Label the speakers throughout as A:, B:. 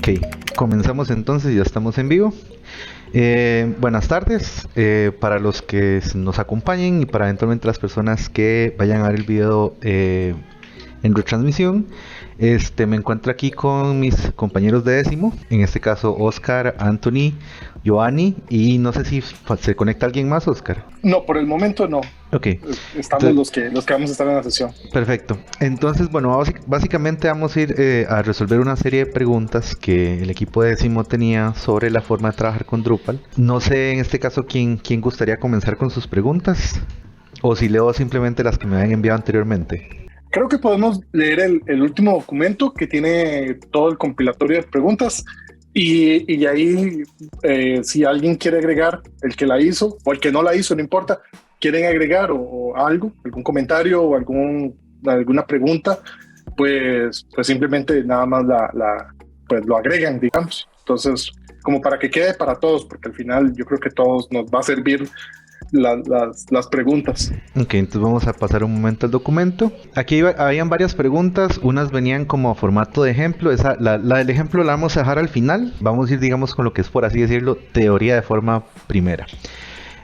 A: Ok, comenzamos entonces, ya estamos en vivo. Buenas tardes para los que nos acompañen y para eventualmente las personas que vayan a ver el video en retransmisión. Me encuentro aquí con mis compañeros de décimo, en este caso Oscar, Anthony, Giovanni, y no sé si se conecta alguien más, Oscar.
B: No, por el momento no.
A: Ok,
B: Estamos
A: entonces,
B: los que vamos a estar en la sesión.
A: perfecto. Entonces, bueno, básicamente vamos a ir a resolver una serie de preguntas que el equipo de décimo tenía sobre la forma de trabajar con Drupal. No sé en este caso quién gustaría comenzar con sus preguntas o si leo simplemente las que me habían enviado anteriormente.
B: Creo que podemos leer el último documento que tiene todo el compilatorio de preguntas y ahí, si alguien quiere agregar, el que la hizo o el que no la hizo, no importa, quieren agregar o algo, algún comentario o alguna pregunta, pues simplemente nada más pues lo agregan, digamos. Entonces, como para que quede para todos, porque al final yo creo que todos nos va a servir las preguntas.
A: Ok, entonces vamos a pasar un momento al documento. Aquí habían varias preguntas, unas venían como a formato de ejemplo. La del ejemplo la vamos a dejar al final. Vamos a ir, digamos, con lo que es, por así decirlo, teoría de forma primera.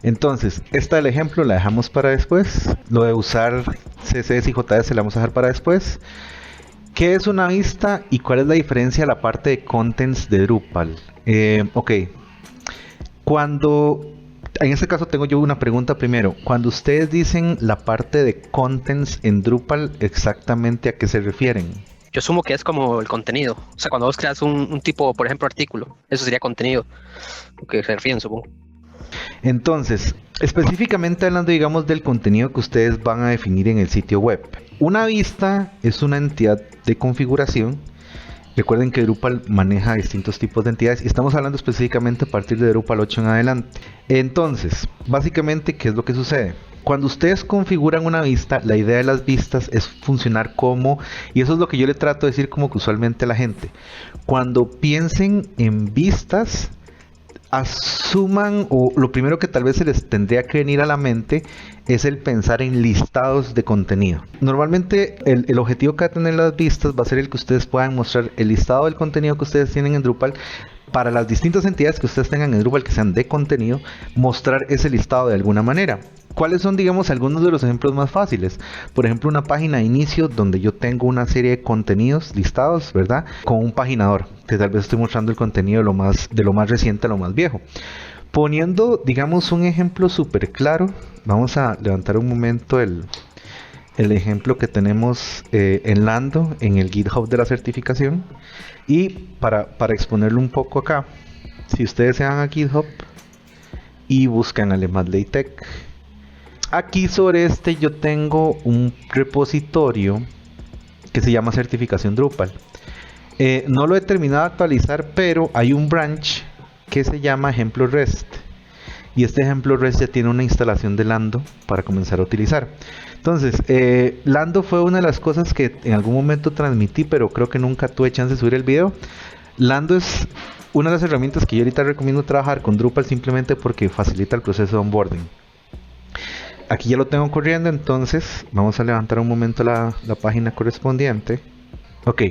A: Entonces, esta del ejemplo la dejamos para después. Lo de usar CSS y JS la vamos a dejar para después. ¿Qué es una vista y cuál es la diferencia de la parte de contents de Drupal? Ok, cuando en este caso tengo yo una pregunta primero. Cuando ustedes dicen la parte de contents en Drupal, ¿exactamente a qué se refieren?
C: Yo asumo que es como el contenido. O sea, cuando vos creas un tipo, por ejemplo, artículo, eso sería contenido, lo que se refieren, supongo.
A: Entonces, específicamente hablando, digamos, del contenido que ustedes van a definir en el sitio web. Una vista es una entidad de configuración. Recuerden que Drupal maneja distintos tipos de entidades y estamos hablando específicamente a partir de Drupal 8 en adelante. Entonces, básicamente, ¿qué es lo que sucede? Cuando ustedes configuran una vista, la idea de las vistas es funcionar como, y eso es lo que yo le trato de decir como que usualmente a la gente, cuando piensen en vistas, asuman, o lo primero que tal vez se les tendría que venir a la mente es el pensar en listados de contenido. Normalmente el objetivo que va a tener las vistas va a ser el que ustedes puedan mostrar el listado del contenido que ustedes tienen en Drupal para las distintas entidades que ustedes tengan en Drupal que sean de contenido, mostrar ese listado de alguna manera. ¿Cuáles son, digamos, algunos de los ejemplos más fáciles? Por ejemplo, una página de inicio donde yo tengo una serie de contenidos listados, ¿verdad? Con un paginador, que tal vez estoy mostrando el contenido de lo más reciente a lo más viejo. Poniendo, digamos, un ejemplo súper claro, vamos a levantar un momento el ejemplo que tenemos en Lando, en el GitHub de la certificación. Y para exponerlo un poco acá, si ustedes se van a GitHub y buscan Alemán LaTeX, aquí sobre yo tengo un repositorio que se llama certificación Drupal. No lo he terminado de actualizar, pero hay un branch que se llama ejemplo REST. Y este ejemplo REST ya tiene una instalación de Lando para comenzar a utilizar. Entonces, Lando fue una de las cosas que en algún momento transmití, pero creo que nunca tuve chance de subir el video. Lando es una de las herramientas que yo ahorita recomiendo trabajar con Drupal simplemente porque facilita el proceso de onboarding. Aquí ya lo tengo corriendo, entonces vamos a levantar un momento la página correspondiente. Ok,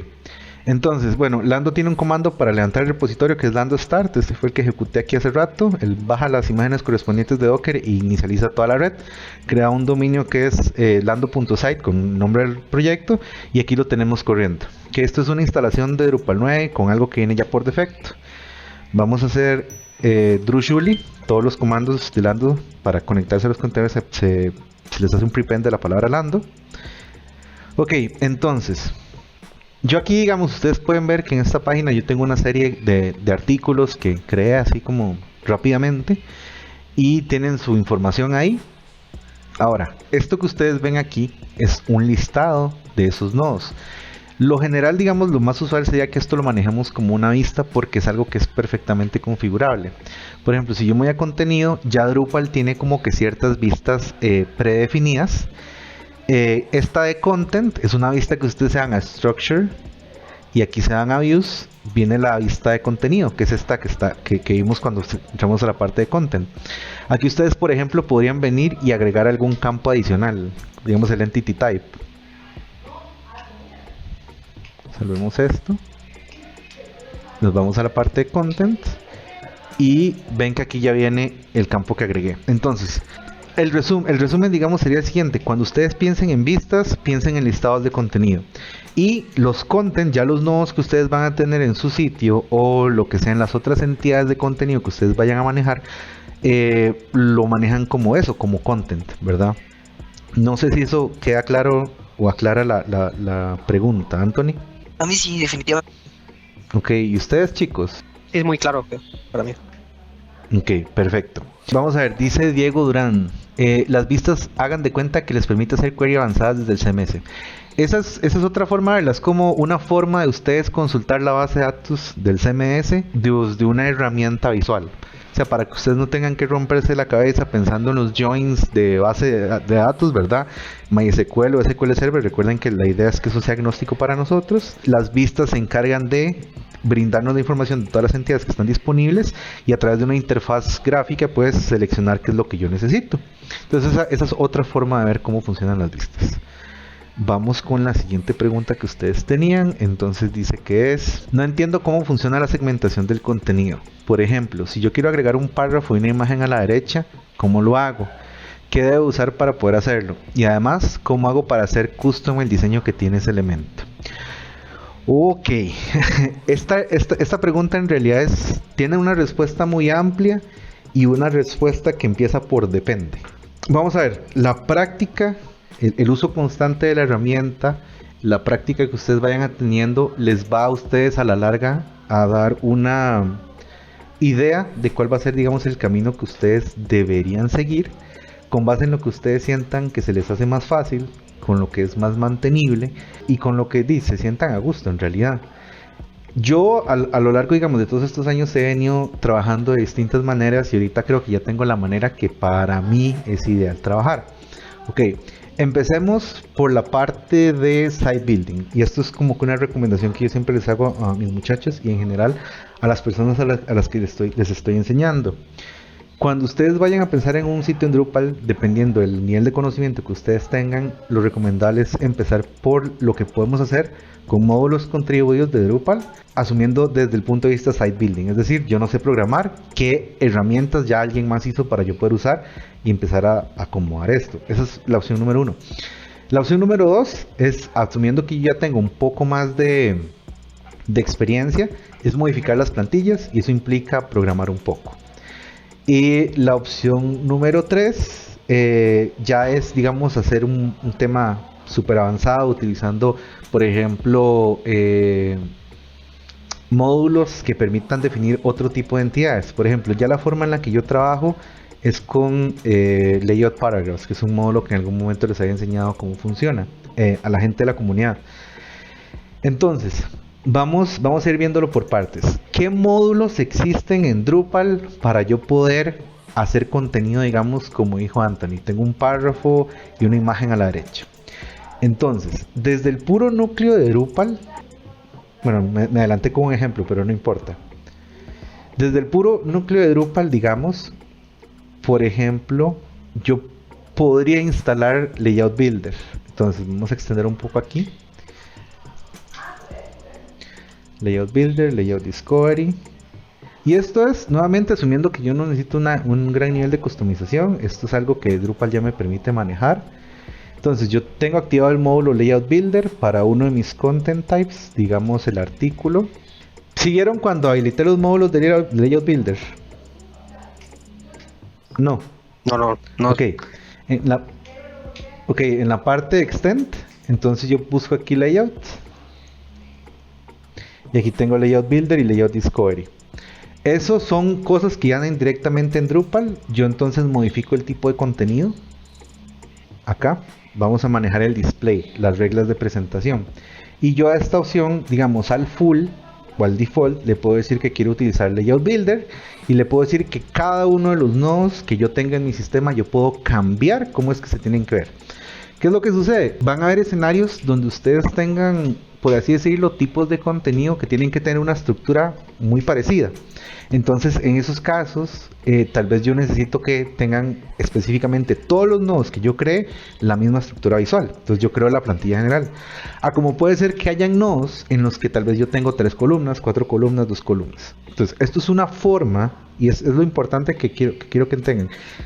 A: entonces, bueno, Lando tiene un comando para levantar el repositorio que es lando start. Este fue el que ejecuté aquí hace rato. Él baja las imágenes correspondientes de Docker e inicializa toda la red. Crea un dominio que es lando.site con el nombre del proyecto y aquí lo tenemos corriendo. Que esto es una instalación de Drupal 9 con algo que viene ya por defecto. Vamos a hacer drusually, todos los comandos de Lando para conectarse a los contenedores se les hace un prepend de la palabra Lando. Ok, entonces yo aquí, digamos, ustedes pueden ver que en esta página yo tengo una serie de artículos que creé así como rápidamente y tienen su información ahí. Ahora, esto que ustedes ven aquí es un listado de esos nodos. Lo general, digamos, lo más usual sería que esto lo manejemos como una vista porque es algo que es perfectamente configurable. Por ejemplo, si yo me voy a contenido, ya Drupal tiene como que ciertas vistas predefinidas. Esta de content es una vista que ustedes se van a structure y aquí se van a views, viene la vista de contenido que es esta que vimos cuando entramos a la parte de content. Aquí ustedes, por ejemplo, podrían venir y agregar algún campo adicional, digamos el entity type. Salvemos esto. Nos vamos a la parte de content y ven que aquí ya viene el campo que agregué. Entonces, el resumen, digamos, sería el siguiente. Cuando ustedes piensen en vistas, piensen en listados de contenido. Y los content, ya los nodos que ustedes van a tener en su sitio o lo que sean las otras entidades de contenido que ustedes vayan a manejar, lo manejan como eso, como content, ¿verdad? No sé si eso queda claro o aclara la pregunta, Anthony.
D: A mí sí, definitivamente.
A: Ok, ¿y ustedes, chicos?
C: Es muy claro para mí.
A: Ok, perfecto. Vamos a ver, dice Diego Durán, las vistas hagan de cuenta que les permite hacer query avanzadas desde el CMS. Esa es otra forma de verlas, como una forma de ustedes consultar la base de datos del CMS de una herramienta visual. O sea, para que ustedes no tengan que romperse la cabeza pensando en los joins de base de datos, ¿verdad? MySQL o SQL Server, recuerden que la idea es que eso sea agnóstico para nosotros. Las vistas se encargan de brindarnos la información de todas las entidades que están disponibles y a través de una interfaz gráfica puedes seleccionar qué es lo que yo necesito. Entonces esa es otra forma de ver cómo funcionan las vistas. Vamos con la siguiente pregunta que ustedes tenían. Entonces dice que es: no entiendo cómo funciona la segmentación del contenido. Por ejemplo, si yo quiero agregar un párrafo y una imagen a la derecha, ¿cómo lo hago? ¿Qué debo usar para poder hacerlo? Y además, ¿cómo hago para hacer custom el diseño que tiene ese elemento? Ok, esta pregunta en realidad tiene una respuesta muy amplia y una respuesta que empieza por depende. Vamos a ver, la práctica, el uso constante de la herramienta, la práctica que ustedes vayan teniendo, les va a ustedes a la larga a dar una idea de cuál va a ser, digamos, el camino que ustedes deberían seguir, con base en lo que ustedes sientan que se les hace más fácil, con lo que es más mantenible y con lo que se sientan a gusto en realidad. Yo a lo largo, digamos, de todos estos años he venido trabajando de distintas maneras y ahorita creo que ya tengo la manera que para mí es ideal trabajar. Ok, empecemos por la parte de site building, y esto es como que una recomendación que yo siempre les hago a mis muchachos y en general a las personas a las que les estoy enseñando. Cuando ustedes vayan a pensar en un sitio en Drupal, dependiendo del nivel de conocimiento que ustedes tengan, lo recomendable es empezar por lo que podemos hacer con módulos contribuidos de Drupal, asumiendo desde el punto de vista site building. Es decir, yo no sé programar, ¿qué herramientas ya alguien más hizo para yo poder usar y empezar a acomodar esto? Esa es la opción número 1. La opción número 2 es, asumiendo que yo ya tengo un poco más de experiencia, es modificar las plantillas, y eso implica programar un poco. Y la opción número 3 ya es, digamos, hacer un tema súper avanzado utilizando, por ejemplo, módulos que permitan definir otro tipo de entidades. Por ejemplo, ya la forma en la que yo trabajo es con Layout Paragraphs, que es un módulo que en algún momento les había enseñado cómo funciona a la gente de la comunidad. Entonces, vamos a ir viéndolo por partes. ¿Qué módulos existen en Drupal para yo poder hacer contenido, digamos, como dijo Anthony? Tengo un párrafo y una imagen a la derecha. Entonces, desde el puro núcleo de Drupal, bueno, me adelanté con un ejemplo, pero no importa. Desde el puro núcleo de Drupal, digamos, por ejemplo, yo podría instalar Layout Builder. Entonces, vamos a extender un poco aquí. Layout Builder, Layout Discovery. Y esto es, nuevamente, asumiendo que yo no necesito un gran nivel de customización. Esto es algo que Drupal ya me permite manejar. Entonces yo tengo activado el módulo Layout Builder para uno de mis content types, digamos el artículo. ¿Siguieron cuando habilité los módulos de Layout Builder? No.
C: No.
A: Ok. En la parte de Extend, entonces yo busco aquí Layout. Y aquí tengo Layout Builder y Layout Discovery. Esos son cosas que andan directamente en Drupal. Yo entonces modifico el tipo de contenido. Acá vamos a manejar el display, las reglas de presentación. Y yo a esta opción, digamos al full o al default, le puedo decir que quiero utilizar Layout Builder. Y le puedo decir que cada uno de los nodos que yo tenga en mi sistema, yo puedo cambiar cómo es que se tienen que ver. ¿Qué es lo que sucede? Van a haber escenarios donde ustedes tengan por así decirlo, tipos de contenido que tienen que tener una estructura muy parecida. Entonces, en esos casos, tal vez yo necesito que tengan específicamente todos los nodos que yo cree la misma estructura visual. Entonces, yo creo la plantilla general. Como puede ser que hayan nodos en los que tal vez yo tengo 3 columnas, 4 columnas, 2 columnas. Entonces, esto es una forma, y es lo importante que quiero que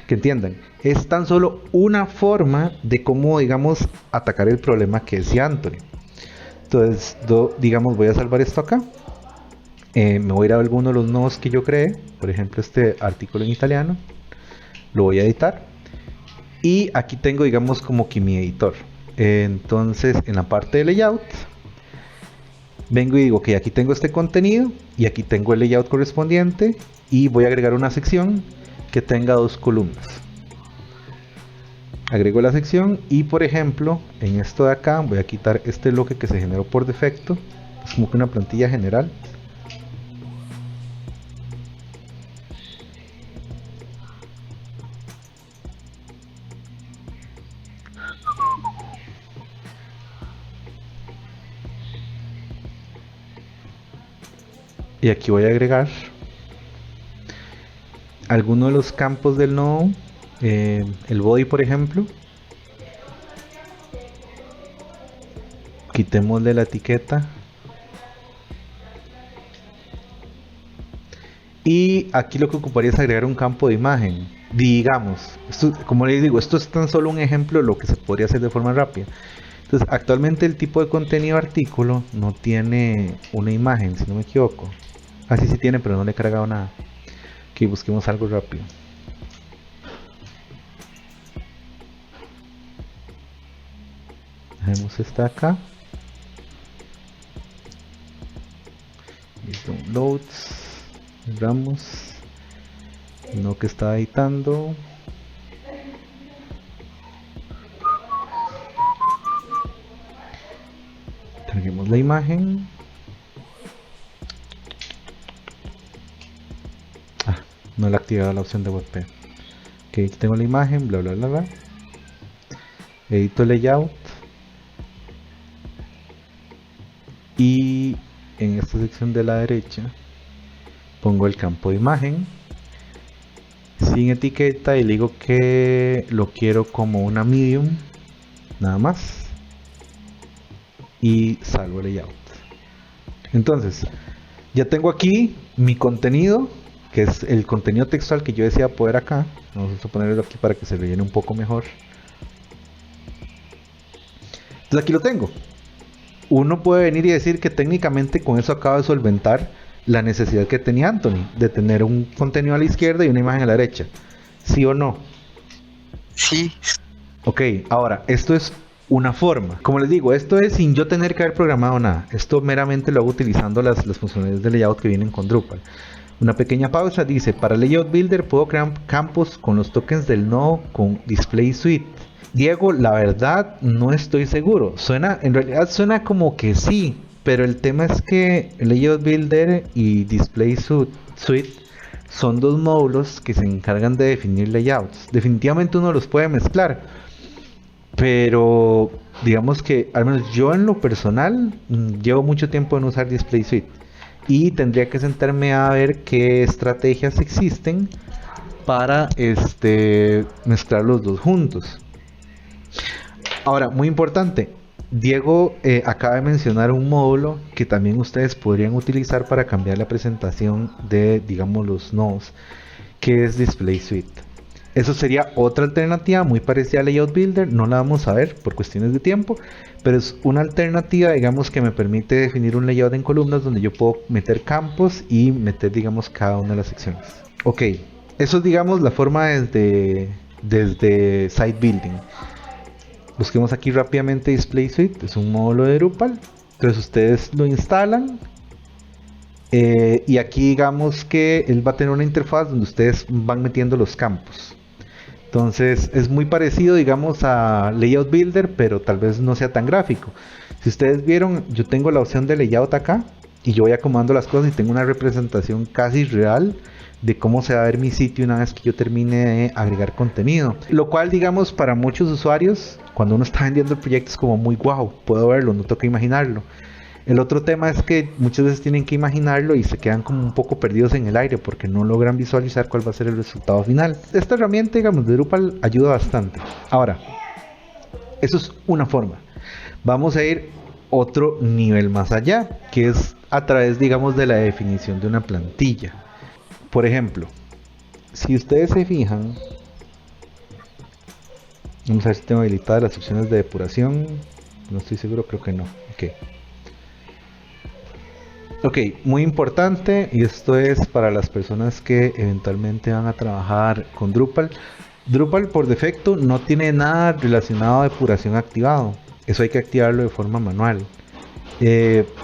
A: entiendan. Es tan solo una forma de cómo, digamos, atacar el problema que decía Anthony. Entonces, digamos, voy a salvar esto acá. Me voy a ir a alguno de los nodos que yo creé, por ejemplo este artículo en italiano, lo voy a editar y aquí tengo, digamos, como que mi editor. Entonces, en la parte de layout vengo y digo que aquí tengo este contenido y aquí tengo el layout correspondiente y voy a agregar una sección que tenga 2 columnas. Agrego la sección y, por ejemplo, en esto de acá voy a quitar este bloque que se generó por defecto, es como que una plantilla general. Y aquí voy a agregar algunos de los campos del nodo, el body, por ejemplo. Quitémosle la etiqueta. Y aquí lo que ocuparía es agregar un campo de imagen. Digamos, esto, como les digo, esto es tan solo un ejemplo de lo que se podría hacer de forma rápida. Entonces, actualmente el tipo de contenido artículo no tiene una imagen, si no me equivoco. Así sí tiene, pero no le he cargado nada. Aquí busquemos algo rápido. Dejemos esta acá. Downloads. Cerramos. No, que está editando. Carguemos la imagen. No le he activado la opción de WebP. Ok, tengo la imagen, bla bla bla bla. Edito layout. Y en esta sección de la derecha pongo el campo de imagen sin etiqueta y le digo que lo quiero como una medium, nada más. Y salvo el layout. Entonces, ya tengo aquí mi contenido, que es el contenido textual que yo decía poder acá. Vamos a ponerlo aquí para que se rellene un poco mejor. Entonces aquí lo tengo. Uno puede venir y decir que técnicamente con eso acaba de solventar la necesidad que tenía Anthony de tener un contenido a la izquierda y una imagen a la derecha. ¿Sí o no?
C: Sí.
A: Ok, ahora, esto es una forma. Como les digo, esto es sin yo tener que haber programado nada. Esto meramente lo hago utilizando las funcionalidades de layout que vienen con Drupal. Una pequeña pausa, dice, para Layout Builder puedo crear campos con los tokens del nodo con Display Suite. Diego, la verdad no estoy seguro. En realidad suena como que sí, pero el tema es que Layout Builder y Display Suite son 2 módulos que se encargan de definir layouts. Definitivamente uno los puede mezclar, pero digamos que al menos yo en lo personal llevo mucho tiempo en usar Display Suite y tendría que sentarme a ver qué estrategias existen para mezclar los dos juntos. Ahora, muy importante, Diego acaba de mencionar un módulo que también ustedes podrían utilizar para cambiar la presentación de, digamos, los nodos, que es Display Suite. Eso sería otra alternativa muy parecida a Layout Builder, no la vamos a ver por cuestiones de tiempo, pero es una alternativa, digamos, que me permite definir un layout en columnas donde yo puedo meter campos y meter, digamos, cada una de las secciones. Ok, eso es, digamos, la forma desde Site Building. Busquemos aquí rápidamente Display Suite, es un módulo de Drupal. Entonces ustedes lo instalan y aquí digamos que él va a tener una interfaz donde ustedes van metiendo los campos. Entonces es muy parecido, digamos, a Layout Builder, pero tal vez no sea tan gráfico. Si ustedes vieron, yo tengo la opción de layout acá y yo voy acomodando las cosas y tengo una representación casi real de cómo se va a ver mi sitio una vez que yo termine de agregar contenido. Lo cual, digamos, para muchos usuarios, cuando uno está vendiendo el proyecto es como muy wow, puedo verlo, no tengo que imaginarlo. El otro tema es que muchas veces tienen que imaginarlo y se quedan como un poco perdidos en el aire porque no logran visualizar cuál va a ser el resultado final. Esta herramienta, digamos, de Drupal ayuda bastante. Ahora, eso es una forma. Vamos a ir otro nivel más allá, que es a través, digamos, de la definición de una plantilla. Por ejemplo, si ustedes se fijan, vamos a ver si tengo habilitadas las opciones de depuración. No estoy seguro, creo que no. Ok, muy importante, y esto es para las personas que eventualmente van a trabajar con Drupal. Drupal por defecto no tiene nada relacionado a depuración activado. Eso hay que activarlo de forma manual.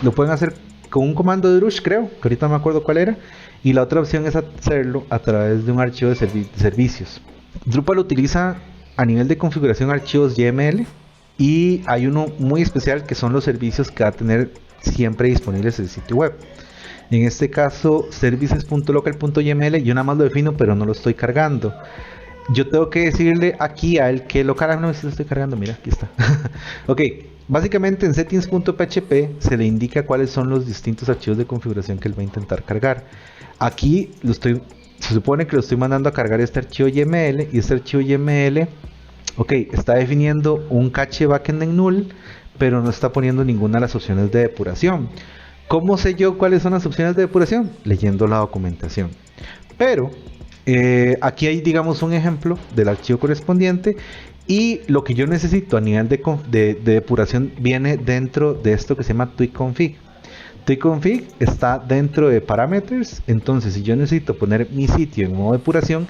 A: Lo pueden hacer con un comando de Drush, creo, que ahorita no me acuerdo cuál era. Y la otra opción es hacerlo a través de un archivo de servicios. Drupal utiliza a nivel de configuración archivos YML. Y hay uno muy especial que son los servicios que va a tener siempre disponibles el sitio web. En este caso, services.local.yml, yo nada más lo defino, pero no lo estoy cargando. Yo tengo que decirle aquí a él que local, no, estoy cargando, mira, aquí está. Ok, básicamente en settings.php se le indica cuáles son los distintos archivos de configuración que él va a intentar cargar. Aquí se supone que lo estoy mandando a cargar este archivo YML, y este archivo YML, ok, está definiendo un cache backend en null, pero no está poniendo ninguna de las opciones de depuración. ¿Cómo sé yo cuáles son las opciones de depuración? Leyendo la documentación. Pero aquí hay, digamos, un ejemplo del archivo correspondiente, y lo que yo necesito a nivel de depuración viene dentro de esto que se llama tweak-config. Tweak-config está dentro de parameters. Entonces, si yo necesito poner mi sitio en modo depuración,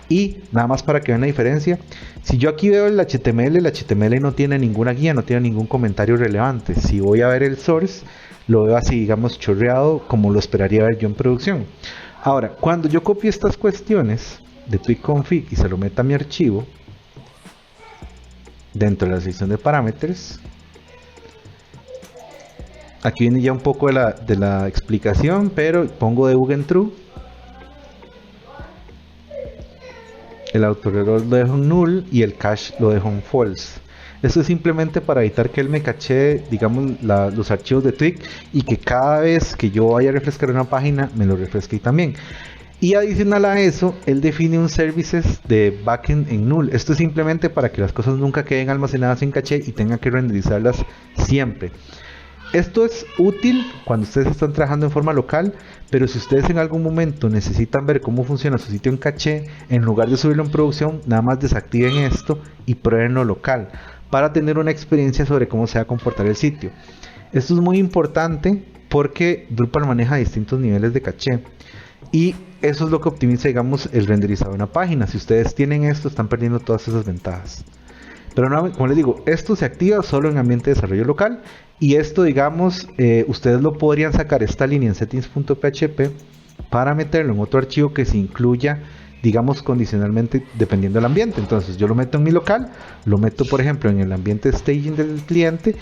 A: y nada más para que vean la diferencia, si yo aquí veo el HTML no tiene ninguna guía, no tiene ningún comentario relevante. Si voy a ver el source, lo veo así, digamos, chorreado, como lo esperaría ver yo en producción. Ahora, cuando yo copio estas cuestiones de tweak-config y se lo meto a mi archivo dentro de la sección de parameters, aquí viene ya un poco de la explicación, pero pongo debug en true. El autoerror lo dejo en null y el cache lo dejo en false. Esto es simplemente para evitar que él me cache, digamos, los archivos de tweak, y que cada vez que yo vaya a refrescar una página me lo refresque también. Y adicional a eso, él define un services de backend en null. Esto es simplemente para que las cosas nunca queden almacenadas en caché y tengan que renderizarlas siempre. Esto es útil cuando ustedes están trabajando en forma local, pero si ustedes en algún momento necesitan ver cómo funciona su sitio en caché, en lugar de subirlo en producción, nada más desactiven esto y pruébenlo local para tener una experiencia sobre cómo se va a comportar el sitio. Esto es muy importante porque Drupal maneja distintos niveles de caché, y eso es lo que optimiza, digamos, el renderizado de una página. Si ustedes tienen esto, están perdiendo todas esas ventajas. Pero no, como les digo, esto se activa solo en ambiente de desarrollo local, y esto, digamos, ustedes lo podrían sacar esta línea en settings.php para meterlo en otro archivo que se incluya, digamos, condicionalmente dependiendo del ambiente. Entonces yo lo meto en mi local, lo meto por ejemplo en el ambiente staging del cliente,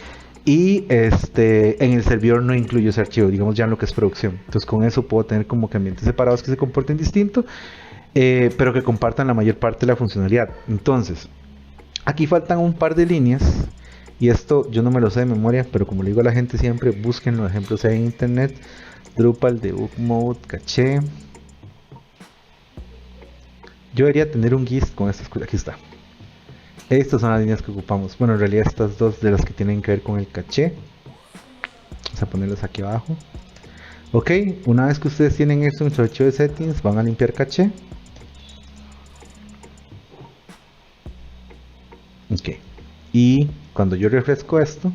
A: y en el servidor no incluyo ese archivo, digamos, ya en lo que es producción. Entonces con eso puedo tener como que ambientes separados que se comporten distinto, pero que compartan la mayor parte de la funcionalidad. Entonces aquí faltan un par de líneas, y esto yo no me lo sé de memoria, pero como le digo a la gente siempre, busquen los ejemplos ahí en internet. Drupal debug mode caché. Yo debería tener un GIST con estas cosas. Aquí está. Estas son las líneas que ocupamos. Bueno, en realidad estas dos de las que tienen que ver con el caché. Vamos a ponerlas aquí abajo. Ok, una vez que ustedes tienen esto en su archivo de settings, van a limpiar caché. Ok, y cuando yo refresco esto,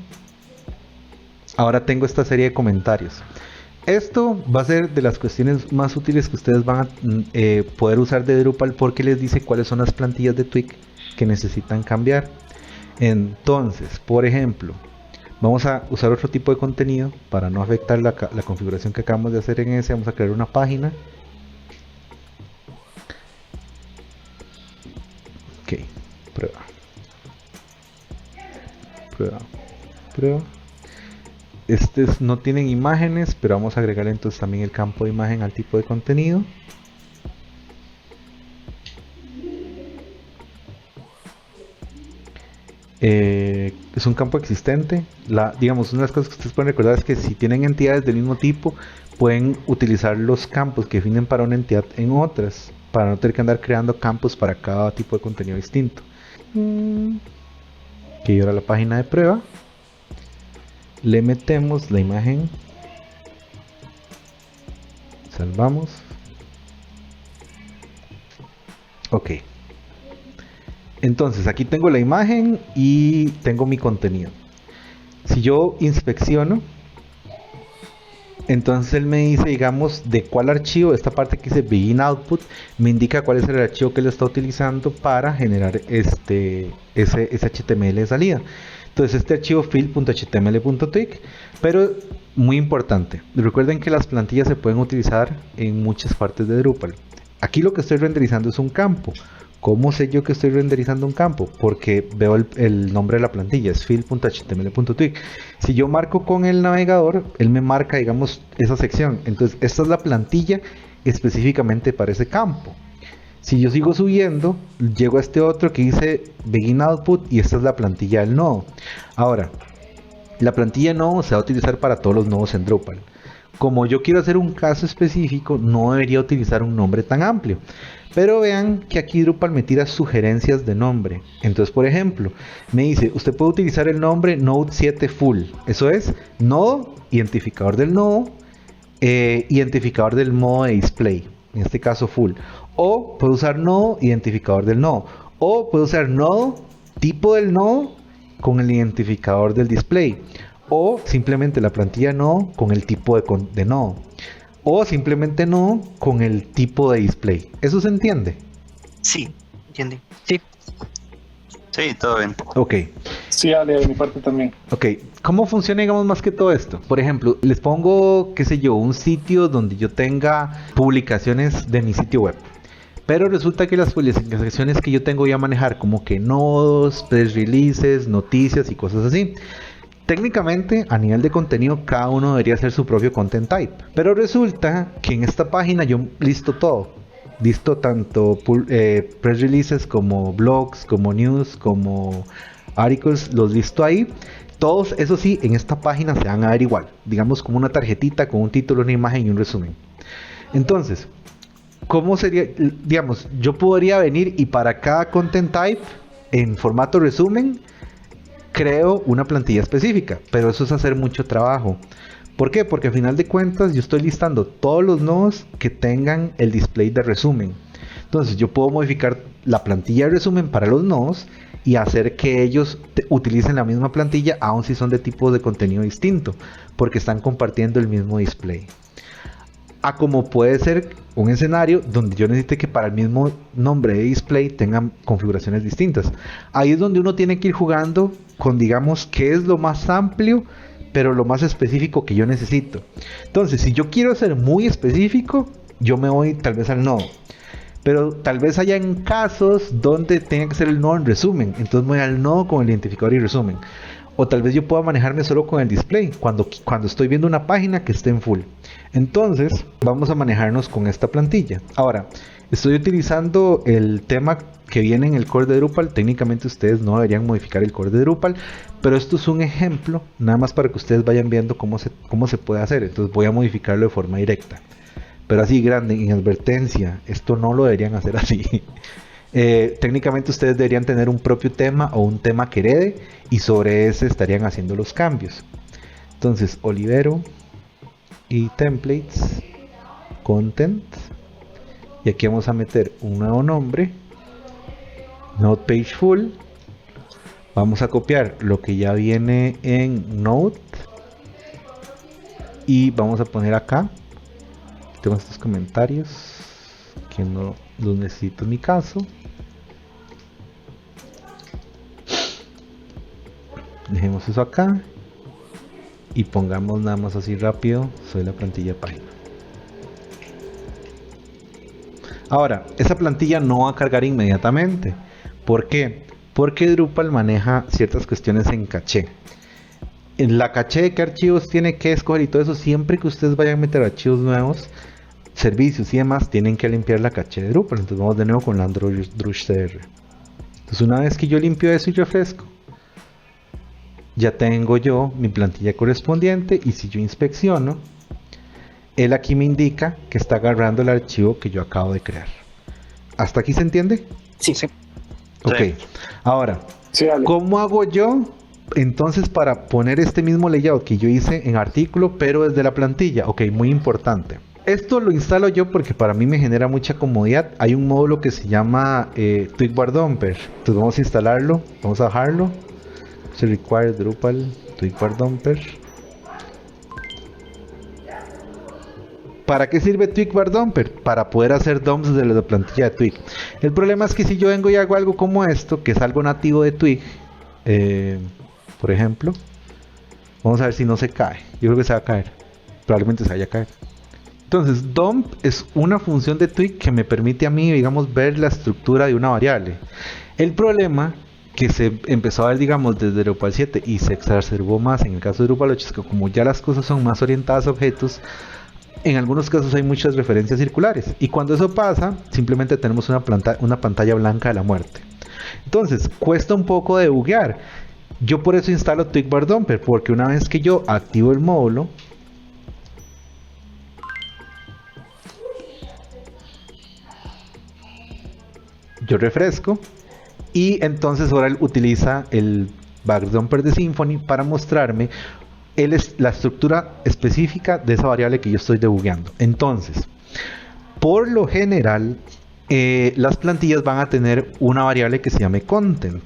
A: ahora tengo esta serie de comentarios. Esto va a ser de las cuestiones más útiles que ustedes van a poder usar de Drupal, porque les dice cuáles son las plantillas de tweak que necesitan cambiar. Entonces, por ejemplo, vamos a usar otro tipo de contenido para no afectar la configuración que acabamos de hacer en ese. Vamos a crear una página. Ok, prueba. No tienen imágenes, pero vamos a agregar entonces también el campo de imagen al tipo de contenido. es un campo existente. Digamos, una de las cosas que ustedes pueden recordar es que si tienen entidades del mismo tipo, pueden utilizar los campos que definen para una entidad en otras, para no tener que andar creando campos para cada tipo de contenido distinto. Que ahora la página de prueba, le metemos la imagen, salvamos. Ok, entonces aquí tengo la imagen y tengo mi contenido. Si yo inspecciono, entonces él me dice, digamos, de cuál archivo, esta parte que dice begin output, me indica cuál es el archivo que él está utilizando para generar ese HTML de salida. Entonces este archivo fill.html.twig, pero muy importante, recuerden que las plantillas se pueden utilizar en muchas partes de Drupal. Aquí lo que estoy renderizando es un campo. ¿Cómo sé yo que estoy renderizando un campo? Porque veo el nombre de la plantilla, es fill.html.twig. Si yo marco con el navegador, él me marca, digamos, esa sección. Entonces, esta es la plantilla específicamente para ese campo. Si yo sigo subiendo, llego a este otro que dice begin output y esta es la plantilla del nodo. Ahora, la plantilla nodo se va a utilizar para todos los nodos en Drupal. Como yo quiero hacer un caso específico, no debería utilizar un nombre tan amplio. Pero vean que aquí Drupal me tira sugerencias de nombre. Entonces, por ejemplo, me dice, usted puede utilizar el nombre Node 7 Full. Eso es, nodo, identificador del nodo, identificador del modo de display. En este caso, full. O puede usar nodo, identificador del nodo. O puede usar nodo, tipo del nodo, con el identificador del display. O simplemente la plantilla nodo con el tipo de nodo. O simplemente nodo con el tipo de display. ¿Eso se entiende?
D: Sí, entiende.
C: Sí.
D: Sí, todo bien.
A: Ok.
B: Sí, Ale, de mi parte también.
A: Ok, ¿cómo funciona, digamos, más que todo esto? Por ejemplo, les pongo, qué sé yo, un sitio donde yo tenga publicaciones de mi sitio web. Pero resulta que las publicaciones que yo tengo voy a manejar como que nodos, press releases, noticias y cosas así. Técnicamente, a nivel de contenido, cada uno debería hacer su propio content type. Pero resulta que en esta página yo listo todo. Listo tanto press releases como blogs, como news, como articles, los listo ahí. Todos, eso sí, en esta página se van a ver igual. Digamos como una tarjetita con un título, una imagen y un resumen. Entonces, ¿cómo sería? Digamos, yo podría venir y para cada content type, en formato resumen, creo una plantilla específica, pero eso es hacer mucho trabajo. ¿Por qué? Porque al final de cuentas yo estoy listando todos los nodos que tengan el display de resumen. Entonces yo puedo modificar la plantilla de resumen para los nodos y hacer que ellos utilicen la misma plantilla aun si son de tipos de contenido distinto, porque están compartiendo el mismo display. A como puede ser un escenario donde yo necesite que para el mismo nombre de display tengan configuraciones distintas. Ahí es donde uno tiene que ir jugando con, digamos, qué es lo más amplio, pero lo más específico que yo necesito. Entonces, si yo quiero ser muy específico, yo me voy tal vez al nodo. Pero tal vez haya en casos donde tenga que ser el nodo en resumen. Entonces me voy al nodo con el identificador y resumen. O tal vez yo pueda manejarme solo con el display cuando estoy viendo una página que esté en full. Entonces vamos a manejarnos con esta plantilla. Ahora, estoy utilizando el tema que viene en el core de Drupal. Técnicamente ustedes no deberían modificar el core de Drupal, pero esto es un ejemplo nada más para que ustedes vayan viendo cómo se puede hacer. Entonces voy a modificarlo de forma directa, pero así grande, en advertencia. Esto no lo deberían hacer así. Técnicamente ustedes deberían tener un propio tema o un tema que herede y sobre ese estarían haciendo los cambios. Entonces Olivero y templates, content, y aquí vamos a meter un nuevo nombre, node page full. Vamos a copiar lo que ya viene en node y vamos a poner acá. Tengo estos comentarios que no los necesito en mi caso. Dejemos eso acá y pongamos nada más así rápido, soy la plantilla de página. Ahora, esa plantilla no va a cargar inmediatamente. ¿Por qué? Porque Drupal maneja ciertas cuestiones en caché. En la caché de qué archivos tiene que escoger y todo eso, siempre que ustedes vayan a meter archivos nuevos, servicios y demás, tienen que limpiar la caché de Drupal. Entonces vamos de nuevo con la Android Drush CR. Entonces una vez que yo limpio eso y refresco, ya tengo yo mi plantilla correspondiente y si yo inspecciono, él aquí me indica que está agarrando el archivo que yo acabo de crear. ¿Hasta aquí se entiende?
C: Sí, sí.
A: Ok.
D: Sí.
A: Ahora,
B: Sí, dale.
A: ¿cómo hago yo entonces para poner este mismo layout que yo hice en artículo, pero desde la plantilla? Ok, muy importante. Esto lo instalo yo porque para mí me genera mucha comodidad. Hay un módulo que se llama Twigbar Dumper. Entonces vamos a instalarlo, vamos a bajarlo. Se require Drupal Twigbar Dumper. ¿Para qué sirve Twigbar Dumper? Para poder hacer dumps desde la plantilla de Twig. El problema es que si yo vengo y hago algo como esto, que es algo nativo de Twig, por ejemplo, vamos a ver si no se cae. Yo creo que se va a caer. Probablemente se vaya a caer. Entonces, dump es una función de Twig que me permite a mí, digamos, ver la estructura de una variable. El problema que se empezó a ver, digamos, desde Drupal 7 y se exacerbó más en el caso de Drupal 8 es que como ya las cosas son más orientadas a objetos, en algunos casos hay muchas referencias circulares. Y cuando eso pasa, simplemente tenemos una pantalla blanca de la muerte. Entonces, cuesta un poco debuguear. Yo por eso instalo Twigbar Dumper, porque una vez que yo activo el módulo, yo refresco y entonces ahora él utiliza el backdumper de Symfony para mostrarme la estructura específica de esa variable que yo estoy debugueando. Entonces, por lo general, las plantillas van a tener una variable que se llame content.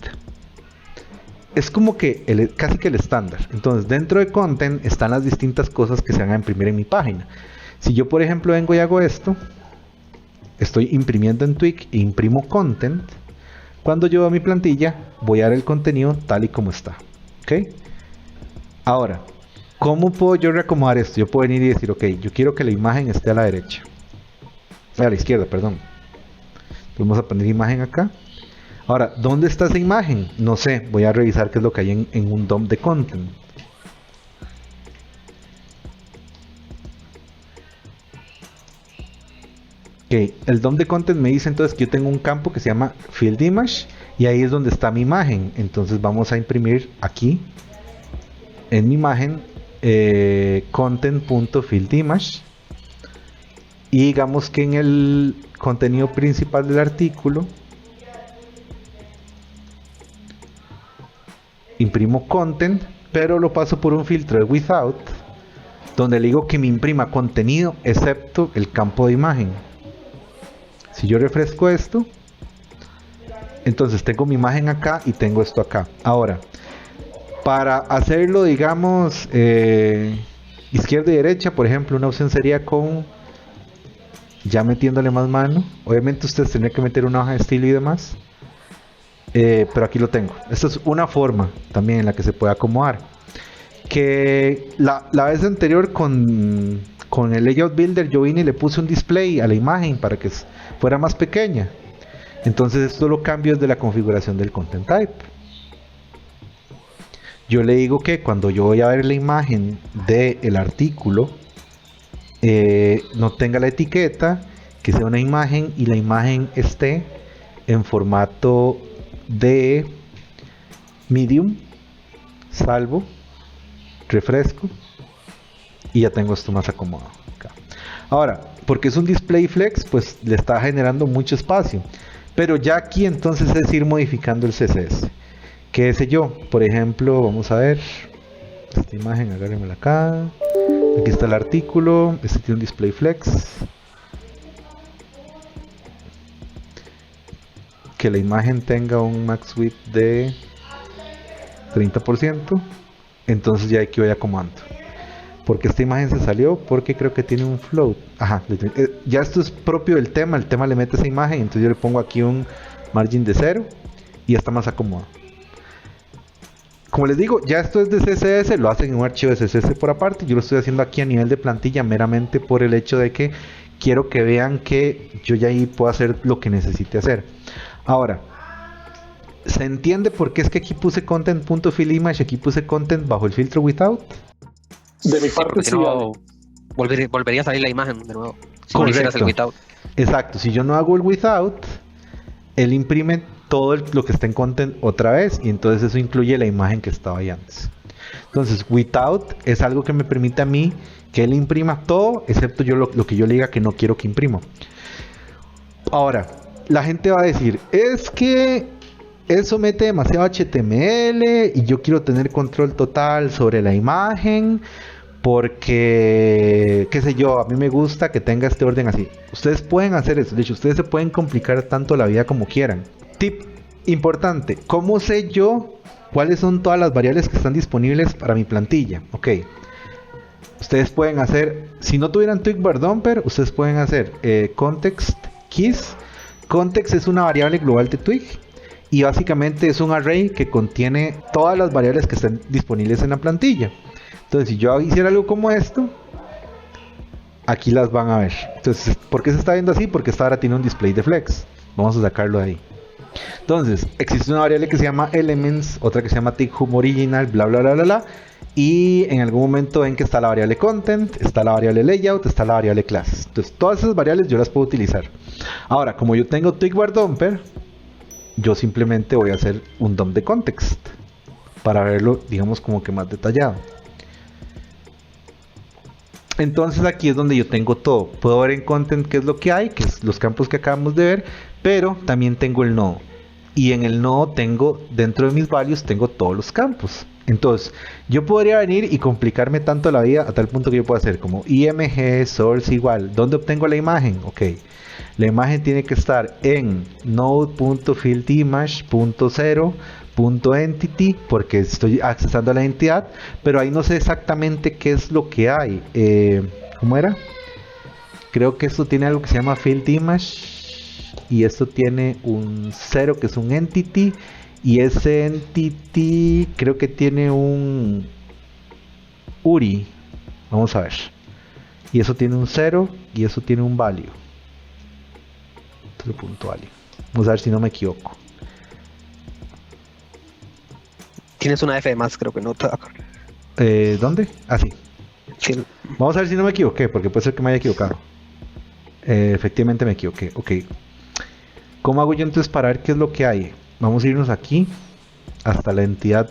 A: Es como que casi que el estándar. Entonces, dentro de content están las distintas cosas que se van a imprimir en mi página. Si yo, por ejemplo, vengo y hago esto, estoy imprimiendo en Twig e imprimo content. Cuando yo veo mi plantilla, voy a dar el contenido tal y como está. ¿Ok? Ahora, ¿cómo puedo yo reacomodar esto? Yo puedo venir y decir, ok, yo quiero que la imagen esté a la derecha. A la izquierda, perdón. Vamos a poner imagen acá. Ahora, ¿dónde está esa imagen? No sé, voy a revisar qué es lo que hay en un DOM de content. Ok, el DOM de content me dice entonces que yo tengo un campo que se llama field image y ahí es donde está mi imagen. Entonces vamos a imprimir aquí en mi imagen content.fieldImage y digamos que en el contenido principal del artículo imprimo content, pero lo paso por un filtro de without donde le digo que me imprima contenido excepto el campo de imagen. Si yo refresco esto, entonces tengo mi imagen acá y tengo esto acá. Ahora, para hacerlo, digamos, izquierda y derecha, por ejemplo, una opción sería con ya metiéndole más mano. Obviamente ustedes tendrían que meter una hoja de estilo y demás, pero aquí lo tengo. Esta es una forma también en la que se puede acomodar. Que la vez anterior con el Layout Builder yo vine y le puse un display a la imagen para que fuera más pequeña. Entonces esto lo cambio desde la configuración del Content Type. Yo le digo que cuando yo voy a ver la imagen del artículo, no tenga la etiqueta, que sea una imagen y la imagen esté en formato de medium, salvo, refresco y ya tengo esto más acomodado acá. Ahora, porque es un display flex, pues le está generando mucho espacio, pero ya aquí entonces es ir modificando el CSS. ¿Qué sé yo? Por ejemplo, vamos a ver esta imagen, agárrenmela acá. Aquí está el artículo, este tiene un display flex. Que la imagen tenga un max width de 30%. Entonces ya aquí voy acomodando. Porque esta imagen se salió porque creo que tiene un float. Ajá, ya esto es propio del tema. El tema le mete esa imagen, entonces yo le pongo aquí un margin de 0 y ya está más acomodado. Como les digo, ya esto es de CSS, lo hacen en un archivo de CSS por aparte. Yo lo estoy haciendo aquí a nivel de plantilla meramente por el hecho de que quiero que vean que yo ya ahí puedo hacer lo que necesite hacer. Ahora, ¿se entiende por qué es que aquí puse content.fieldImage y aquí puse content bajo el filtro without?
B: De mi parte
C: Porque
B: sí.
C: no volvería a salir la imagen de nuevo. Si no hicieras el without.
A: Exacto, si yo no hago el without, él imprime todo lo que está en content otra vez y entonces eso incluye la imagen que estaba ahí antes. Entonces, without es algo que me permite a mí que él imprima todo, excepto yo lo que yo le diga que no quiero que imprima. Ahora, la gente va a decir, es que eso mete demasiado HTML y yo quiero tener control total sobre la imagen porque, qué sé yo, a mí me gusta que tenga este orden así. Ustedes pueden hacer eso, de hecho, ustedes se pueden complicar tanto la vida como quieran. Tip importante, ¿cómo sé yo cuáles son todas las variables que están disponibles para mi plantilla? Ok. Ustedes pueden hacer, si no tuvieran twig_var_dumper, ustedes pueden hacer context keys. Context es una variable global de twig y básicamente es un array que contiene todas las variables que están disponibles en la plantilla. Entonces, si yo hiciera algo como esto, aquí las van a ver. Entonces, ¿por qué se está viendo así? Porque esta ahora tiene un display de flex. Vamos a sacarlo de ahí. Entonces, existe una variable que se llama elements, otra que se llama tick_home original, bla bla bla bla bla. Y en algún momento ven que está la variable content, está la variable layout, está la variable class. Entonces, todas esas variables yo las puedo utilizar. Ahora, como yo tengo twig_var_dumper, yo simplemente voy a hacer un dump de context para verlo, digamos, como que más detallado. Entonces aquí es donde yo tengo todo. Puedo ver en content qué es lo que hay, que es los campos que acabamos de ver, pero también tengo el nodo. Y en el nodo tengo, dentro de mis values, tengo todos los campos. Entonces, yo podría venir y complicarme tanto la vida a tal punto que yo puedo hacer como img source igual. ¿Dónde obtengo la imagen? Ok. La imagen tiene que estar en node.fieldimage.0.entity porque estoy accesando a la entidad, pero ahí no sé exactamente qué es lo que hay. ¿Cómo era? Creo que esto tiene algo que se llama fieldimage y esto tiene un 0 que es un entity y ese entity creo que tiene un URI. Vamos a ver. Y eso tiene un 0 y eso tiene un value. Value. Vamos a ver si no me equivoco.
C: Tienes una F de más, creo que no te va a
A: ¿Dónde? Ah, sí.
C: Sí.
A: Vamos a ver si no me equivoqué, porque puede ser que me haya equivocado. Efectivamente me equivoqué. Ok. ¿Cómo hago yo entonces para ver qué es lo que hay? Vamos a irnos aquí hasta la entidad.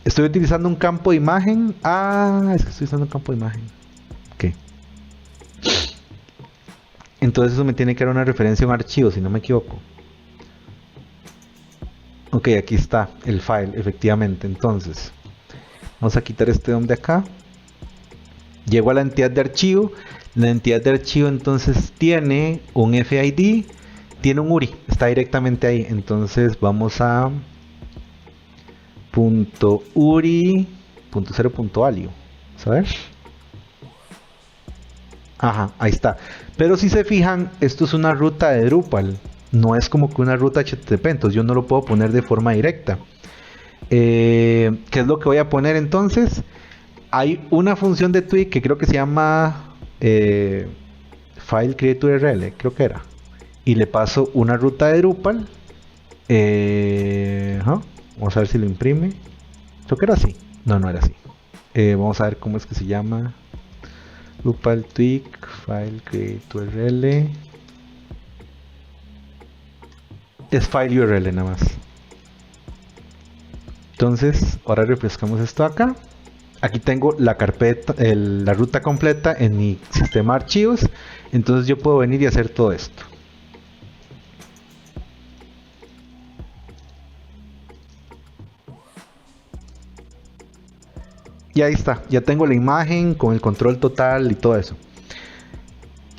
A: Estoy utilizando un campo de imagen. Ah, es que estoy usando un campo de imagen. Ok. Entonces eso me tiene que dar una referencia a un archivo, si no me equivoco. Ok, aquí está el file, efectivamente. Entonces, vamos a quitar este DOM de acá. Llego a la entidad de archivo. La entidad de archivo entonces tiene un FID, tiene un URI, está directamente ahí. Entonces vamos a .uri.0.value. ¿Vamos a ver? Ajá, ahí está. Pero si se fijan, esto es una ruta de Drupal. No es como que una ruta HTTP, entonces yo no lo puedo poner de forma directa. ¿Qué es lo que voy a poner entonces? Hay una función de Twig que creo que se llama file create URL, creo que era. Y le paso una ruta de Drupal. Vamos a ver si lo imprime. Creo que era así. No, no era así. Vamos a ver cómo es que se llama. Drupal Twig file create URL. Es file URL nada más. Entonces, ahora refrescamos esto acá. Aquí tengo la carpeta, la ruta completa en mi sistema de archivos. Entonces yo puedo venir y hacer todo esto. Y ahí está, ya tengo la imagen con el control total y todo eso.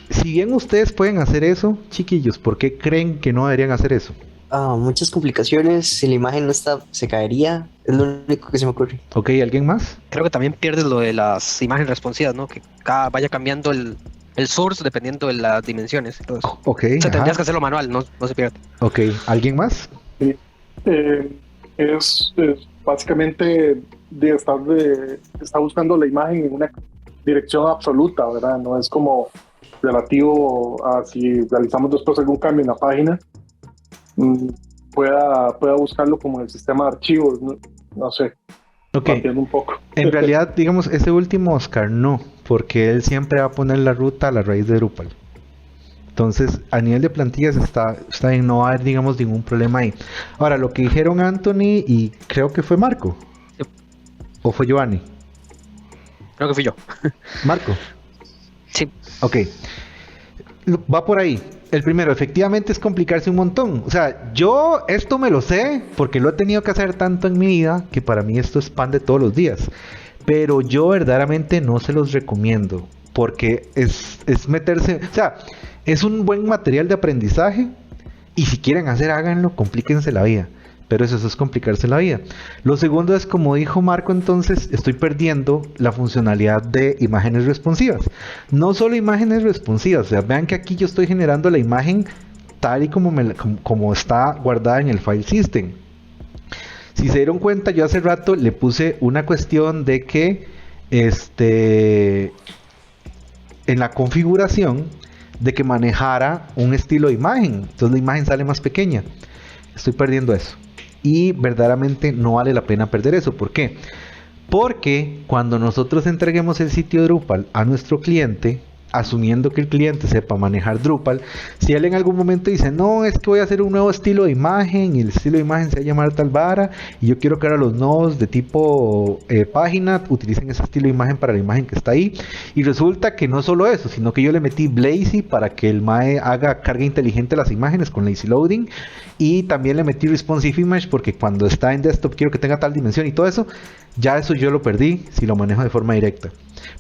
A: Si bien ustedes pueden hacer eso, chiquillos, ¿por qué creen que no deberían hacer eso?
E: Muchas complicaciones, si la imagen no está, se caería, es lo único que se me ocurre.
A: Ok, ¿alguien más?
C: Creo que también pierdes lo de las imágenes responsivas, ¿no? Que vaya cambiando el source dependiendo de las dimensiones. Entonces,
A: Ok,
C: o sea, tendrías que hacerlo manual, no se pierde.
A: Ok, ¿alguien más?
B: Sí. Es básicamente está buscando la imagen en una dirección absoluta, ¿verdad? No es como relativo a si realizamos después algún cambio en la página, pueda buscarlo como en el sistema de archivos, no sé.
A: Ok,
B: Partiendo un poco.
A: en realidad, digamos, ese último Oscar no, porque él siempre va a poner la ruta a la raíz de Drupal. Entonces, a nivel de plantillas está bien, no va a haber, digamos, ningún problema ahí. Ahora, lo que dijeron Anthony y creo que fue Marco. ¿O fue Giovanni?
C: Creo que fui yo.
A: Marco.
C: Sí.
A: Ok. Va por ahí. El primero, efectivamente, es complicarse un montón. O sea, yo esto me lo sé porque lo he tenido que hacer tanto en mi vida que para mí esto es pan de todos los días. Pero yo verdaderamente no se los recomiendo porque es meterse... O sea, es un buen material de aprendizaje y si quieren hacer, háganlo, complíquense la vida. Pero eso es complicarse la vida. Lo segundo es, como dijo Marco, entonces estoy perdiendo la funcionalidad de imágenes responsivas. No solo imágenes responsivas, o sea, vean que aquí yo estoy generando la imagen tal y como está guardada en el file system. Si se dieron cuenta, yo hace rato le puse una cuestión de que en la configuración de que manejara un estilo de imagen. Entonces la imagen sale más pequeña. Estoy perdiendo eso. Y verdaderamente no vale la pena perder eso. ¿Por qué? Porque cuando nosotros entreguemos el sitio Drupal a nuestro cliente, asumiendo que el cliente sepa manejar Drupal, si él en algún momento dice, no, es que voy a hacer un nuevo estilo de imagen y el estilo de imagen se va a llamar tal vara y yo quiero que ahora los nodos de tipo página utilicen ese estilo de imagen para la imagen que está ahí, y resulta que no solo eso, sino que yo le metí Blazy para que el MAE haga carga inteligente las imágenes con lazy loading, y también le metí responsive image porque cuando está en desktop quiero que tenga tal dimensión y todo eso. Ya eso yo lo perdí si lo manejo de forma directa.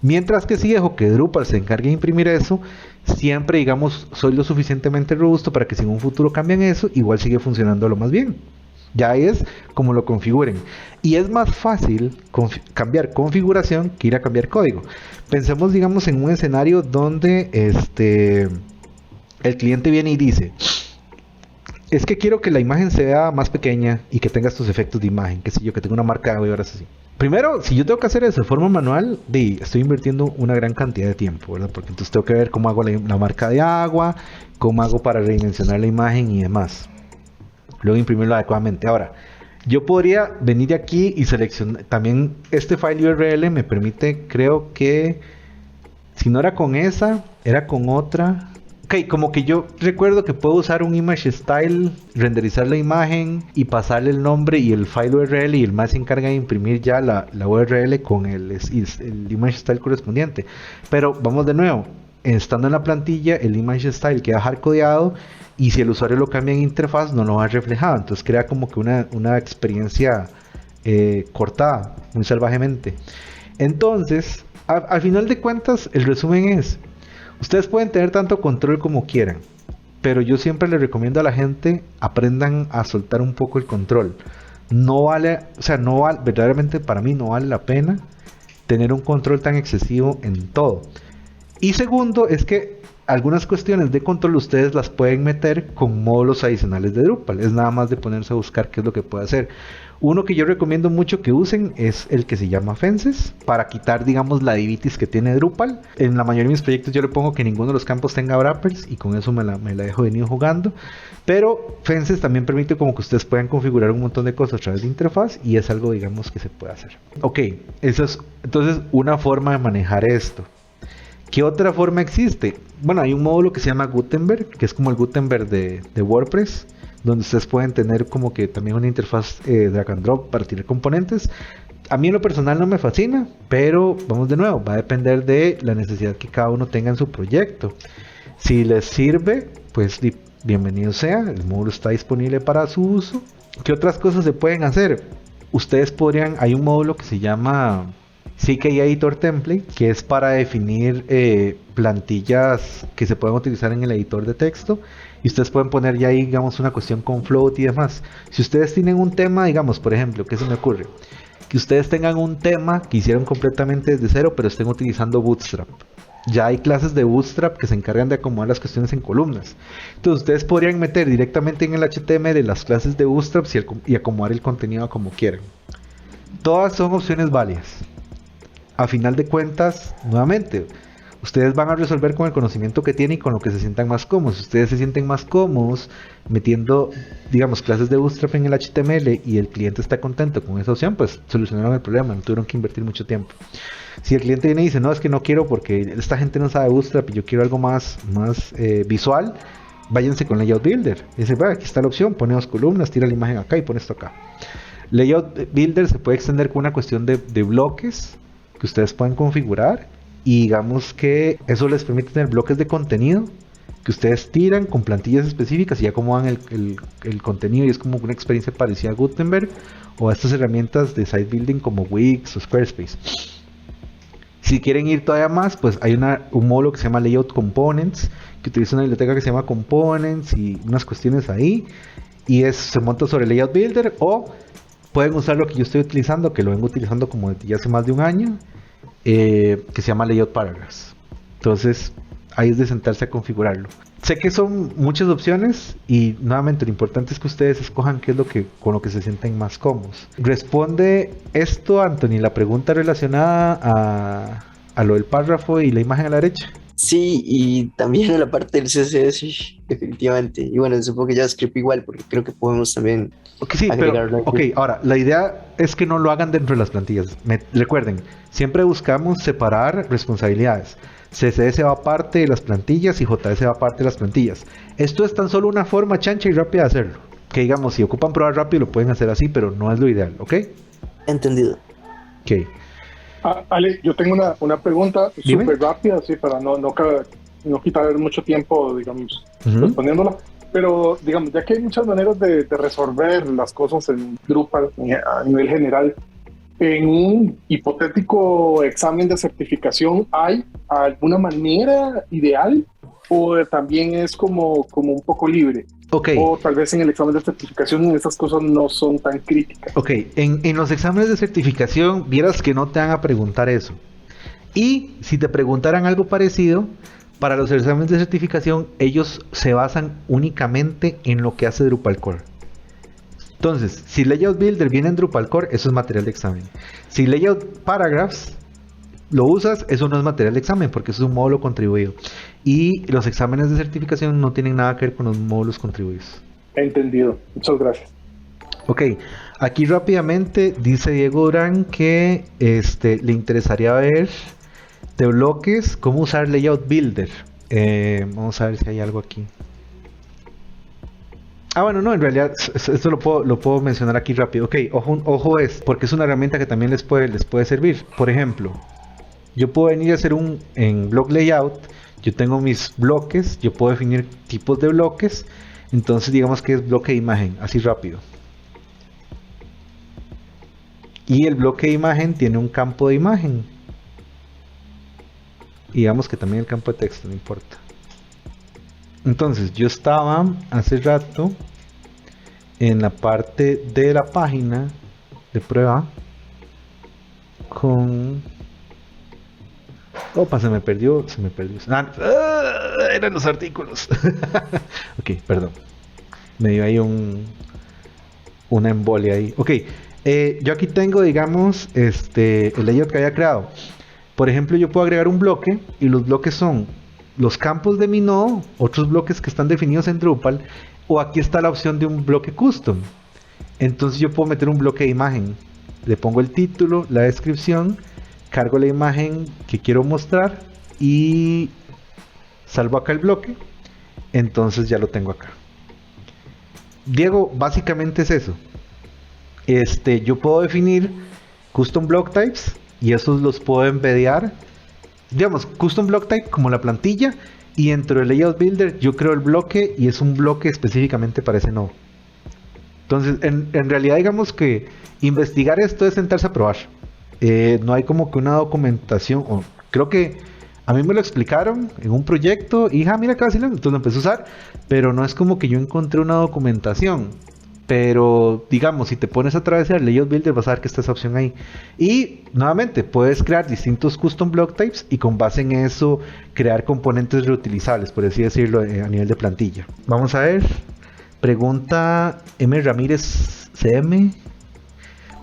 A: Mientras que si dejo que Drupal se encargue de imprimir eso, siempre, digamos, soy lo suficientemente robusto para que si en un futuro cambian eso, igual sigue funcionando lo más bien. Ya es como lo configuren. Y es más fácil cambiar configuración que ir a cambiar código. Pensemos, digamos, en un escenario donde el cliente viene y dice, es que quiero que la imagen sea más pequeña y que tenga estos efectos de imagen, que si yo, que tenga una marca de agua y horas así. Primero, si yo tengo que hacer eso de forma manual, estoy invirtiendo una gran cantidad de tiempo, ¿verdad? Porque entonces tengo que ver cómo hago la marca de agua, cómo hago para redimensionar la imagen y demás. Luego imprimirlo adecuadamente. Ahora, yo podría venir de aquí y seleccionar. También este file URL me permite, creo que, si no era con esa, era con otra. Ok, como que yo recuerdo que puedo usar un image style, renderizar la imagen y pasarle el nombre y el file URL, y el más se encarga de imprimir ya la URL con el image style correspondiente. Pero vamos de nuevo, estando en la plantilla, el image style queda hardcodeado y si el usuario lo cambia en interfaz no lo va a reflejar. Entonces crea como que una experiencia cortada muy salvajemente. Entonces, al final de cuentas, el resumen es: ustedes pueden tener tanto control como quieran, pero yo siempre les recomiendo a la gente, aprendan a soltar un poco el control. No vale, verdaderamente para mí no vale la pena tener un control tan excesivo en todo. Y segundo, es que algunas cuestiones de control ustedes las pueden meter con módulos adicionales de Drupal. Es nada más de ponerse a buscar qué es lo que puede hacer. Uno que yo recomiendo mucho que usen es el que se llama Fences, para quitar, digamos, la divitis que tiene Drupal. En la mayoría de mis proyectos yo le pongo que ninguno de los campos tenga wrappers y con eso me la dejo venido jugando. Pero Fences también permite como que ustedes puedan configurar un montón de cosas a través de interfaz, y es algo, digamos, que se puede hacer. Ok, eso es entonces una forma de manejar esto. ¿Qué otra forma existe? Bueno, hay un módulo que se llama Gutenberg, que es como el Gutenberg de WordPress, donde ustedes pueden tener como que también una interfaz drag and drop para tirar componentes. A mí en lo personal no me fascina, pero vamos de nuevo, va a depender de la necesidad que cada uno tenga en su proyecto. Si les sirve, pues bienvenido sea, el módulo está disponible para su uso. ¿Qué otras cosas se pueden hacer? Ustedes podrían, hay un módulo que se llama CK Editor Template, que es para definir plantillas que se pueden utilizar en el editor de texto, y ustedes pueden poner ya ahí, digamos, una cuestión con float y demás. Si ustedes tienen un tema, digamos, por ejemplo, ¿qué se me ocurre? Que ustedes tengan un tema que hicieron completamente desde cero, pero estén utilizando Bootstrap. Ya hay clases de Bootstrap que se encargan de acomodar las cuestiones en columnas. Entonces ustedes podrían meter directamente en el HTML las clases de Bootstrap y acomodar el contenido como quieran. Todas son opciones válidas. A final de cuentas, nuevamente, ustedes van a resolver con el conocimiento que tienen y con lo que se sientan más cómodos. Si ustedes se sienten más cómodos metiendo, digamos, clases de Bootstrap en el HTML y el cliente está contento con esa opción, pues solucionaron el problema, no tuvieron que invertir mucho tiempo. Si el cliente viene y dice, no, es que no quiero porque esta gente no sabe Bootstrap y yo quiero algo más visual, váyanse con Layout Builder. Y dice, aquí está la opción, pone dos columnas, tira la imagen acá y pone esto acá. Layout Builder se puede extender con una cuestión de bloques que ustedes pueden configurar, y digamos que eso les permite tener bloques de contenido que ustedes tiran con plantillas específicas y ya acomodan el contenido, y es como una experiencia parecida a Gutenberg o a estas herramientas de site building como Wix o Squarespace. Si quieren ir todavía más, pues hay un módulo que se llama Layout Components, que utiliza una biblioteca que se llama Components y unas cuestiones ahí, y se monta sobre Layout Builder, o pueden usar lo que yo estoy utilizando, que lo vengo utilizando como desde ya hace más de un año, que se llama Layout Paragraphs. Entonces ahí es de sentarse a configurarlo. Sé que son muchas opciones y nuevamente lo importante es que ustedes escojan qué es con lo que se sienten más cómodos. Responde esto, Anthony, la pregunta relacionada a lo del párrafo y la imagen a la derecha.
E: Sí, y también en la parte del CSS, definitivamente. Y bueno, supongo que JavaScript igual, porque creo que podemos también
A: Sí,
E: agregarlo
A: pero,
E: aquí.
A: ahora, la idea es que no lo hagan dentro de las plantillas. Recuerden, siempre buscamos separar responsabilidades. CSS va aparte de las plantillas y JS va aparte de las plantillas. Esto es tan solo una forma chancha y rápida de hacerlo. Que digamos, si ocupan probar rápido lo pueden hacer así, pero no es lo ideal, ¿ok?
E: Entendido.
A: Ok.
B: Ale, yo tengo una pregunta
A: Dime.
B: súper rápida, sí, para no quitar mucho tiempo, digamos, respondiéndola. Pero, digamos, ya que hay muchas maneras de resolver las cosas en Drupal a nivel general, en un hipotético examen de certificación, ¿hay alguna manera ideal o también es como un poco libre?
A: Ok.
B: O tal vez en el examen de certificación esas cosas no son tan críticas.
A: Ok, en los exámenes de certificación vieras que no te van a preguntar eso. Y si te preguntaran algo parecido, para los exámenes de certificación ellos se basan únicamente en lo que hace Drupal Core. Entonces, si Layout Builder viene en Drupal Core, eso es material de examen. Si Layout Paragraphs lo usas, eso no es material de examen porque eso es un módulo contribuido. Y los exámenes de certificación no tienen nada que ver con los módulos contribuidos.
B: Entendido. Muchas gracias.
A: Ok, aquí rápidamente dice Diego Durán que le interesaría ver de bloques cómo usar Layout Builder. Vamos a ver si hay algo aquí. Bueno, no, en realidad esto lo puedo mencionar aquí rápido. Ok, ojo porque es una herramienta que también les puede servir. Por ejemplo, yo puedo venir a hacer en block layout, yo tengo mis bloques, yo puedo definir tipos de bloques, entonces digamos que es bloque de imagen, así rápido. Y el bloque de imagen tiene un campo de imagen. Y digamos que también el campo de texto, no importa. Entonces yo estaba hace rato en la parte de la página de prueba con... Opa, se me perdió. Eran los artículos. Ok, perdón. Me dio ahí una embolia ahí. Ok, yo aquí tengo, digamos, el layout que había creado. Por ejemplo, yo puedo agregar un bloque y los bloques son los campos de mi nodo, otros bloques que están definidos en Drupal, o aquí está la opción de un bloque custom. Entonces yo puedo meter un bloque de imagen, le pongo el título, la descripción, cargo la imagen que quiero mostrar y salvo acá el bloque. Entonces ya lo tengo acá. Diego, básicamente es eso. Yo puedo definir custom block types y esos los puedo embediar. Digamos, custom block type como la plantilla, y dentro del Layout Builder yo creo el bloque y es un bloque específicamente para ese nodo. Entonces, en realidad digamos que investigar esto es sentarse a probar. No hay como que una documentación, o creo que a mí me lo explicaron en un proyecto y mira qué vacilón, entonces lo empecé a usar, pero no es como que yo encontré una documentación. Pero digamos, si te pones a atravesar Layout Builder vas a ver que está esa opción ahí. Y nuevamente puedes crear distintos custom block types y con base en eso crear componentes reutilizables, por así decirlo, a nivel de plantilla. Vamos a ver. Pregunta M. Ramírez CM.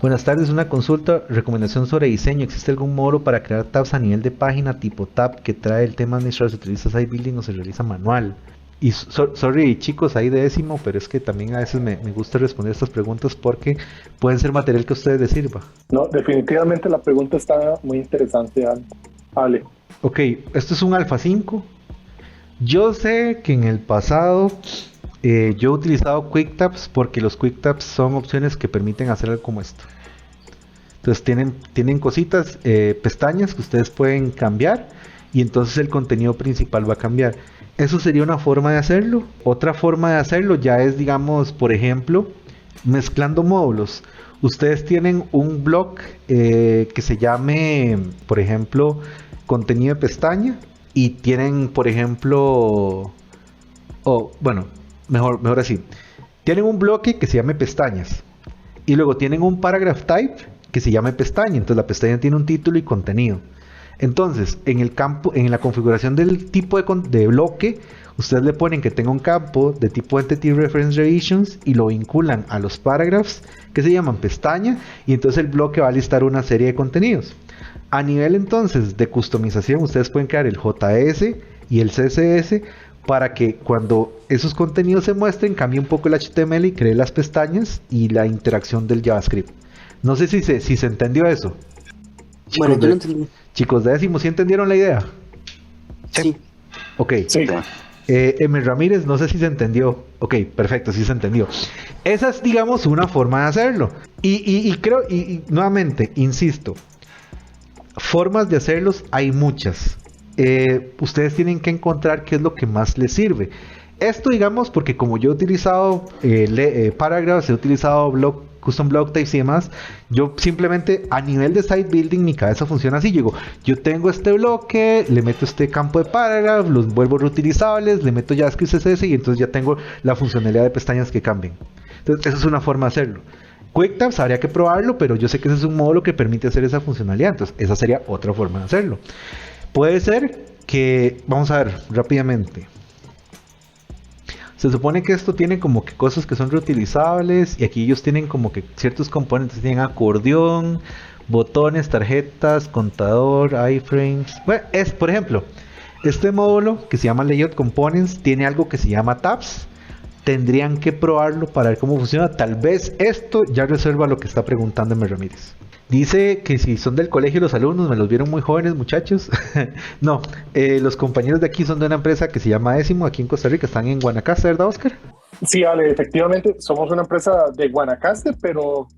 A: Buenas tardes, una consulta, recomendación sobre diseño. ¿Existe algún módulo para crear tabs a nivel de página tipo tab que trae el tema administrador? ¿Se utiliza site building o se realiza manual? Y sorry chicos ahí de décimo, pero es que también a veces me gusta responder estas preguntas porque pueden ser material que a ustedes les sirva.
B: No, definitivamente la pregunta está muy interesante, Ale.
A: Ok, esto es un Alpha 5. Yo sé que en el pasado Yo he utilizado QuickTabs porque los QuickTabs son opciones que permiten hacer algo como esto. Entonces tienen cositas, pestañas que ustedes pueden cambiar y entonces el contenido principal va a cambiar. Eso sería una forma de hacerlo. Otra forma de hacerlo ya es, digamos, por ejemplo, mezclando módulos. Ustedes tienen un blog que se llame, por ejemplo, contenido de pestaña y tienen, por ejemplo, mejor así. Tienen un bloque que se llame pestañas y luego tienen un paragraph type que se llame pestaña. Entonces la pestaña tiene un título y contenido. Entonces, en el campo, en la configuración del tipo de bloque, ustedes le ponen que tenga un campo de tipo Entity Reference Revisions y lo vinculan a los paragraphs que se llaman pestaña y entonces el bloque va a listar una serie de contenidos. A nivel entonces de customización, ustedes pueden crear el JS y el CSS para que cuando esos contenidos se muestren, cambie un poco el HTML y cree las pestañas y la interacción del JavaScript. No sé si se entendió eso.
E: Bueno, yo lo entendí.
A: Chicos de décimo, ¿sí entendieron la idea?
E: Sí.
A: Ok.
B: Sí.
A: M. Ramírez, no sé si se entendió. Ok, perfecto, sí se entendió. Esa es, digamos, una forma de hacerlo. Y creo, nuevamente, insisto, formas de hacerlos hay muchas. Ustedes tienen que encontrar qué es lo que más les sirve. Esto, digamos, porque como yo he utilizado paragraphs, he utilizado custom block types y demás, yo simplemente a nivel de site building mi cabeza funciona así. Yo tengo este bloque, le meto este campo de paragraph, los vuelvo reutilizables, le meto JavaScript CSS y entonces ya tengo la funcionalidad de pestañas que cambien. Entonces esa es una forma de hacerlo. QuickTabs habría que probarlo, pero yo sé que ese es un módulo que permite hacer esa funcionalidad, entonces esa sería otra forma de hacerlo. Puede ser que, vamos a ver rápidamente. Se supone que esto tiene como que cosas que son reutilizables y aquí ellos tienen como que ciertos componentes, tienen acordeón, botones, tarjetas, contador, iframes. Bueno, por ejemplo, este módulo que se llama Layout Components tiene algo que se llama Tabs. Tendrían que probarlo para ver cómo funciona. Tal vez esto ya resuelva lo que está preguntando M. Ramírez. Dice que si son del colegio los alumnos, me los vieron muy jóvenes, muchachos. No, los compañeros de aquí son de una empresa que se llama Décimo, aquí en Costa Rica, están en Guanacaste, ¿verdad, Oscar?
B: Sí, Ale, efectivamente, somos una empresa de Guanacaste, pero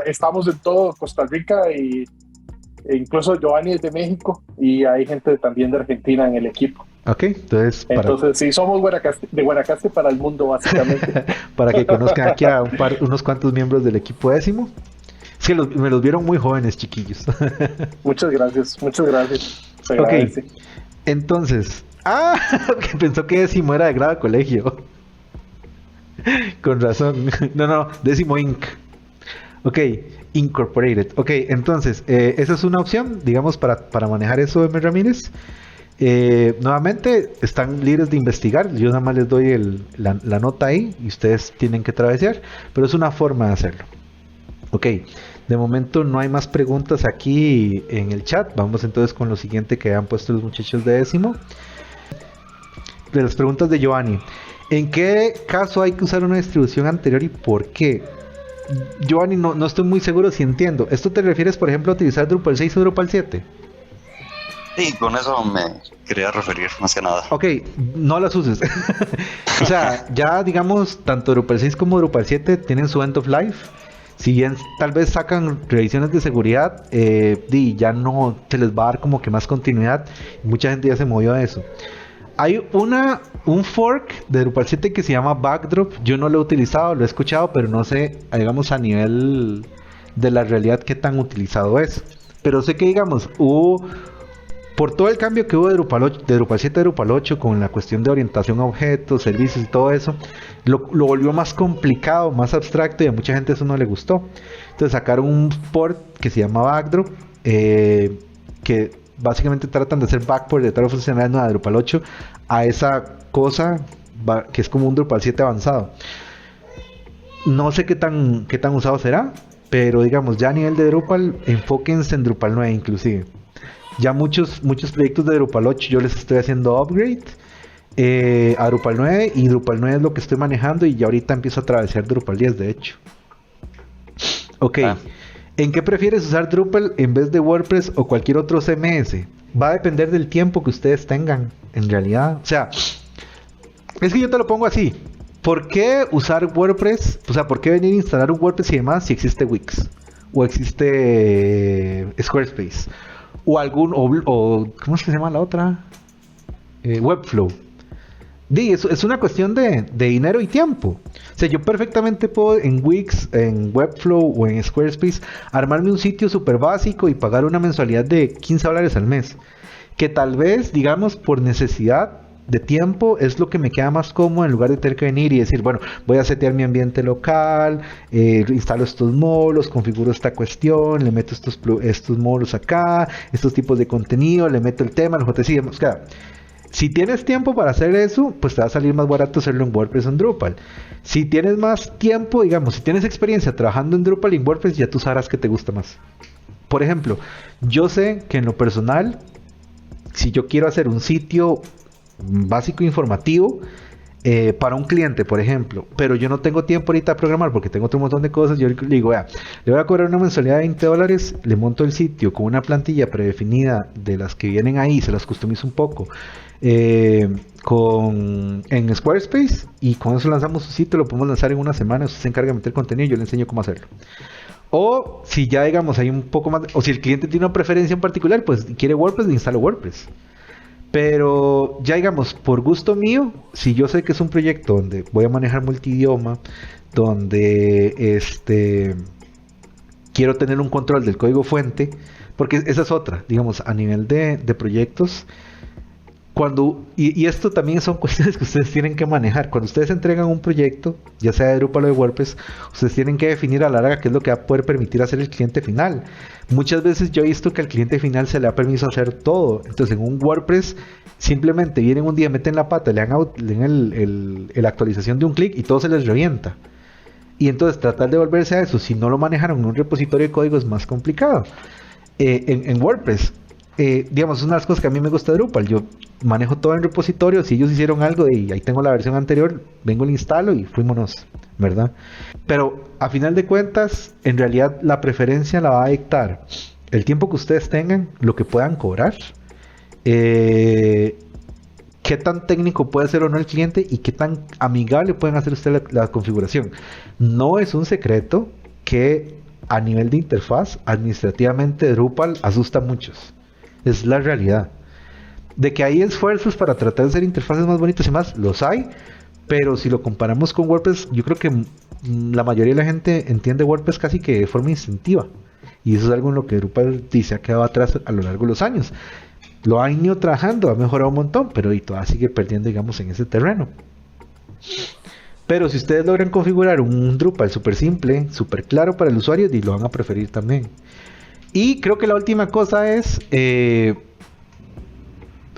B: estamos en todo Costa Rica e incluso Giovanni es de México y hay gente también de Argentina en el equipo.
A: Ok, entonces
B: sí, somos de Guanacaste para el mundo, básicamente.
A: Para que conozcan aquí a unos cuantos miembros del equipo Décimo. Es que me los vieron muy jóvenes, chiquillos.
B: Muchas gracias. Se
A: ok,
B: agradece.
A: Entonces, que pensó que Décimo era de grado de colegio. Con razón. No, Décimo Inc. Ok, Incorporated. Ok, entonces, esa es una opción, digamos, para manejar eso, M. Ramírez. Nuevamente, están libres de investigar. Yo nada más les doy la nota ahí y ustedes tienen que travesear, pero es una forma de hacerlo. Ok, de momento no hay más preguntas aquí en el chat. Vamos entonces con lo siguiente que han puesto los muchachos de Décimo. De las preguntas de Giovanni. ¿En qué caso hay que usar una distribución anterior y por qué? Giovanni, no estoy muy seguro si entiendo. ¿Esto te refieres, por ejemplo, a utilizar Drupal 6 o Drupal 7?
D: Sí, con eso me quería referir, más que nada.
A: Ok, no las uses. O sea, ya digamos, tanto Drupal 6 como Drupal 7 tienen su end of life. Si bien tal vez sacan revisiones de seguridad, ya no se les va a dar como que más continuidad. Mucha gente ya se movió a eso. Hay un fork de Drupal 7 que se llama Backdrop. Yo no lo he utilizado, lo he escuchado, pero no sé, digamos, a nivel de la realidad qué tan utilizado es. Pero sé que, digamos, por todo el cambio que hubo de Drupal 7 a Drupal 8 con la cuestión de orientación a objetos, servicios y todo eso, lo volvió más complicado, más abstracto y a mucha gente eso no le gustó. Entonces sacaron un port que se llama Backdrop, que básicamente tratan de hacer backport de todas las funcionalidades de Drupal 8 a esa cosa que es como un Drupal 7 avanzado. No sé qué tan usado será, pero digamos ya a nivel de Drupal, enfóquense en Drupal 9 inclusive. Ya muchos proyectos de Drupal 8 yo les estoy haciendo upgrade a Drupal 9 y Drupal 9 es lo que estoy manejando y ya ahorita empiezo a atravesar Drupal 10 de hecho. Ok, ¿en qué prefieres usar Drupal en vez de WordPress o cualquier otro CMS? Va a depender del tiempo que ustedes tengan en realidad. O sea, es que yo te lo pongo así. ¿Por qué usar WordPress? O sea, ¿por qué venir a instalar un WordPress y demás si existe Wix? O existe Squarespace. O ¿cómo es que se llama la otra? Webflow. Es una cuestión de dinero y tiempo. O sea, yo perfectamente puedo en Wix, en Webflow o en Squarespace armarme un sitio súper básico y pagar una mensualidad de $15 al mes. Que tal vez, digamos, por necesidad de tiempo es lo que me queda más cómodo en lugar de tener que venir y decir, bueno, voy a setear mi ambiente local, instalo estos módulos, configuro esta cuestión, le meto estos módulos acá, estos tipos de contenido, le meto el tema, los JTC, o sea, si tienes tiempo para hacer eso, pues te va a salir más barato hacerlo en WordPress o en Drupal. Si tienes más tiempo, digamos, si tienes experiencia trabajando en Drupal y en WordPress, ya tú sabrás qué te gusta más. Por ejemplo, yo sé que en lo personal, si yo quiero hacer un sitio básico informativo para un cliente, por ejemplo, pero yo no tengo tiempo ahorita a programar porque tengo otro montón de cosas, yo le digo, vea, le voy a cobrar una mensualidad de $20, le monto el sitio con una plantilla predefinida de las que vienen ahí, se las customizo un poco en Squarespace y con eso lanzamos su sitio, lo podemos lanzar en una semana, usted se encarga de meter contenido y yo le enseño cómo hacerlo. O si ya digamos hay un poco más, o si el cliente tiene una preferencia en particular, pues quiere WordPress, le instalo WordPress. Pero ya digamos, por gusto mío, si yo sé que es un proyecto donde voy a manejar multidioma, donde quiero tener un control del código fuente, porque esa es otra, digamos, a nivel de proyectos, y esto también son cuestiones que ustedes tienen que manejar. Cuando ustedes entregan un proyecto, ya sea de Drupal o de WordPress, ustedes tienen que definir a la larga qué es lo que va a poder permitir hacer el cliente final. Muchas veces yo he visto que al cliente final se le da permiso a hacer todo. Entonces en un WordPress simplemente vienen un día, meten la pata, le dan la actualización de un clic y todo se les revienta. Y entonces tratar de volverse a eso, si no lo manejaron en un repositorio de código, es más complicado. En WordPress, digamos, es una de las cosas que a mí me gusta de Drupal. Yo manejo todo en repositorio. Si ellos hicieron algo y ahí tengo la versión anterior, vengo, lo instalo y fuímonos, ¿verdad? Pero a final de cuentas, en realidad la preferencia la va a dictar el tiempo que ustedes tengan, lo que puedan cobrar, qué tan técnico puede ser o no el cliente y qué tan amigable pueden hacer ustedes la configuración. No es un secreto que a nivel de interfaz, administrativamente Drupal asusta a muchos. Es la realidad. De que hay esfuerzos para tratar de hacer interfaces más bonitas y más, los hay, pero si lo comparamos con WordPress, yo creo que la mayoría de la gente entiende WordPress casi que de forma instintiva, y eso es algo en lo que Drupal se ha quedado atrás a lo largo de los años. Lo han ido trabajando, ha mejorado un montón, pero y todavía sigue perdiendo, digamos, en ese terreno. Pero si ustedes logran configurar un Drupal súper simple, súper claro para el usuario, y lo van a preferir también. Y creo que la última cosa es,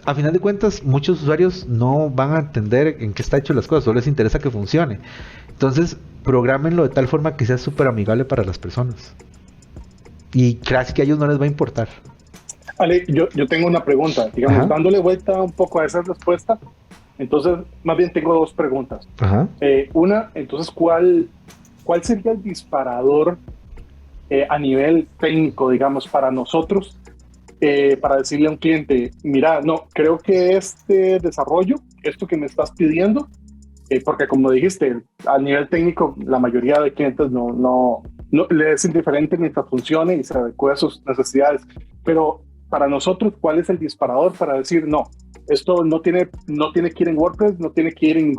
A: a final de cuentas, muchos usuarios no van a entender en qué está hecho las cosas, solo les interesa que funcione. Entonces, programenlo de tal forma que sea súper amigable para las personas. Y casi que a ellos no les va a importar.
B: Ale, yo tengo una pregunta, digamos,
A: Ajá.
B: dándole vuelta un poco a esa respuesta. Entonces, más bien tengo dos preguntas.
A: Ajá.
B: Una, entonces, ¿cuál sería el disparador a nivel técnico, digamos, para nosotros, para decirle a un cliente, mira, no, creo que este desarrollo, esto que me estás pidiendo, porque como dijiste, a nivel técnico, la mayoría de clientes no le es indiferente mientras funcione y se adecue a sus necesidades, pero para nosotros, ¿cuál es el disparador para decir, no, esto no tiene que ir en WordPress, no tiene que ir en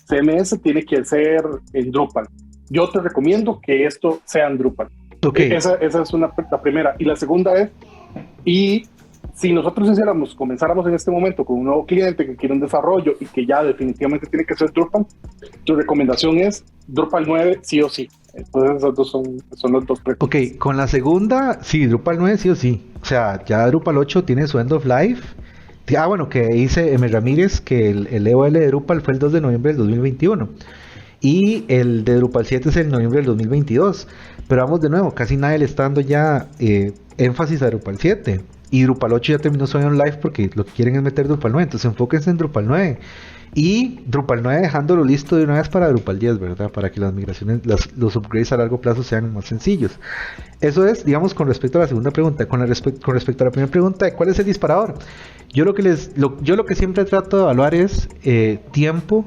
B: CMS, tiene que ser en Drupal? Yo te recomiendo que esto sea en Drupal.
A: Okay.
B: Esa es la primera. Y la segunda es, y si nosotros comenzáramos en este momento con un nuevo cliente que quiere un desarrollo y que ya definitivamente tiene que ser Drupal, tu recomendación es Drupal 9 sí o sí. Entonces esos dos son los dos preguntas.
A: Ok, con la segunda, sí, Drupal 9 sí o sí. O sea, ya Drupal 8 tiene su end of life. Bueno, que dice M. Ramírez que el EOL de Drupal fue el 2 de noviembre del 2021. Y el de Drupal 7 es el noviembre del 2022. Pero vamos de nuevo, casi nadie le está dando ya énfasis a Drupal 7. Y Drupal 8 ya terminó su on live porque lo que quieren es meter Drupal 9. Entonces enfóquense en Drupal 9. Y Drupal 9 dejándolo listo de una vez para Drupal 10, ¿verdad? Para que las migraciones, los upgrades a largo plazo sean más sencillos. Eso es, digamos, con respecto a la segunda pregunta. Con respecto a la primera pregunta, ¿cuál es el disparador? Yo lo que siempre trato de evaluar es tiempo,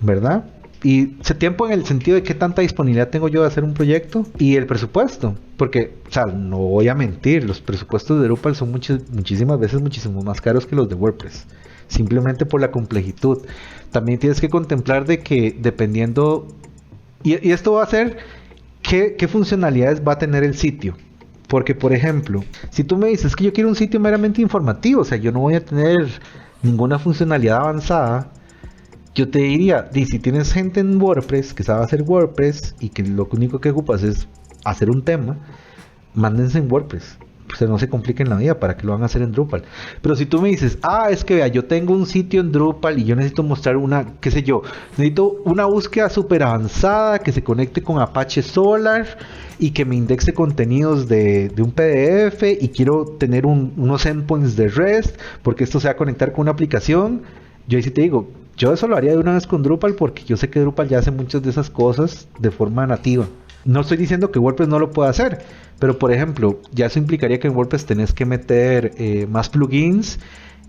A: ¿verdad? Y ese tiempo en el sentido de qué tanta disponibilidad tengo yo de hacer un proyecto y el presupuesto. Porque, o sea, no voy a mentir, los presupuestos de Drupal son muchísimas veces muchísimo más caros que los de WordPress. Simplemente por la complejidad. También tienes que contemplar de que dependiendo... Y esto va a ser qué funcionalidades va a tener el sitio. Porque, por ejemplo, si tú me dices que yo quiero un sitio meramente informativo, o sea, yo no voy a tener ninguna funcionalidad avanzada, yo te diría, si tienes gente en WordPress que sabe hacer WordPress y que lo único que ocupas es hacer un tema, mándense en WordPress. O sea, no se compliquen la vida, para que lo van a hacer en Drupal. Pero si tú me dices, es que vea, yo tengo un sitio en Drupal y yo necesito mostrar qué sé yo, necesito una búsqueda súper avanzada que se conecte con Apache Solar y que me indexe contenidos de un PDF y quiero tener unos endpoints de REST porque esto se va a conectar con una aplicación, yo ahí sí te digo, yo eso lo haría de una vez con Drupal porque yo sé que Drupal ya hace muchas de esas cosas de forma nativa. No estoy diciendo que WordPress no lo pueda hacer, pero por ejemplo, ya eso implicaría que en WordPress tenés que meter más plugins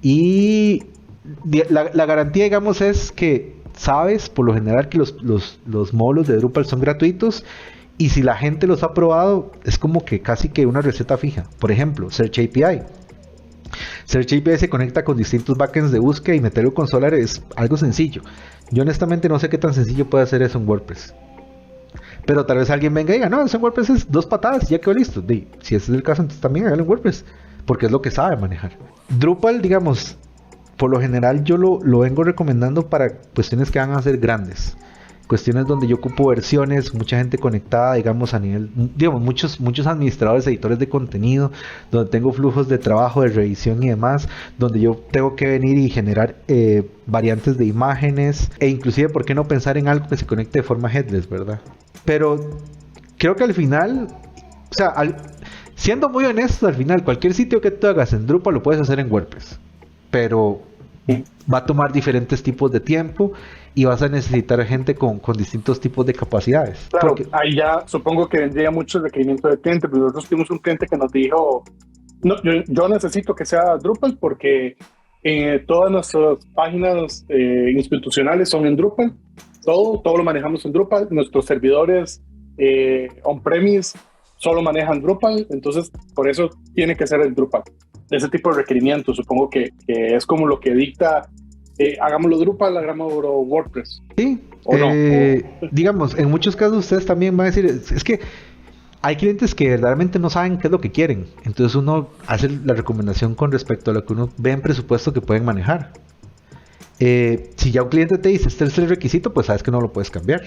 A: y la garantía, digamos, es que sabes por lo general que los módulos de Drupal son gratuitos y si la gente los ha probado es como que casi que una receta fija. Por ejemplo, Search API. Search API se conecta con distintos backends de búsqueda y meterlo con Solar es algo sencillo. Yo honestamente no sé qué tan sencillo puede hacer eso en WordPress. Pero tal vez alguien venga y diga, no, eso en WordPress es 2 patadas y ya quedó listo. Si ese es el caso, entonces también hágalo en WordPress, porque es lo que sabe manejar. Drupal, digamos, por lo general yo lo vengo recomendando para cuestiones que van a ser grandes. Cuestiones donde yo ocupo versiones, mucha gente conectada, digamos, a nivel, digamos, muchos administradores, editores de contenido, donde tengo flujos de trabajo, de revisión y demás, donde yo tengo que venir y generar variantes de imágenes, e inclusive, ¿por qué no pensar en algo que se conecte de forma headless, verdad? Pero creo que al final, o sea, siendo muy honesto, al final, cualquier sitio que tú hagas en Drupal lo puedes hacer en WordPress, pero va a tomar diferentes tipos de tiempo y vas a necesitar gente con distintos tipos de capacidades.
B: Claro, ahí ya supongo que vendría mucho el requerimiento del cliente, pero nosotros tuvimos un cliente que nos dijo, no, yo necesito que sea Drupal porque todas nuestras páginas institucionales son en Drupal, todo lo manejamos en Drupal, nuestros servidores on-premise solo manejan Drupal, entonces por eso tiene que ser el Drupal. Ese tipo de requerimientos supongo que es como lo que dicta, hagámoslo Drupal, hagámoslo WordPress.
A: Sí, digamos, en muchos casos ustedes también van a decir, es que hay clientes que verdaderamente no saben qué es lo que quieren, entonces uno hace la recomendación con respecto a lo que uno ve en presupuesto que pueden manejar. Si ya un cliente te dice, este es el requisito, pues sabes que no lo puedes cambiar.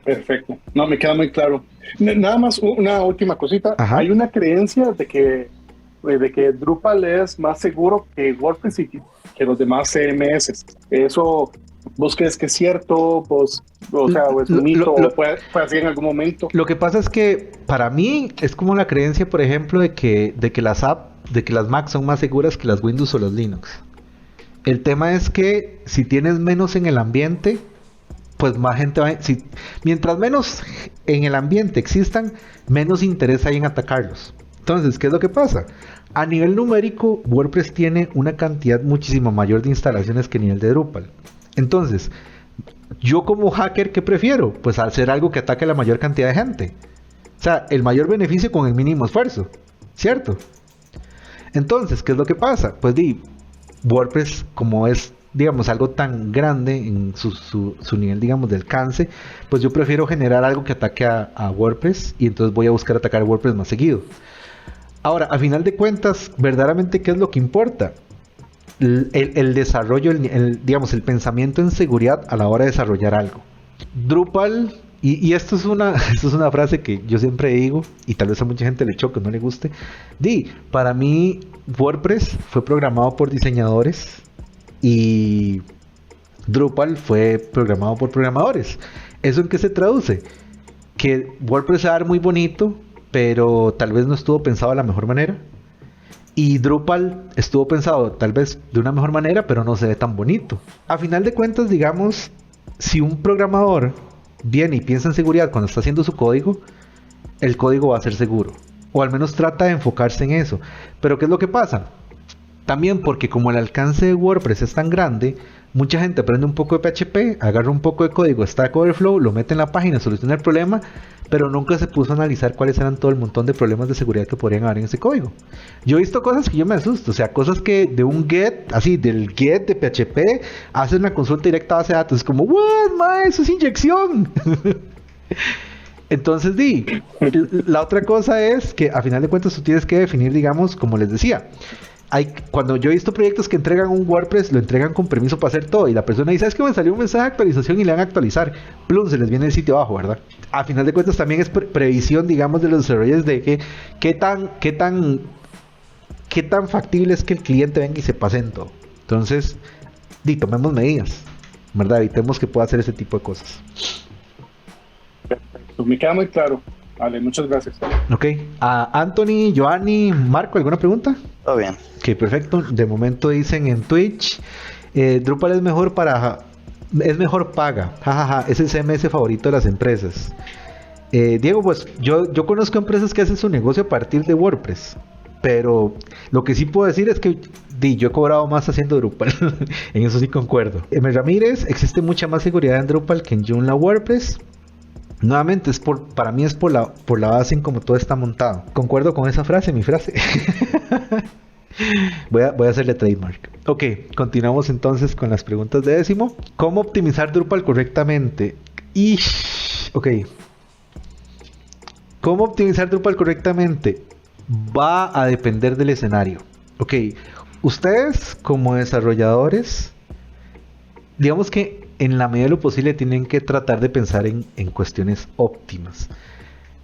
B: Perfecto, no, me queda muy claro. Nada más una última cosita.
A: Ajá.
B: Hay una creencia de que Drupal es más seguro que WordPress y que los demás CMS. Eso, ¿vos crees que es cierto? ¿Vos, o es un mito? ¿Fue así en algún momento?
A: Lo que pasa es que para mí es como la creencia, por ejemplo, de que las Mac son más seguras que las Windows o las Linux. El tema es que si tienes menos en el ambiente, pues más gente va mientras menos en el ambiente existan, menos interés hay en atacarlos. Entonces, ¿qué es lo que pasa? A nivel numérico, WordPress tiene una cantidad muchísimo mayor de instalaciones que a nivel de Drupal. Entonces, yo como hacker, ¿qué prefiero? Pues hacer algo que ataque a la mayor cantidad de gente. O sea, el mayor beneficio con el mínimo esfuerzo, ¿cierto? Entonces, ¿qué es lo que pasa? Pues WordPress, como es, digamos, algo tan grande en su nivel, digamos, de alcance, pues yo prefiero generar algo que ataque a WordPress y entonces voy a buscar atacar a WordPress más seguido. Ahora, a final de cuentas, verdaderamente, ¿qué es lo que importa? El desarrollo, digamos, el pensamiento en seguridad a la hora de desarrollar algo. Drupal, y esto es una frase que yo siempre digo, y tal vez a mucha gente le choque, no le guste. Para mí, WordPress fue programado por diseñadores y Drupal fue programado por programadores. ¿Eso en qué se traduce? Que WordPress se va a ver muy bonito, pero tal vez no estuvo pensado de la mejor manera. Y Drupal estuvo pensado tal vez de una mejor manera, pero no se ve tan bonito. A final de cuentas, digamos, si un programador viene y piensa en seguridad cuando está haciendo su código, el código va a ser seguro. O al menos trata de enfocarse en eso. Pero ¿qué es lo que pasa? También porque como el alcance de WordPress es tan grande, mucha gente aprende un poco de PHP, agarra un poco de código Stack Overflow, lo mete en la página, soluciona el problema, pero nunca se puso a analizar cuáles eran todo el montón de problemas de seguridad que podrían haber en ese código. Yo he visto cosas que yo me asusto, o sea, cosas que de un get, así, del get de PHP, hacen una consulta directa a base de datos, es como, what, ma, eso es inyección. Entonces, la otra cosa es que a final de cuentas tú tienes que definir, digamos, como les decía, cuando yo he visto proyectos que entregan un WordPress, lo entregan con permiso para hacer todo y la persona dice, es que me salió un mensaje de actualización y le van a actualizar, plum, se les viene el sitio abajo, ¿verdad? A final de cuentas también es previsión, digamos, de los desarrolladores de qué tan factible es que el cliente venga y se pase en todo. Entonces, tomemos medidas, ¿verdad? Evitemos que pueda hacer ese tipo de cosas.
B: Perfecto, me queda muy claro. Vale, muchas gracias.
A: Ok. Anthony, Joanny, Marco, ¿alguna pregunta?
D: Todo bien.
A: Ok, perfecto. De momento dicen en Twitch, Drupal es mejor paga. Jajaja, es el CMS favorito de las empresas. Diego, pues yo conozco empresas que hacen su negocio a partir de WordPress. Pero lo que sí puedo decir es que yo he cobrado más haciendo Drupal. En eso sí concuerdo. Ramírez, existe mucha más seguridad en Drupal que en Joomla WordPress. Nuevamente, para mí es por la base en como todo está montado. Concuerdo con esa frase, mi frase. Voy a hacerle trademark. Ok, continuamos entonces con las preguntas de Décimo. ¿Cómo optimizar Drupal correctamente? Ok. ¿Cómo optimizar Drupal correctamente? Va a depender del escenario. Ok, ustedes como desarrolladores, digamos que en la medida de lo posible tienen que tratar de pensar en cuestiones óptimas.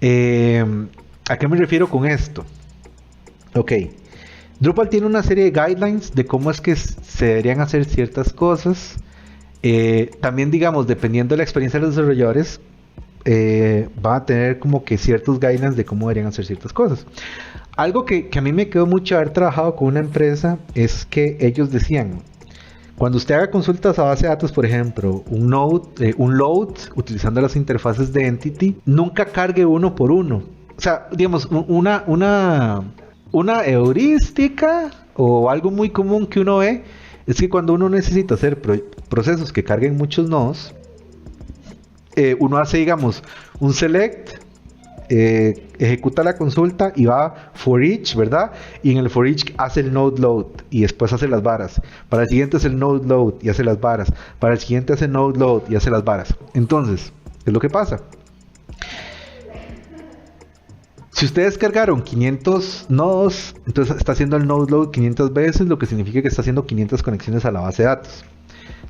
A: ¿A qué me refiero con esto? Ok, Drupal tiene una serie de guidelines de cómo es que se deberían hacer ciertas cosas. También, digamos, dependiendo de la experiencia de los desarrolladores, van a tener como que ciertos guidelines de cómo deberían hacer ciertas cosas. Algo que a mí me quedó mucho haber trabajado con una empresa es que ellos decían, cuando usted haga consultas a base de datos, por ejemplo, un load utilizando las interfaces de Entity, nunca cargue uno por uno. O sea, digamos, una heurística o algo muy común que uno ve es que cuando uno necesita hacer procesos que carguen muchos nodos, uno hace, digamos, un select, ejecuta la consulta y va for each, ¿verdad? Y en el for each hace el node load y después hace las varas. Para el siguiente hace el node load y hace las varas. Para el siguiente hace el node load y hace las varas. Entonces, ¿qué es lo que pasa? Si ustedes cargaron 500 nodos, entonces está haciendo el node load 500 veces, lo que significa que está haciendo 500 conexiones a la base de datos.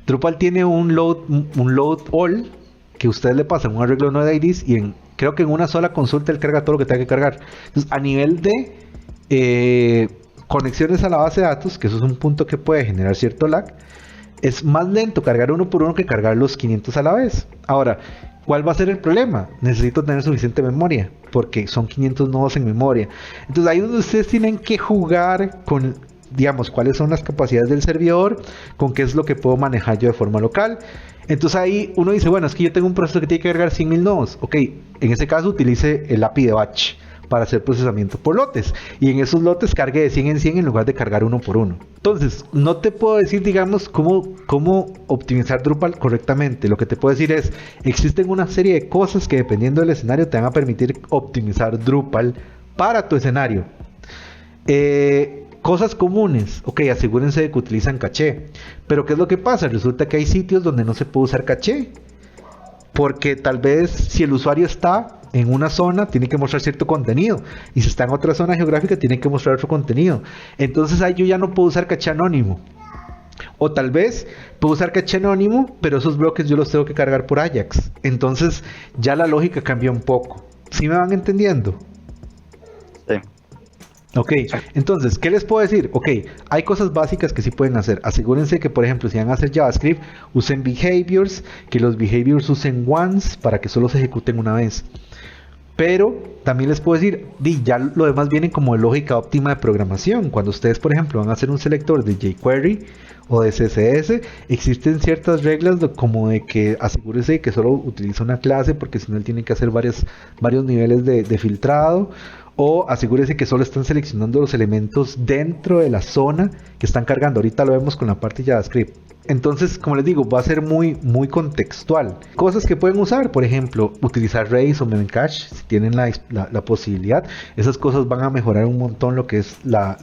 A: Drupal tiene un load all que ustedes le pasan un arreglo de node IDs y creo que en una sola consulta él carga todo lo que tenga que cargar. Entonces, a nivel de conexiones a la base de datos, que eso es un punto que puede generar cierto lag, es más lento cargar uno por uno que cargar los 500 a la vez. Ahora, ¿cuál va a ser el problema? Necesito tener suficiente memoria, porque son 500 nodos en memoria. Entonces, ahí es donde ustedes tienen que jugar con, digamos, cuáles son las capacidades del servidor, con qué es lo que puedo manejar yo de forma local. Entonces ahí uno dice, bueno, es que yo tengo un proceso que tiene que cargar 100.000 nodos. Ok, en ese caso utilice el API de batch para hacer procesamiento por lotes. Y en esos lotes cargue de 100 en 100 en lugar de cargar uno por uno. Entonces, no te puedo decir, digamos, cómo optimizar Drupal correctamente. Lo que te puedo decir es, existen una serie de cosas que dependiendo del escenario te van a permitir optimizar Drupal para tu escenario. Cosas comunes, ok, asegúrense de que utilizan caché. Pero ¿qué es lo que pasa? Resulta que hay sitios donde no se puede usar caché. Porque tal vez si el usuario está en una zona, tiene que mostrar cierto contenido. Y si está en otra zona geográfica, tiene que mostrar otro contenido. Entonces ahí yo ya no puedo usar caché anónimo. O tal vez puedo usar caché anónimo, pero esos bloques yo los tengo que cargar por Ajax. Entonces ya la lógica cambia un poco. ¿Sí me van entendiendo?
D: Sí.
A: Ok, entonces, ¿qué les puedo decir? Ok, hay cosas básicas que sí pueden hacer. Asegúrense que, por ejemplo, si van a hacer JavaScript, usen behaviors, que los behaviors usen once para que solo se ejecuten una vez. Pero también les puedo decir, ya lo demás viene como de lógica óptima de programación. Cuando ustedes, por ejemplo, van a hacer un selector de jQuery o de CSS, existen ciertas reglas como de que asegúrese de que solo utiliza una clase, porque si no él tiene que hacer varios niveles de filtrado. o asegúrese que solo están seleccionando los elementos dentro de la zona que están cargando. Ahorita lo vemos con la parte JavaScript. Entonces, como les digo, va a ser muy contextual. Cosas que pueden usar, por ejemplo, utilizar Redis o Memcache, si tienen la posibilidad. Esas cosas van a mejorar un montón lo que es la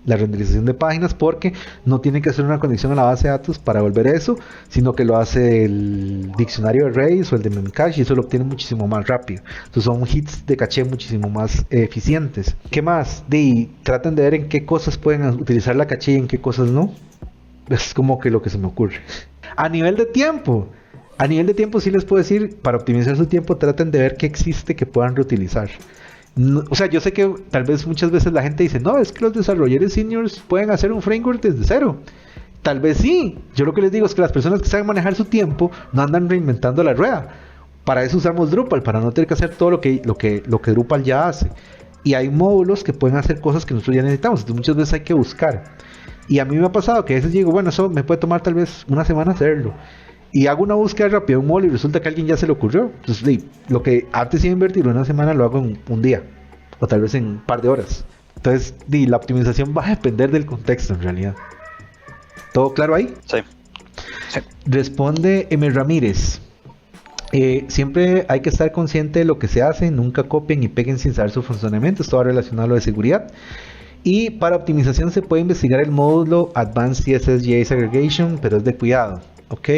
A: renderización de páginas, porque no tienen que hacer una conexión a la base de datos para volver eso, sino que lo hace el diccionario de Redis o el de Memcache, y eso lo obtiene muchísimo más rápido. Entonces son hits de caché muchísimo más eficientes. ¿Qué más? Traten de ver en qué cosas pueden utilizar la caché y en qué cosas no. Es como que lo que se me ocurre. A nivel de tiempo sí les puedo decir, para optimizar su tiempo, traten de ver qué existe que puedan reutilizar. No, o sea, yo sé que tal vez muchas veces la gente dice, no, es que los desarrolladores seniors pueden hacer un framework desde cero. Tal vez sí. Yo lo que les digo es que las personas que saben manejar su tiempo no andan reinventando la rueda. Para eso usamos Drupal, para no tener que hacer todo lo que Drupal ya hace. Y hay módulos que pueden hacer cosas que nosotros ya necesitamos. Entonces muchas veces hay que buscar. Y a mí me ha pasado que a veces digo, bueno, eso me puede tomar tal vez una semana hacerlo. Y hago una búsqueda rápida de un módulo y resulta que a alguien ya se le ocurrió. Entonces, lo que antes iba a invertir una semana lo hago en un día. O tal vez en un par de horas. Entonces, la optimización va a depender del contexto en realidad. ¿Todo claro ahí?
D: Sí.
A: Responde M. Ramírez. Siempre hay que estar consciente de lo que se hace. Nunca copien y peguen sin saber su funcionamiento. Esto va relacionado a lo de seguridad. Y para optimización se puede investigar el módulo Advanced CSS JS Aggregation, pero es de cuidado, ¿ok?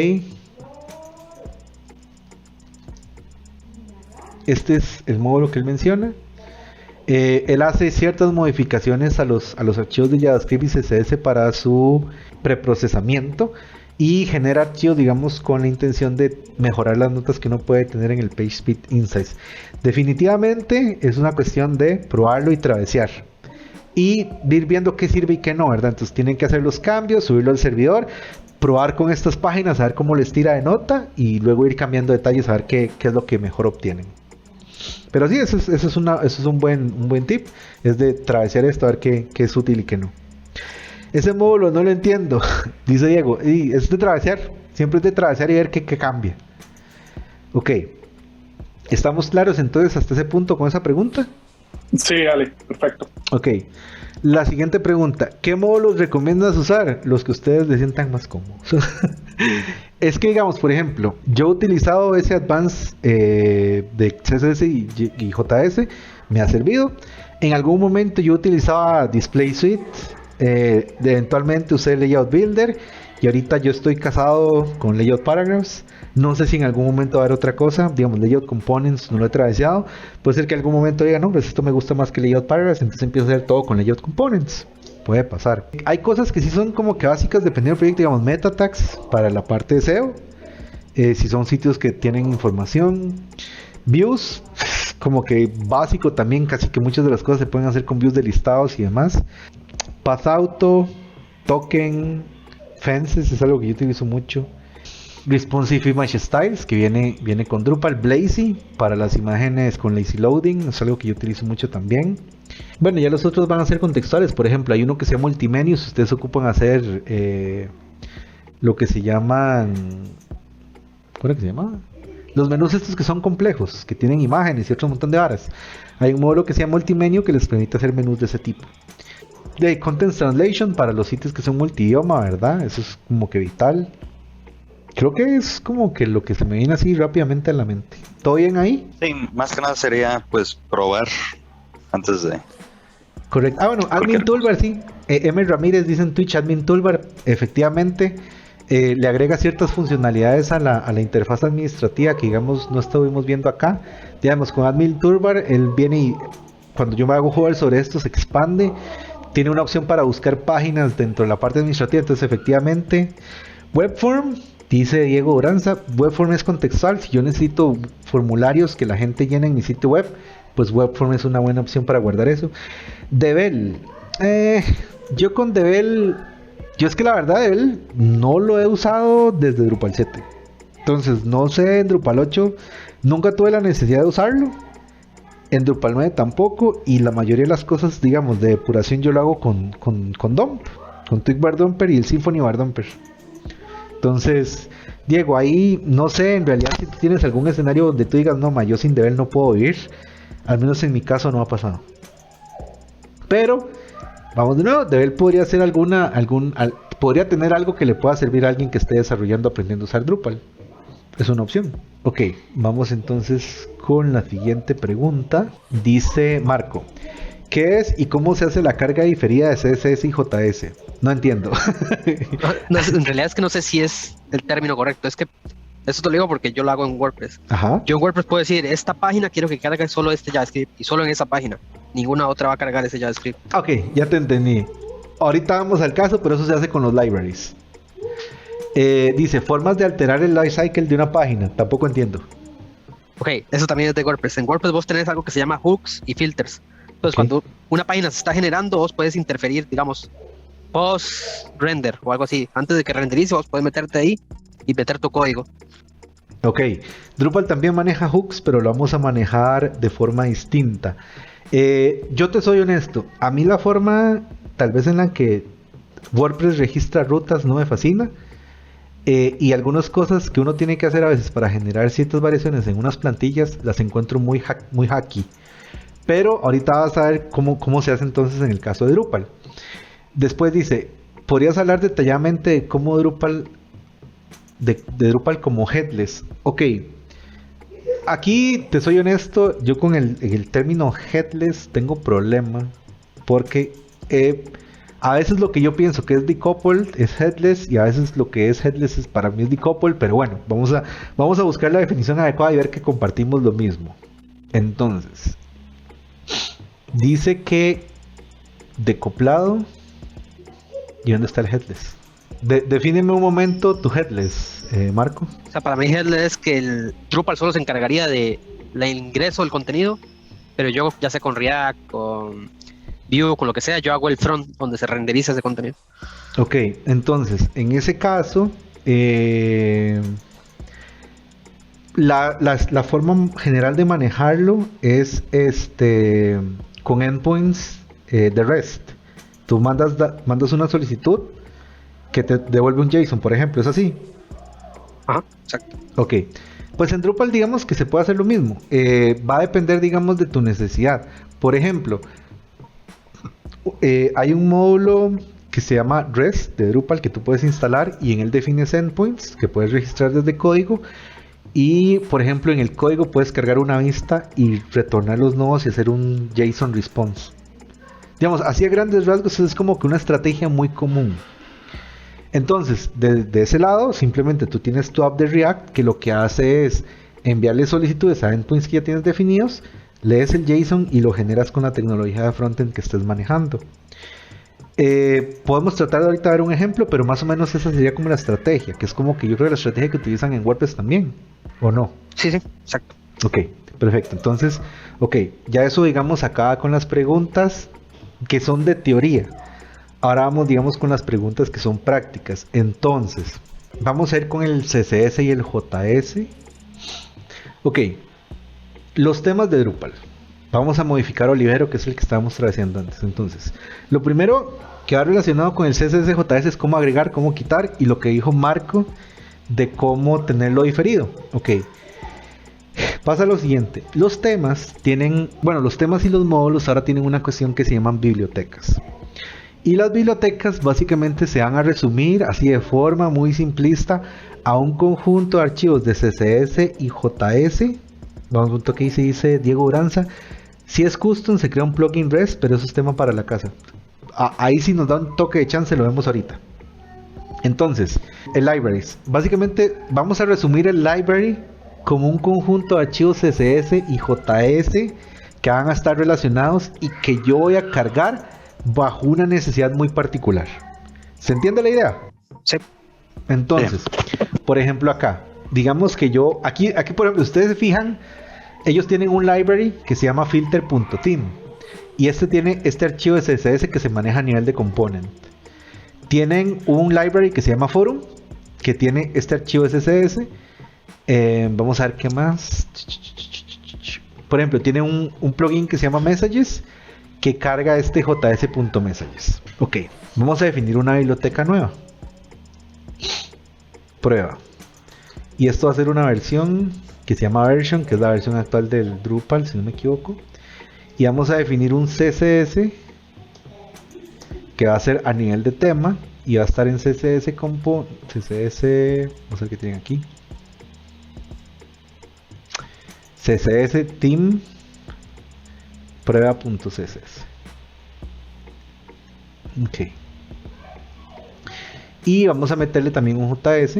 A: Este es el módulo que él menciona. Él hace ciertas modificaciones a los archivos de JavaScript y CSS para su preprocesamiento y genera archivos, digamos, con la intención de mejorar las notas que uno puede tener en el PageSpeed Insights. Definitivamente es una cuestión de probarlo y travesear. Y ir viendo qué sirve y qué no, ¿verdad? Entonces tienen que hacer los cambios, subirlo al servidor, probar con estas páginas, a ver cómo les tira de nota y luego ir cambiando detalles, a ver qué es lo que mejor obtienen. Pero sí, eso es un buen tip, es de travesear esto, a ver qué es útil y qué no. Ese módulo no lo entiendo, dice Diego, y es de travesear, siempre es de travesear y ver qué cambia. Ok, ¿estamos claros entonces hasta ese punto con esa pregunta?
B: Sí, Ale, perfecto.
A: Ok, la siguiente pregunta, ¿qué módulos recomiendas usar? Los que ustedes les sientan más cómodos. Es que digamos, por ejemplo, yo he utilizado ese Advanced de CSS y JS, me ha servido. En algún momento yo utilizaba Display Suite, eventualmente usé Layout Builder y ahorita yo estoy casado con Layout Paragraphs. No sé si en algún momento va a haber otra cosa, digamos Layout Components no lo he traveseado. Puede ser que en algún momento diga, no, pues esto me gusta más que Layout Paragraphs, entonces empiezo a hacer todo con Layout Components. Puede pasar. Hay cosas que sí son como que básicas dependiendo del proyecto, digamos meta tags para la parte de SEO. Si son sitios que tienen información. Views, como que básico también, casi que muchas de las cosas se pueden hacer con views de listados y demás. Path Auto, Token, Fences es algo que yo utilizo mucho. Responsive Image Styles, que viene con Drupal. Blazy para las imágenes con lazy loading, es algo que yo utilizo mucho también. Bueno, ya los otros van a ser contextuales. Por ejemplo, hay uno que se llama Multimenus. Ustedes ocupan hacer lo que se llaman, ¿cómo es que se llama? Los menús estos que son complejos, que tienen imágenes y otro montón de varas. Hay un módulo que se llama Multimenu que les permite hacer menús de ese tipo. De Content Translation para los sitios que son multidioma, ¿verdad? Eso es como que vital. Creo que es como que lo que se me viene así rápidamente a la mente. ¿Todo bien ahí?
D: Sí, más que nada sería pues probar antes de...
A: Correcto. Ah, bueno, Admin Toolbar, sí. M. Ramírez dice en Twitch, Admin Toolbar, efectivamente, le agrega ciertas funcionalidades a la interfaz administrativa que, digamos, no estuvimos viendo acá. Digamos, con Admin Toolbar, él viene y cuando yo me hago jugar sobre esto, se expande. Tiene una opción para buscar páginas dentro de la parte administrativa, entonces, efectivamente, Webform. Dice Diego Duranza, Webform es contextual. Si yo necesito formularios que la gente llene en mi sitio web, pues Webform es una buena opción para guardar eso. Devel, yo con Devel, yo es que la verdad Devel no lo he usado desde Drupal 7. Entonces no sé, en Drupal 8 nunca tuve la necesidad de usarlo. En Drupal 9 tampoco. Y la mayoría de las cosas, digamos, de depuración yo lo hago con Dump, con Twig Dumper y el Symfony Dumper. Entonces, Diego, ahí no sé, en realidad si tú tienes algún escenario donde tú digas, no, yo sin Devel no puedo vivir, Al menos en mi caso no ha pasado. Pero, vamos de nuevo, Devel podría hacer podría tener algo que le pueda servir a alguien que esté desarrollando, aprendiendo a usar Drupal. Es una opción. Ok, vamos entonces con la siguiente pregunta. Dice Marco, ¿qué es y cómo se hace la carga diferida de CSS y JS? No entiendo.
C: No, en realidad es que no sé si es el término correcto. Es que eso te lo digo porque yo lo hago en WordPress.
A: Ajá.
C: Yo en WordPress puedo decir, esta página quiero que cargue solo este JavaScript y solo en esa página. Ninguna otra va a cargar ese JavaScript.
A: Ok, ya te entendí. Ahorita vamos al caso, pero eso se hace con los libraries. Dice, formas de alterar el lifecycle de una página. Tampoco entiendo.
C: Ok, eso también es de WordPress. En WordPress vos tenés algo que se llama hooks y filters. Entonces,
A: Ok.
C: cuando una página se está generando, vos puedes interferir, digamos, post-render o algo así. Antes de que renderice, vos puedes meterte ahí y meter tu código.
A: Ok, Drupal también maneja hooks, pero lo vamos a manejar de forma distinta. Yo te soy honesto, a mí la forma tal vez en la que WordPress registra rutas no me fascina. Y algunas cosas que uno tiene que hacer a veces para generar ciertas variaciones en unas plantillas las encuentro muy hacky. Pero ahorita vas a ver cómo se hace entonces en el caso de Drupal. Después dice, ¿podrías hablar detalladamente de cómo Drupal de Drupal como headless? Ok, aquí te soy honesto, yo con el término headless tengo problema porque a veces lo que yo pienso que es decoupled es headless y a veces lo que es headless para mí es decoupled, pero bueno, vamos a buscar la definición adecuada y ver que compartimos lo mismo. Entonces, dice que decoplado. ¿Y dónde está el headless? Defíneme un momento tu headless, Marco.
C: O sea, para mí headless es que el Drupal solo se encargaría de el ingreso del contenido, pero yo ya sea con React, con Vue, con lo que sea, yo hago el front donde se renderiza ese contenido.
A: Ok, entonces, en ese caso, la forma general de manejarlo es con endpoints de REST. Tú mandas una solicitud que te devuelve un JSON, por ejemplo, ¿es así?
C: Ajá, exacto.
A: Ok, pues en Drupal digamos que se puede hacer lo mismo. Va a depender, digamos, de tu necesidad. Por ejemplo, hay un módulo que se llama REST de Drupal que tú puedes instalar y en él defines endpoints que puedes registrar desde código. Y por ejemplo en el código puedes cargar una vista y retornar los nodos y hacer un JSON response. Digamos, así a grandes rasgos es como que una estrategia muy común. Entonces, de ese lado, simplemente tú tienes tu app de React que lo que hace es enviarle solicitudes a endpoints que ya tienes definidos, lees el JSON y lo generas con la tecnología de frontend que estés manejando. Podemos tratar de ahorita ver un ejemplo, pero más o menos esa sería como la estrategia, que es como que yo creo que la estrategia que utilizan en WordPress también, ¿o no?
C: Sí, exacto.
A: Ok, perfecto. Entonces, ok, ya eso digamos acá con las preguntas que son de teoría. Ahora vamos, digamos, con las preguntas que son prácticas. Entonces, vamos a ir con el CSS y el JS. Ok, los temas de Drupal. Vamos a modificar Olivero, que es el que estábamos traduciendo antes. Entonces, lo primero que va relacionado con el CSS y JS es cómo agregar, cómo quitar, y lo que dijo Marco de cómo tenerlo diferido. Ok. Pasa lo siguiente, los temas los temas y los módulos ahora tienen una cuestión que se llaman bibliotecas. Y las bibliotecas básicamente se van a resumir así de forma muy simplista a un conjunto de archivos de CSS y JS. Vamos a un toque y se dice Diego Uranza. Si es custom se crea un plugin REST, pero eso es tema para la casa. Ahí sí nos da un toque de chance, lo vemos ahorita. Entonces, el libraries. Básicamente vamos a resumir el library como un conjunto de archivos CSS y JS que van a estar relacionados y que yo voy a cargar bajo una necesidad muy particular. ¿Se entiende la idea?
C: Sí.
A: Entonces, por ejemplo acá, digamos que yo, aquí por ejemplo, ustedes se fijan, ellos tienen un library que se llama filter.theme y tiene este archivo de CSS que se maneja a nivel de component. Tienen un library que se llama forum que tiene este archivo de CSS. Vamos a ver qué más. Por ejemplo, tiene un plugin que se llama Messages que carga este js.messages. Ok, vamos a definir una biblioteca nueva. Prueba. Y esto va a ser una versión que se llama version, que es la versión actual del Drupal, si no me equivoco. Y vamos a definir un CSS que va a ser a nivel de tema y va a estar en CSS Compo, CSS, vamos a ver qué tienen aquí. CSS Team prueba.css. Ok. Y vamos a meterle también un JS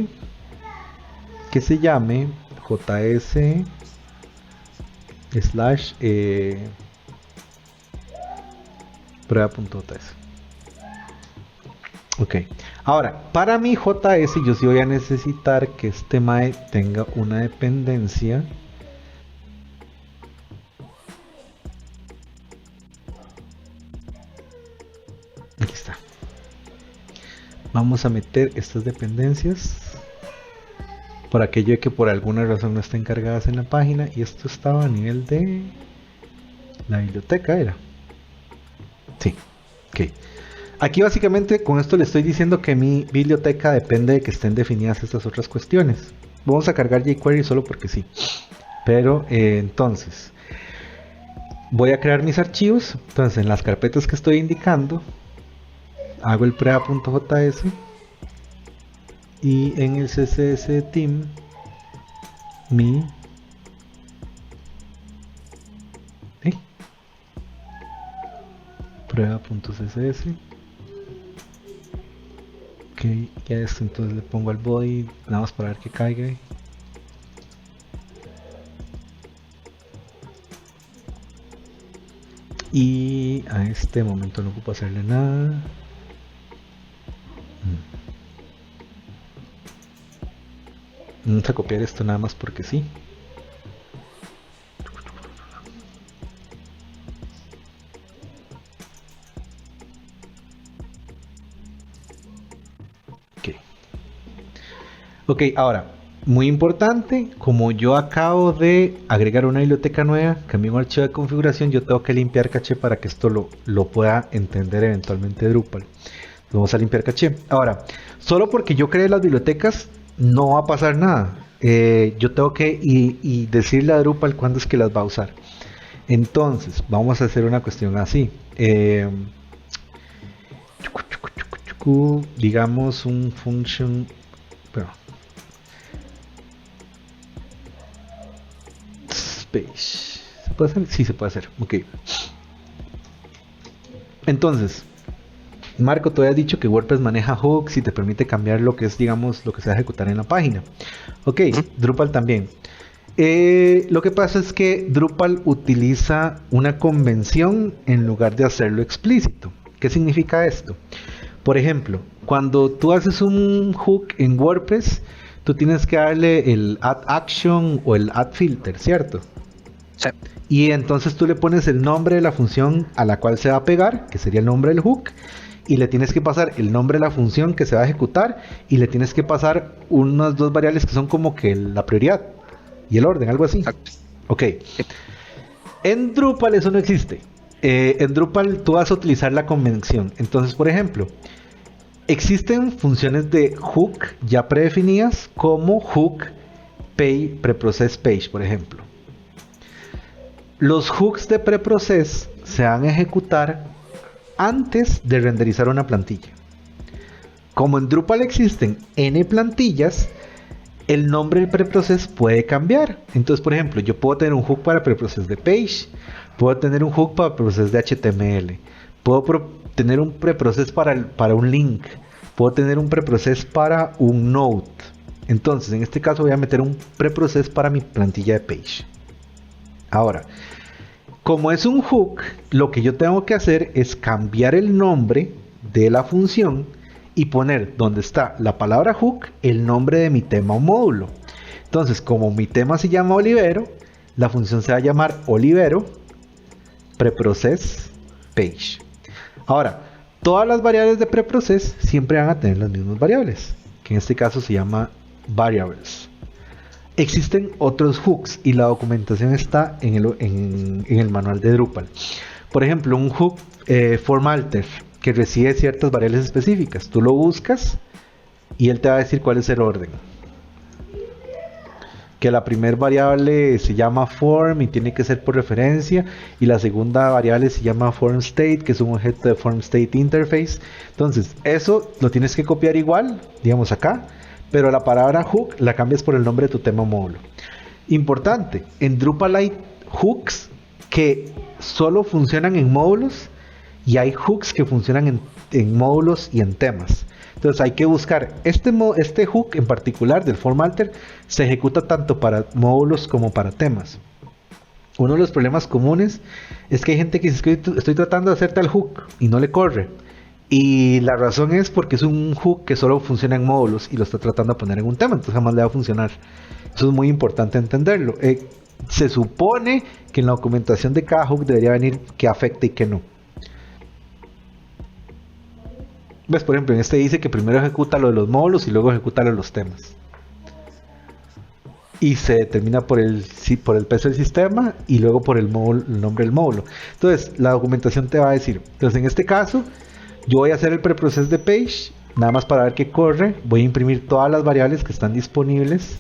A: que se llame JS slash prueba.js. Ok, ahora para mi JS yo sí voy a necesitar que este mae tenga una dependencia aquí está. Vamos a meter estas dependencias por aquello de que por alguna razón no estén cargadas en la página, y esto estaba a nivel de la biblioteca, era. Sí, ok. Aquí básicamente con esto le estoy diciendo que mi biblioteca depende de que estén definidas estas otras cuestiones. Vamos a cargar jQuery solo porque sí. Pero entonces voy a crear mis archivos. Entonces en las carpetas que estoy indicando hago el prueba.js y en el CSS team mi prueba.css. Ok, ya esto, entonces le pongo al body nada más para ver que caiga. Y a este momento no ocupo hacerle nada. Vamos a copiar esto nada más porque sí. Ok, ahora, muy importante, como yo acabo de agregar una biblioteca nueva, cambié un archivo de configuración, yo tengo que limpiar caché para que esto lo pueda entender eventualmente Drupal. Vamos a limpiar caché. Ahora, solo porque yo creé las bibliotecas, no va a pasar nada. Yo tengo que y decirle a Drupal cuándo es que las va a usar. Entonces, vamos a hacer una cuestión así. Digamos un function... Bueno, space. ¿Se puede hacer? Sí, se puede hacer. Ok. Entonces, Marco, tú habías dicho que WordPress maneja hooks y te permite cambiar lo que es, digamos, lo que se va a ejecutar en la página. Ok, Drupal también. Lo que pasa es que Drupal utiliza una convención en lugar de hacerlo explícito. ¿Qué significa esto? Por ejemplo, cuando tú haces un hook en WordPress, tú tienes que darle el add action o el add filter, ¿cierto?
C: Sí.
A: Y entonces tú le pones el nombre de la función a la cual se va a pegar, que sería el nombre del hook, y le tienes que pasar el nombre de la función que se va a ejecutar, y le tienes que pasar unas dos variables que son como que la prioridad y el orden, algo así.
C: Exacto.
A: Ok. En Drupal eso no existe. En Drupal tú vas a utilizar la convención. Entonces, por ejemplo, existen funciones de hook ya predefinidas como hook preprocess page, por ejemplo. Los hooks de preprocess se van a ejecutar antes de renderizar una plantilla. Como en Drupal existen n plantillas, el nombre del preprocess puede cambiar. Entonces, por ejemplo, yo puedo tener un hook para preprocess de page, puedo tener un hook para preprocess de HTML, puedo tener un preprocess para un link, puedo tener un preprocess para un node. Entonces, en este caso voy a meter un preprocess para mi plantilla de page. Ahora, como es un hook, lo que yo tengo que hacer es cambiar el nombre de la función y poner donde está la palabra hook el nombre de mi tema o módulo. Entonces, como mi tema se llama Olivero, la función se va a llamar Olivero preprocess page. Ahora, todas las variables de preprocess siempre van a tener las mismas variables, que en este caso se llama variables. Existen otros hooks y la documentación está en el manual de Drupal. Por ejemplo, un hook formalter que recibe ciertas variables específicas. Tú lo buscas y él te va a decir cuál es el orden. que la primera variable se llama form y tiene que ser por referencia, y la segunda variable se llama form state, que es un objeto de form state interface. Entonces eso lo tienes que copiar igual, digamos acá, pero la palabra hook la cambias por el nombre de tu tema módulo. Importante, en Drupal hay hooks que solo funcionan en módulos y hay hooks que funcionan en módulos y en temas. Entonces hay que buscar este hook en particular del form alter, se ejecuta tanto para módulos como para temas. Uno de los problemas comunes es que hay gente que dice que estoy tratando de hacer tal hook y no le corre. Y la razón es porque es un hook que solo funciona en módulos y lo está tratando de poner en un tema, entonces jamás le va a funcionar. Eso es muy importante entenderlo. Se supone que en la documentación de cada hook debería venir qué afecta y qué no. ¿Ves? Por ejemplo, en este dice que primero ejecuta lo de los módulos y luego ejecuta lo de los temas. Y se determina por el peso del sistema y luego por el nombre del módulo. Entonces, la documentación te va a decir. Entonces, en este caso, yo voy a hacer el preprocess de page, nada más para ver qué corre. Voy a imprimir todas las variables que están disponibles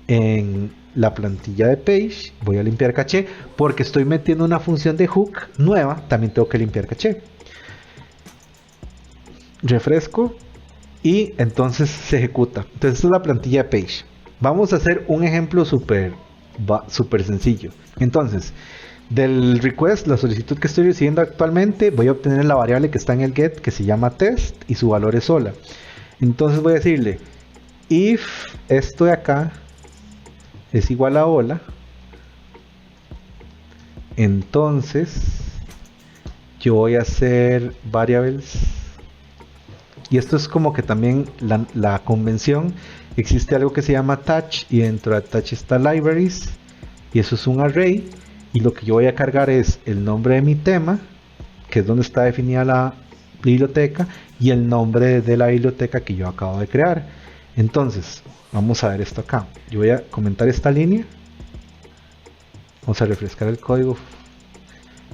A: en la plantilla de page. Voy a limpiar caché, porque estoy metiendo una función de hook nueva, también tengo que limpiar caché. Refresco y entonces se ejecuta. Entonces esta es la plantilla de page. Vamos a hacer un ejemplo súper sencillo. Entonces, del request, la solicitud que estoy recibiendo actualmente, voy a obtener la variable que está en el get, que se llama test, y su valor es hola. Entonces voy a decirle if esto de acá es igual a hola, entonces yo voy a hacer variables. Y esto es como que también la convención. Existe algo que se llama attach, y dentro de attach está libraries, y eso es un array, y lo que yo voy a cargar es el nombre de mi tema, que es donde está definida la biblioteca, y el nombre de la biblioteca que yo acabo de crear. Entonces vamos a ver esto acá. Yo voy a comentar esta línea, vamos a refrescar el código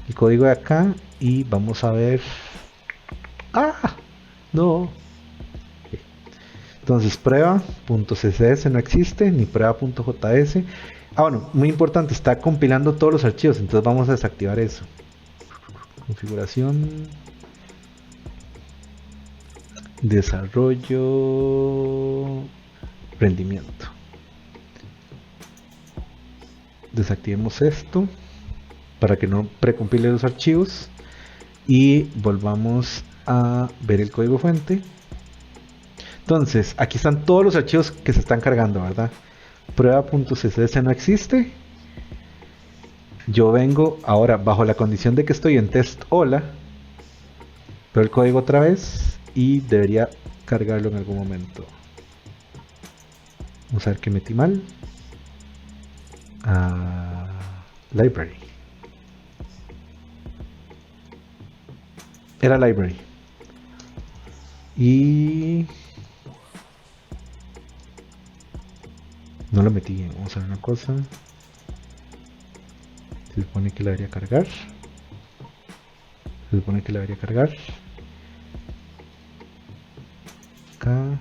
A: de acá, y vamos a ver. No. Entonces prueba.css no existe, ni prueba.js. Bueno, muy importante, está compilando todos los archivos, entonces vamos a desactivar eso. Configuración, desarrollo, rendimiento. Desactivemos esto para que no precompile los archivos y volvamos a ver el código fuente. Entonces aquí están todos los archivos que se están cargando, ¿verdad? Prueba.css no existe. Yo vengo ahora bajo la condición de que estoy en test hola, veo el código otra vez y debería cargarlo en algún momento. Vamos a ver que metí mal. Library. Era library. Y no lo metí bien. Vamos a ver una cosa. Se supone que la debería cargar. Acá.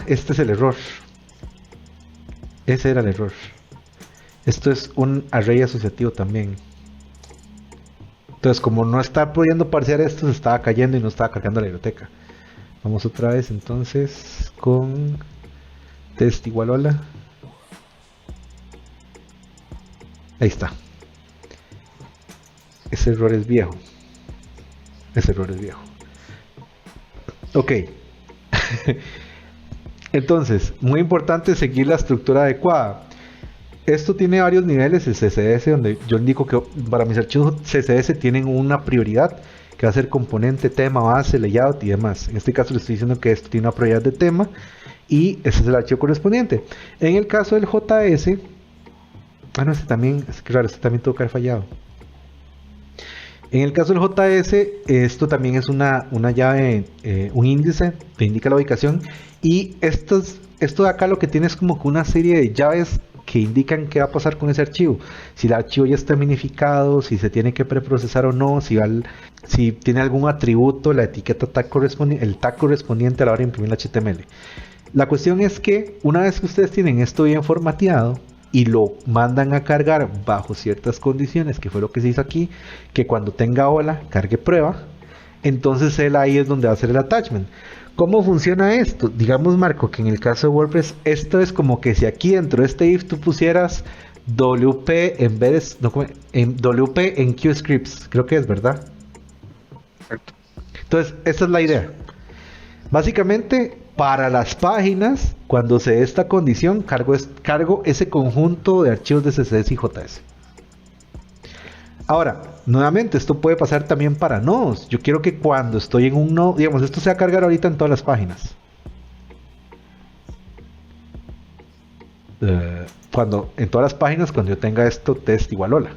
A: Este es el error. Ese era el error. Esto es un array asociativo también. Entonces, como no está pudiendo parsear esto, se estaba cayendo y no estaba cargando la biblioteca. Vamos otra vez entonces con test igual hola. Ahí está. Ese error es viejo. Ok. Entonces, muy importante seguir la estructura adecuada. Esto tiene varios niveles, el CSS, donde yo indico que para mis archivos CSS tienen una prioridad, que va a ser componente, tema, base, layout y demás. En este caso le estoy diciendo que esto tiene una prioridad de tema y ese es el archivo correspondiente. En el caso del JS, este también, es que raro, este también tuvo que haber fallado. En el caso del JS, esto también es una llave, un índice que indica la ubicación, y esto de acá lo que tiene es como que una serie de llaves que indican qué va a pasar con ese archivo, si el archivo ya está minificado, si se tiene que preprocesar o no, si tiene algún atributo, la etiqueta tag correspondiente, el tag correspondiente a la hora de imprimir el HTML. La cuestión es que una vez que ustedes tienen esto bien formateado y lo mandan a cargar bajo ciertas condiciones, que fue lo que se hizo aquí, que cuando tenga hola, cargue prueba, entonces él ahí es donde va a hacer el attachment. ¿Cómo funciona esto? Digamos, Marco, que en el caso de WordPress, esto es como que si aquí dentro de este if tú pusieras WP en vez de, no, en WP en QScripts, creo que es, ¿verdad?
C: Perfecto.
A: Entonces, esa es la idea. Básicamente, para las páginas, cuando se dé esta condición, cargo ese conjunto de archivos de CSS y JS. Ahora, nuevamente, esto puede pasar también para nodos. Yo quiero que cuando estoy en un nodo, digamos, esto se va a cargar ahorita en todas las páginas. En todas las páginas, cuando yo tenga esto, test igual hola.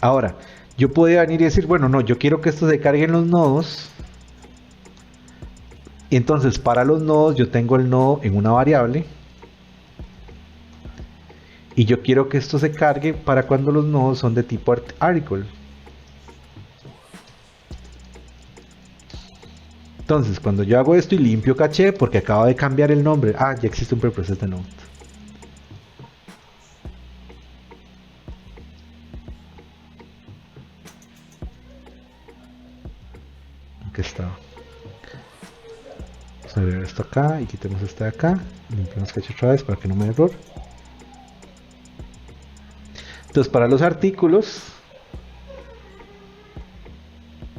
A: Ahora, yo podría venir y decir, bueno, no, yo quiero que esto se cargue en los nodos. Y entonces, para los nodos, yo tengo el nodo en una variable. Y yo quiero que esto se cargue para cuando los nodos son de tipo article. Entonces, cuando yo hago esto y limpio caché, porque acaba de cambiar el nombre, ya existe un preprocess de node. Aquí está. Vamos a ver esto acá y quitemos este de acá. Limpiamos caché otra vez para que no me dé error. Entonces, para los artículos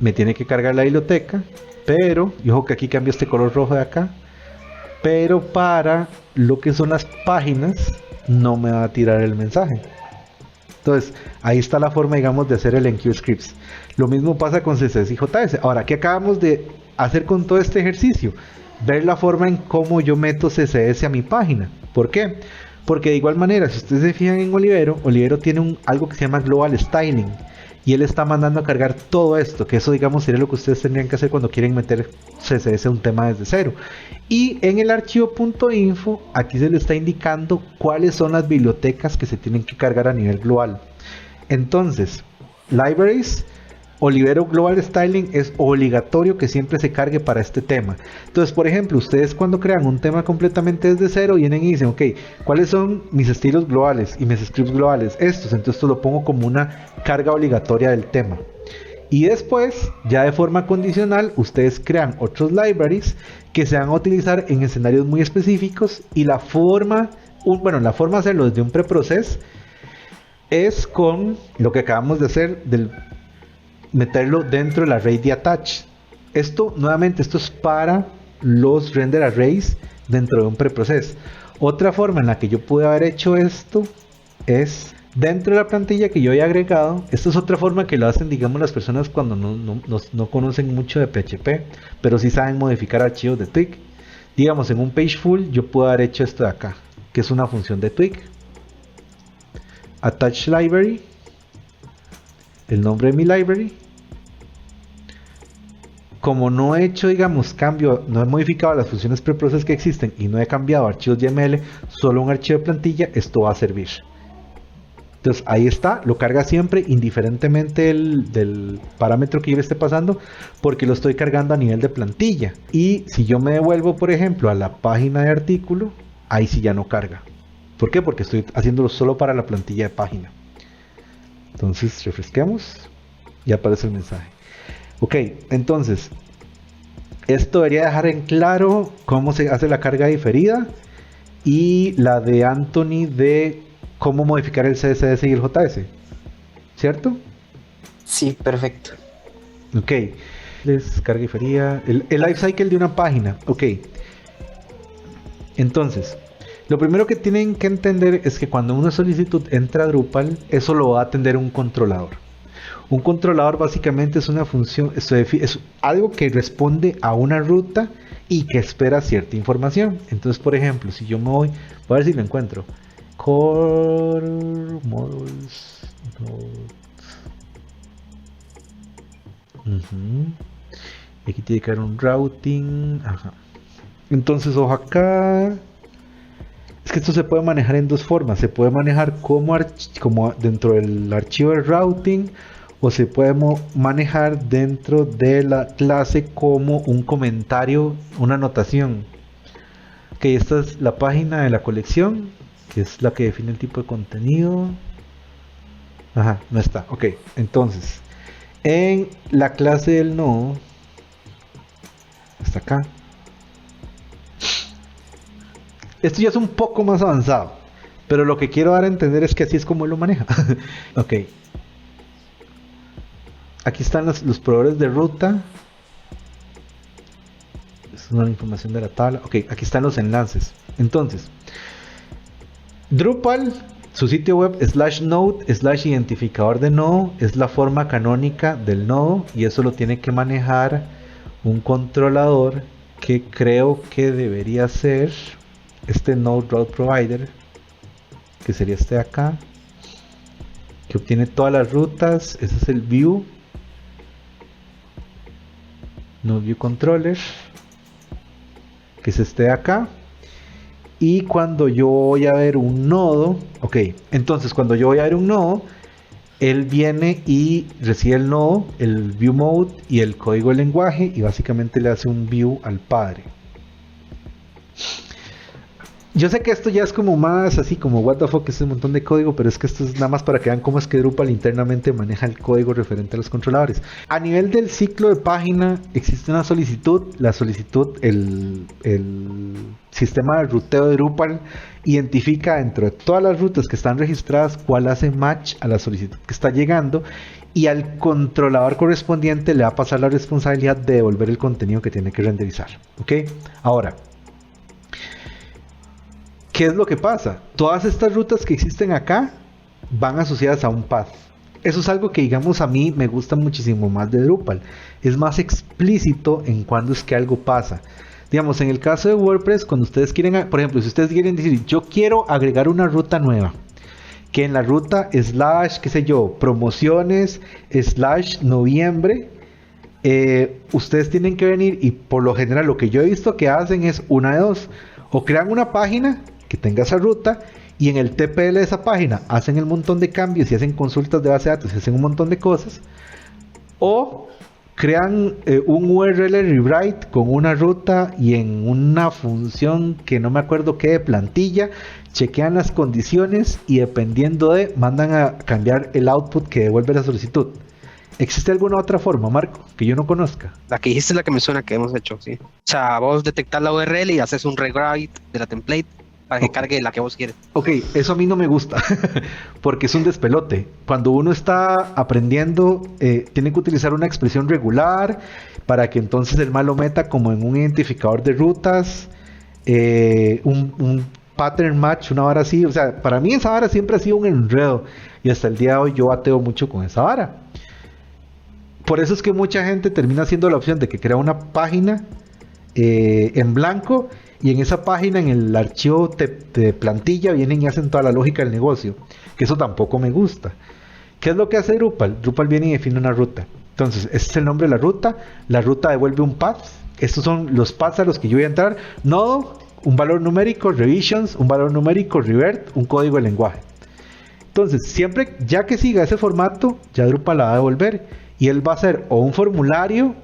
A: me tiene que cargar la biblioteca, pero, y ojo que aquí cambio este color rojo de acá, pero para lo que son las páginas no me va a tirar el mensaje. Entonces, ahí está la forma, digamos, de hacer el enqueue scripts. Lo mismo pasa con CSS y JS. Ahora, ¿qué acabamos de hacer con todo este ejercicio? Ver la forma en cómo yo meto CSS a mi página. ¿Por qué? Porque de igual manera, si ustedes se fijan en Olivero, Olivero tiene algo que se llama Global Styling. Y él está mandando a cargar todo esto, que eso, digamos, sería lo que ustedes tendrían que hacer cuando quieren meter CSS a un tema desde cero. Y en el archivo .info, aquí se le está indicando cuáles son las bibliotecas que se tienen que cargar a nivel global. Entonces, libraries, Olivero Global Styling es obligatorio que siempre se cargue para este tema. Entonces, por ejemplo, ustedes cuando crean un tema completamente desde cero, vienen y dicen, ok, ¿cuáles son mis estilos globales y mis scripts globales? Estos, entonces esto lo pongo como una carga obligatoria del tema. Y después, ya de forma condicional, ustedes crean otros libraries que se van a utilizar en escenarios muy específicos. Y la forma de hacerlo desde un preprocess es con lo que acabamos de hacer del meterlo dentro del array de attach. Esto es para los render arrays dentro de un preprocess. Otra forma en la que yo pude haber hecho esto es dentro de la plantilla que yo había agregado. Esta es otra forma que lo hacen, digamos, las personas cuando no conocen mucho de PHP, pero sí saben modificar archivos de Twig. Digamos, en un page full yo puedo haber hecho esto de acá, que es una función de Twig. Attach library, el nombre de mi library. Como no he hecho, digamos, cambio, no he modificado las funciones preprocess que existen y no he cambiado archivos YML, solo un archivo de plantilla, esto va a servir. Entonces ahí está, lo carga siempre indiferentemente del parámetro que yo le esté pasando, porque lo estoy cargando a nivel de plantilla. Y si yo me devuelvo, por ejemplo, a la página de artículo, ahí sí ya no carga. ¿Por qué? Porque estoy haciéndolo solo para la plantilla de página. Entonces refresquemos y aparece el mensaje. Ok, entonces esto debería dejar en claro cómo se hace la carga diferida y la de Anthony de cómo modificar el CSS y el JS, ¿cierto?
E: Sí, perfecto.
A: Ok, descarga diferida, el lifecycle de una página. Ok, entonces lo primero que tienen que entender es que cuando una solicitud entra a Drupal, eso lo va a atender un controlador. Un controlador básicamente es una función, es algo que responde a una ruta y que espera cierta información. Entonces, por ejemplo, si yo me voy a ver si lo encuentro. Core models. Aquí tiene que haber un routing. Ajá. Entonces, ojo acá. Es que esto se puede manejar en dos formas. Se puede manejar como dentro del archivo de routing, o se puede manejar dentro de la clase como un comentario, una anotación. Ok, esta es la página de la colección, que es la que define el tipo de contenido. Ajá, no está. Ok, entonces, en la clase del nodo, hasta acá. Esto ya es un poco más avanzado, pero lo que quiero dar a entender es que así es como él lo maneja. Ok. Aquí están los proveedores de ruta. Es una información de la tabla. Ok, aquí están los enlaces. Entonces, Drupal, su sitio web /node/identificador de nodo es la forma canónica del nodo, y eso lo tiene que manejar un controlador que creo que debería ser este Node Route Provider, que sería este de acá, que obtiene todas las rutas. Ese es el view, Node View Controller, que es este de acá. Y cuando yo voy a ver un nodo, ok, entonces cuando yo voy a ver un nodo, él viene y recibe el nodo, el view mode y el código del lenguaje, y básicamente le hace un view al padre. Yo sé que esto ya es como más así como what the fuck, es un montón de código, pero es que esto es nada más para que vean cómo es que Drupal internamente maneja el código referente a los controladores. A nivel del ciclo de página existe una solicitud. La solicitud, el sistema de ruteo de Drupal identifica dentro de todas las rutas que están registradas cuál hace match a la solicitud que está llegando, y al controlador correspondiente le va a pasar la responsabilidad de devolver el contenido que tiene que renderizar. ¿Ok? Ahora, ¿qué es lo que pasa? Todas estas rutas que existen acá van asociadas a un path. Eso es algo que, digamos, a mí me gusta muchísimo más de Drupal. Es más explícito en cuándo es que algo pasa. Digamos, en el caso de WordPress, cuando ustedes quieren, por ejemplo, si ustedes quieren decir, yo quiero agregar una ruta nueva, que en la ruta / qué sé yo, promociones / noviembre, ustedes tienen que venir, y por lo general lo que yo he visto que hacen es una de dos: o crean una página que tenga esa ruta, y en el TPL de esa página hacen el montón de cambios y hacen consultas de base de datos y hacen un montón de cosas, o crean un URL rewrite con una ruta y en una función que no me acuerdo qué de plantilla, chequean las condiciones y dependiendo de, mandan a cambiar el output que devuelve la solicitud. ¿Existe alguna otra forma, Marco, que yo no conozca?
C: La que dijiste es la que me suena que hemos hecho, sí. O sea, vos detectas la URL y haces un rewrite de la template para que cargue la que vos quieres. Ok,
A: eso a mí no me gusta, porque es un despelote. Cuando uno está aprendiendo, tiene que utilizar una expresión regular para que entonces el mal lo meta como en un identificador de rutas, un pattern match, una vara así. O sea, para mí esa vara siempre ha sido un enredo, y hasta el día de hoy yo bateo mucho con esa vara. Por eso es que mucha gente termina haciendo la opción de que crea una página en blanco, y en esa página, en el archivo de plantilla, vienen y hacen toda la lógica del negocio, que eso tampoco me gusta. ¿Qué es lo que hace Drupal? Drupal viene y define una ruta. Entonces, este es el nombre de la ruta devuelve un path. Estos son los paths a los que yo voy a entrar: nodo, un valor numérico, revisions, un valor numérico, revert, un código de lenguaje. Entonces, siempre, ya que siga ese formato, ya Drupal la va a devolver, y él va a hacer o un formulario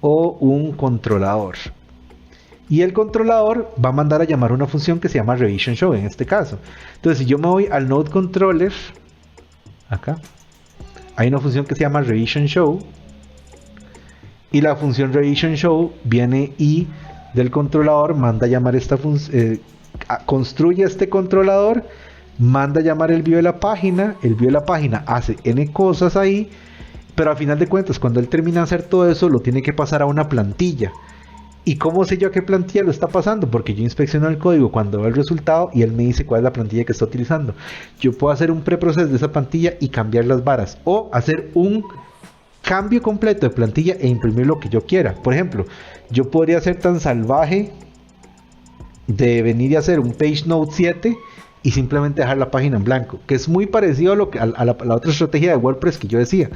A: o un controlador. Y el controlador va a mandar a llamar una función que se llama revision show en este caso. Entonces, si yo me voy al node controller, acá hay una función que se llama revision show, y la función revision show viene y del controlador manda a llamar esta función, construye este controlador, manda a llamar el view de la página. El view de la página hace n cosas ahí, pero a final de cuentas, cuando él termina de hacer todo eso, lo tiene que pasar a una plantilla. ¿Y cómo sé yo a qué plantilla lo está pasando? Porque yo inspecciono el código cuando veo el resultado y él me dice cuál es la plantilla que está utilizando. Yo puedo hacer un preproceso de esa plantilla y cambiar las varas, o hacer un cambio completo de plantilla e imprimir lo que yo quiera. Por ejemplo, yo podría ser tan salvaje de venir y hacer un page node 7 y simplemente dejar la página en blanco, que es muy parecido a, la otra estrategia de WordPress que yo decía.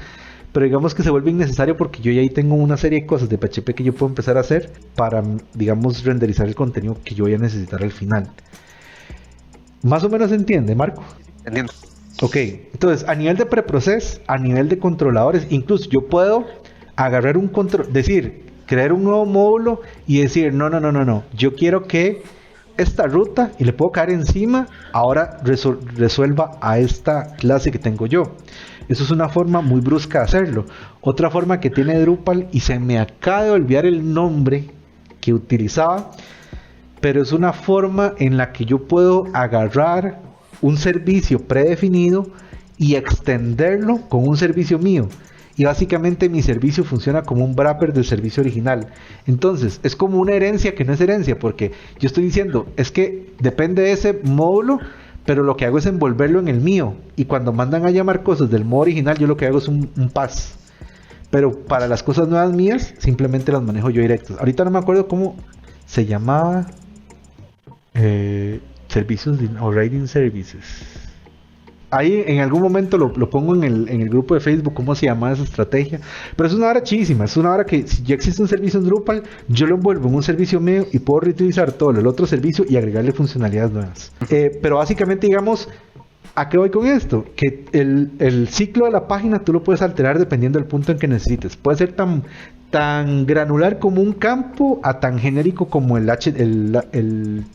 A: Pero digamos que se vuelve innecesario porque yo ya ahí tengo una serie de cosas de PHP que yo puedo empezar a hacer para, digamos, renderizar el contenido que yo voy a necesitar al final. ¿Más o menos entiende, Marco?
C: Entiendo.
A: Ok, entonces a nivel de preprocess, a nivel de controladores, incluso yo puedo agarrar un control, crear un nuevo módulo y decir, no, yo quiero que esta ruta, y le puedo caer encima, ahora resuelva a esta clase que tengo yo. Eso es una forma muy brusca de hacerlo. Otra forma que tiene Drupal, y se me acaba de olvidar el nombre que utilizaba, pero es una forma en la que yo puedo agarrar un servicio predefinido y extenderlo con un servicio mío. Y básicamente mi servicio funciona como un wrapper del servicio original. Entonces, es como una herencia que no es herencia, porque yo estoy diciendo, es que depende de ese módulo, pero lo que hago es envolverlo en el mío. Y cuando mandan a llamar cosas del modo original, yo lo que hago es un pass. Pero para las cosas nuevas mías, simplemente las manejo yo directos. Ahorita no me acuerdo cómo se llamaba. Servicios o Rating Services. Ahí en algún momento lo pongo en el grupo de Facebook cómo se llama esa estrategia, pero es una hora chidísima, es una hora que si ya existe un servicio en Drupal, yo lo envuelvo en un servicio mío y puedo reutilizar todo el otro servicio y agregarle funcionalidades nuevas. Pero básicamente, digamos, ¿a qué voy con esto? Que el ciclo de la página tú lo puedes alterar dependiendo del punto en que necesites. Puede ser tan granular como un campo a tan genérico como el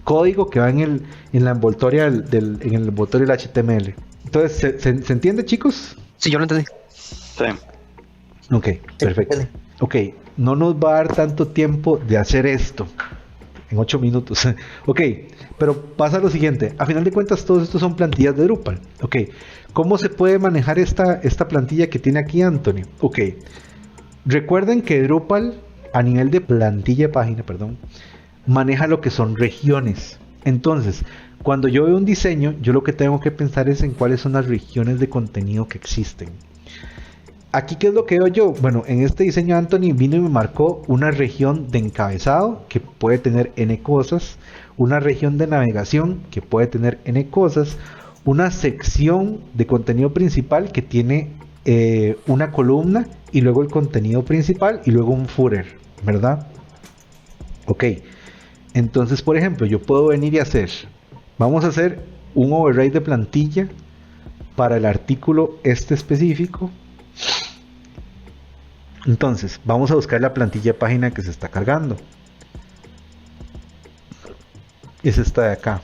A: código que va en la envoltoria en el envoltorio del HTML. Entonces, ¿se entiende, chicos?
C: Sí, yo lo entendí.
D: Sí.
A: Ok, perfecto. Ok, no nos va a dar tanto tiempo de hacer esto en 8 minutos. Ok, pero pasa lo siguiente. A final de cuentas, todos estos son plantillas de Drupal. Ok, ¿cómo se puede manejar esta plantilla que tiene aquí Anthony? Ok, recuerden que Drupal, a nivel de plantilla de página, maneja lo que son regiones. Entonces, cuando yo veo un diseño, yo lo que tengo que pensar es en cuáles son las regiones de contenido que existen. Aquí, ¿qué es lo que veo yo? Bueno, en este diseño Anthony vino y me marcó una región de encabezado que puede tener N cosas, una región de navegación que puede tener N cosas, una sección de contenido principal que tiene una columna y luego el contenido principal y luego un footer, ¿verdad? Ok. Entonces, por ejemplo, yo puedo venir y vamos a hacer un override de plantilla para el artículo específico. Entonces, vamos a buscar la plantilla de página que se está cargando. Es esta de acá.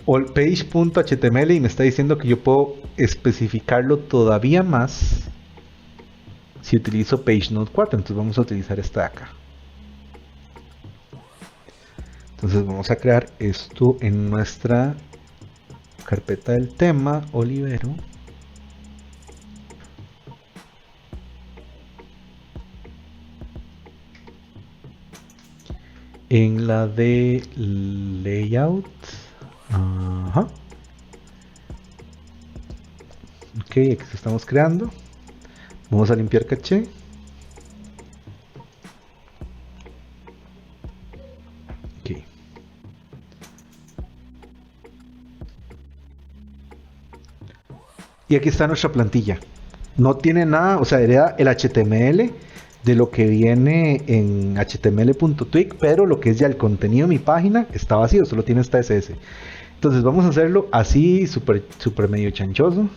A: Allpage.html, y me está diciendo que yo puedo especificarlo todavía más si utilizo PageNode 4. Entonces vamos a utilizar esta de acá. Entonces vamos a crear esto en nuestra carpeta del tema, Olivero. En la de layout. Ajá. Ok, aquí estamos creando. Vamos a limpiar caché. Y aquí está nuestra plantilla. No tiene nada, o sea, hereda el HTML de lo que viene en html.twig, pero lo que es ya el contenido de mi página está vacío, solo tiene esta CSS. Entonces vamos a hacerlo así, súper medio chanchoso.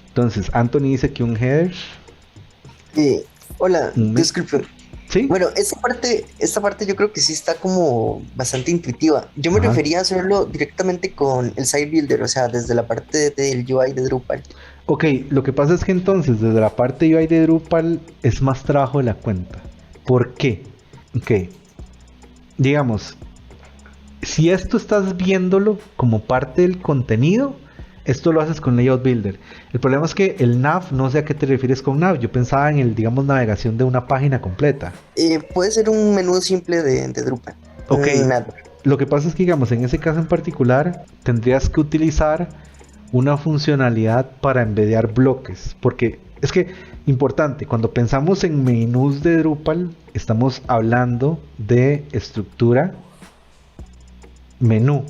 A: Entonces, Anthony dice que un header.
E: Hola, disculpe.
A: ¿Sí?
E: Bueno, esta parte yo creo que sí está como bastante intuitiva. Yo me refería a hacerlo directamente con el site builder, o sea, desde la parte del UI de Drupal.
A: Ok, lo que pasa es que entonces desde la parte UI de Drupal es más trabajo de la cuenta. ¿Por qué? Ok, digamos, si esto estás viéndolo como parte del contenido, esto lo haces con Layout Builder. El problema es que el nav, no sé a qué te refieres con nav. Yo pensaba en digamos, navegación de una página completa.
E: Puede ser un menú simple de Drupal.
A: Ok, lo que pasa es que, digamos, en ese caso en particular, tendrías que utilizar una funcionalidad para embediar bloques. Porque es que, importante, cuando pensamos en menús de Drupal, estamos hablando de estructura menú.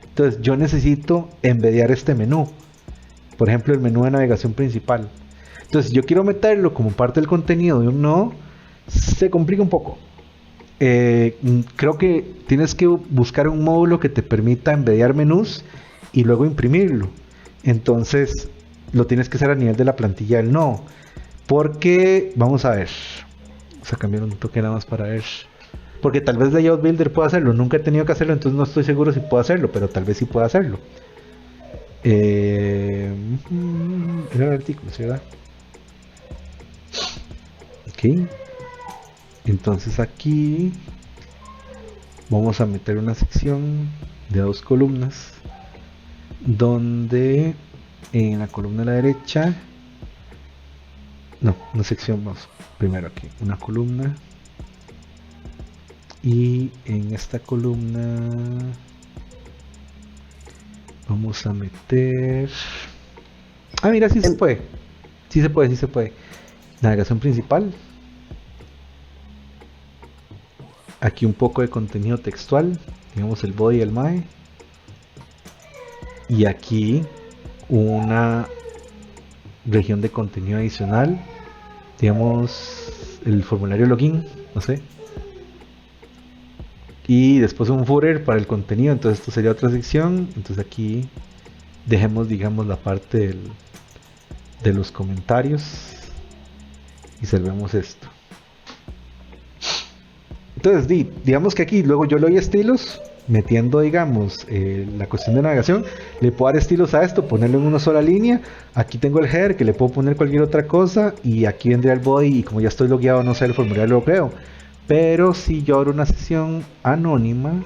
A: Entonces yo necesito embediar este menú, por ejemplo el menú de navegación principal. Entonces yo quiero meterlo como parte del contenido de un nodo, se complica un poco. Creo que tienes que buscar un módulo que te permita embediar menús y luego imprimirlo. Entonces lo tienes que hacer a nivel de la plantilla del nodo. Porque, vamos a ver, vamos a cambiar un toque nada más para ver. Porque tal vez Layout Builder pueda hacerlo. Nunca he tenido que hacerlo, entonces no estoy seguro si puedo hacerlo, pero tal vez sí pueda hacerlo. Era el artículo, ¿sí, verdad? Ok. Entonces aquí vamos a meter una sección de 2 columnas, donde en la columna de la derecha, no, una sección, vamos primero aquí, una columna, y en esta columna vamos a meter, mira, sí se puede, sí se puede, sí se puede, navegación principal. Aquí un poco de contenido textual, digamos el body y el mae. Y aquí una región de contenido adicional, digamos el formulario login, no sé. Y después un footer para el contenido, entonces esto sería otra sección. Entonces aquí dejemos, digamos, la parte de los comentarios y salvemos esto. Entonces, digamos que aquí luego yo le doy estilos, metiendo, digamos, la cuestión de navegación. Le puedo dar estilos a esto, ponerlo en una sola línea. Aquí tengo el header, que le puedo poner cualquier otra cosa. Y aquí vendría el body, y como ya estoy logueado, no sé, el formulario lo creo. Pero si yo abro una sesión anónima,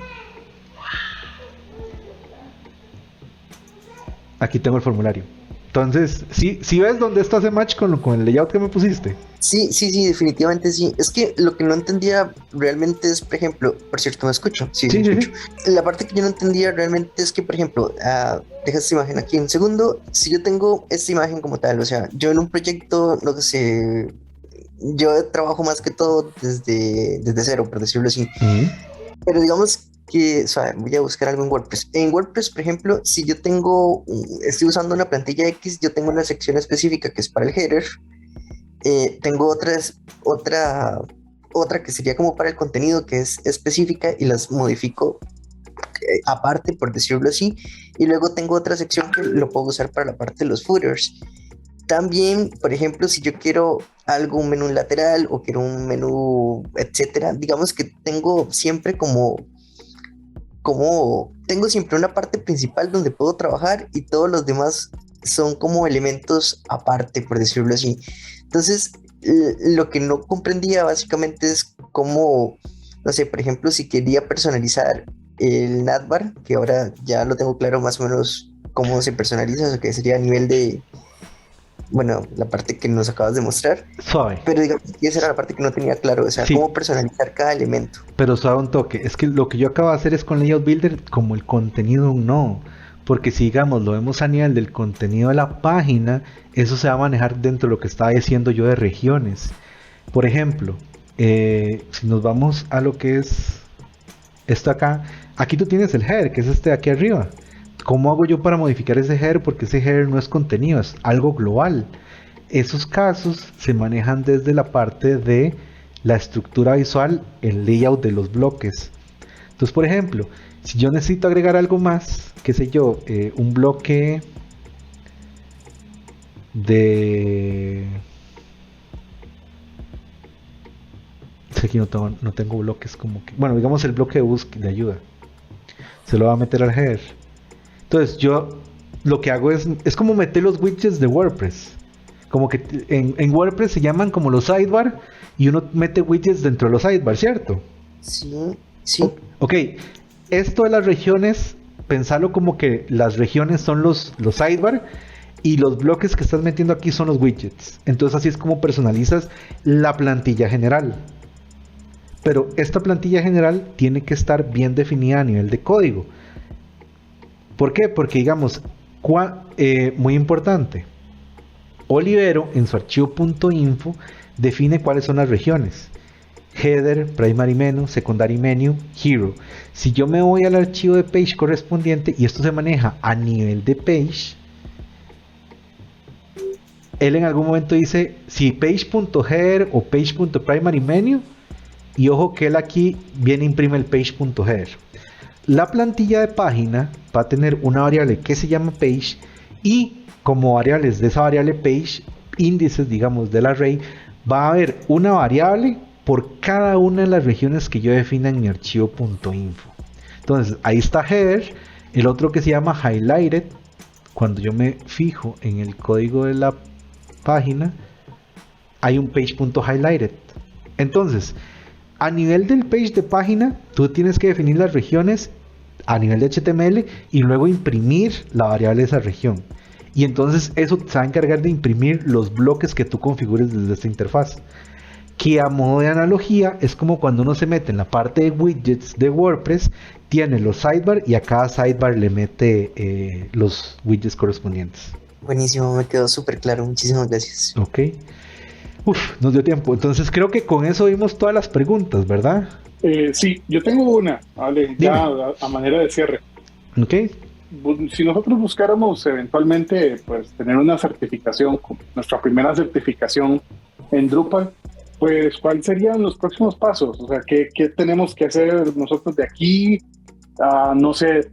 A: aquí tengo el formulario. Entonces, ¿sí ves dónde está ese match con el layout que me pusiste?
E: Sí, definitivamente sí. Es que lo que no entendía realmente es, por ejemplo, por cierto, ¿me escucho? Sí, escucho. La parte que yo no entendía realmente es que, por ejemplo, deja esta imagen aquí en segundo. Si yo tengo esta imagen como tal, o sea, yo en un proyecto, no sé, yo trabajo más que todo desde cero, por decirlo así. Pero digamos que, o sea, voy a buscar algo en WordPress. En WordPress, por ejemplo, si yo estoy usando una plantilla X, yo tengo una sección específica que es para el header. Tengo otra que sería como para el contenido, que es específica, y las modifico aparte, por decirlo así. Y luego tengo otra sección que lo puedo usar para la parte de los footers. También, por ejemplo, si yo quiero un menú lateral o quiero un menú, etcétera, digamos que tengo siempre tengo siempre una parte principal donde puedo trabajar, y todos los demás son como elementos aparte, por decirlo así. Entonces, lo que no comprendía básicamente es cómo, no sé, por ejemplo, si quería personalizar el navbar, que ahora ya lo tengo claro más o menos cómo se personaliza, o sea, que sería a nivel de, bueno, la parte que nos acabas de mostrar.
A: Suave.
E: Pero digamos que esa era la parte que no tenía claro, o sea,
A: sí,
E: cómo personalizar cada elemento.
A: Pero suave un toque, es que lo que yo acabo de hacer es con Layout Builder como el contenido de un nodo. Porque si, digamos, lo vemos a nivel del contenido de la página, eso se va a manejar dentro de lo que estaba diciendo yo de regiones. Por ejemplo, si nos vamos a lo que es esto acá, aquí tú tienes el header, que es este de aquí arriba. ¿Cómo hago yo para modificar ese header? Porque ese header no es contenido, es algo global. Esos casos se manejan desde la parte de la estructura visual, el layout de los bloques. Entonces, por ejemplo, si yo necesito agregar algo más, qué sé yo, un bloque de... Aquí no tengo bloques como que... Bueno, digamos el bloque de búsqueda, de ayuda. Se lo va a meter al header. Entonces yo lo que hago es como meter los widgets de WordPress. Como que en WordPress se llaman como los sidebar, y uno mete widgets dentro de los sidebar, ¿cierto?
E: Sí.
A: Ok, esto de las regiones, pensarlo como que las regiones son los sidebar, y los bloques que estás metiendo aquí son los widgets. Entonces así es como personalizas la plantilla general. Pero esta plantilla general tiene que estar bien definida a nivel de código. ¿Por qué? Porque digamos, muy importante, Olivero en su archivo .info define cuáles son las regiones: header, primary menu, secondary menu, hero. Si yo me voy al archivo de page correspondiente, y esto se maneja a nivel de page, él en algún momento dice si page.header o page.primary menu y ojo que él aquí viene imprime el page.header. La plantilla de página va a tener una variable que se llama page y como variables de esa variable page, índices digamos del array, va a haber una variable por cada una de las regiones que yo defina en mi archivo.info. Entonces ahí está header, el otro que se llama highlighted. Cuando yo me fijo en el código de la página hay un page.highlighted. Entonces a nivel del page de página, tú tienes que definir las regiones a nivel de HTML y luego imprimir la variable de esa región. Y entonces eso se va a encargar de imprimir los bloques que tú configures desde esta interfaz. Que a modo de analogía es como cuando uno se mete en la parte de widgets de WordPress, tiene los sidebar y a cada sidebar le mete los widgets correspondientes.
E: Buenísimo, me quedó súper claro. Muchísimas gracias.
A: Ok. Nos dio tiempo. Entonces creo que con eso vimos todas las preguntas, ¿verdad?
B: Sí, yo tengo una, ¿vale? Ya a manera de cierre.
A: Ok.
B: Si nosotros buscáramos eventualmente pues tener una certificación, nuestra primera certificación en Drupal, pues ¿cuáles serían los próximos pasos? O sea, ¿qué tenemos que hacer nosotros de aquí a, no sé,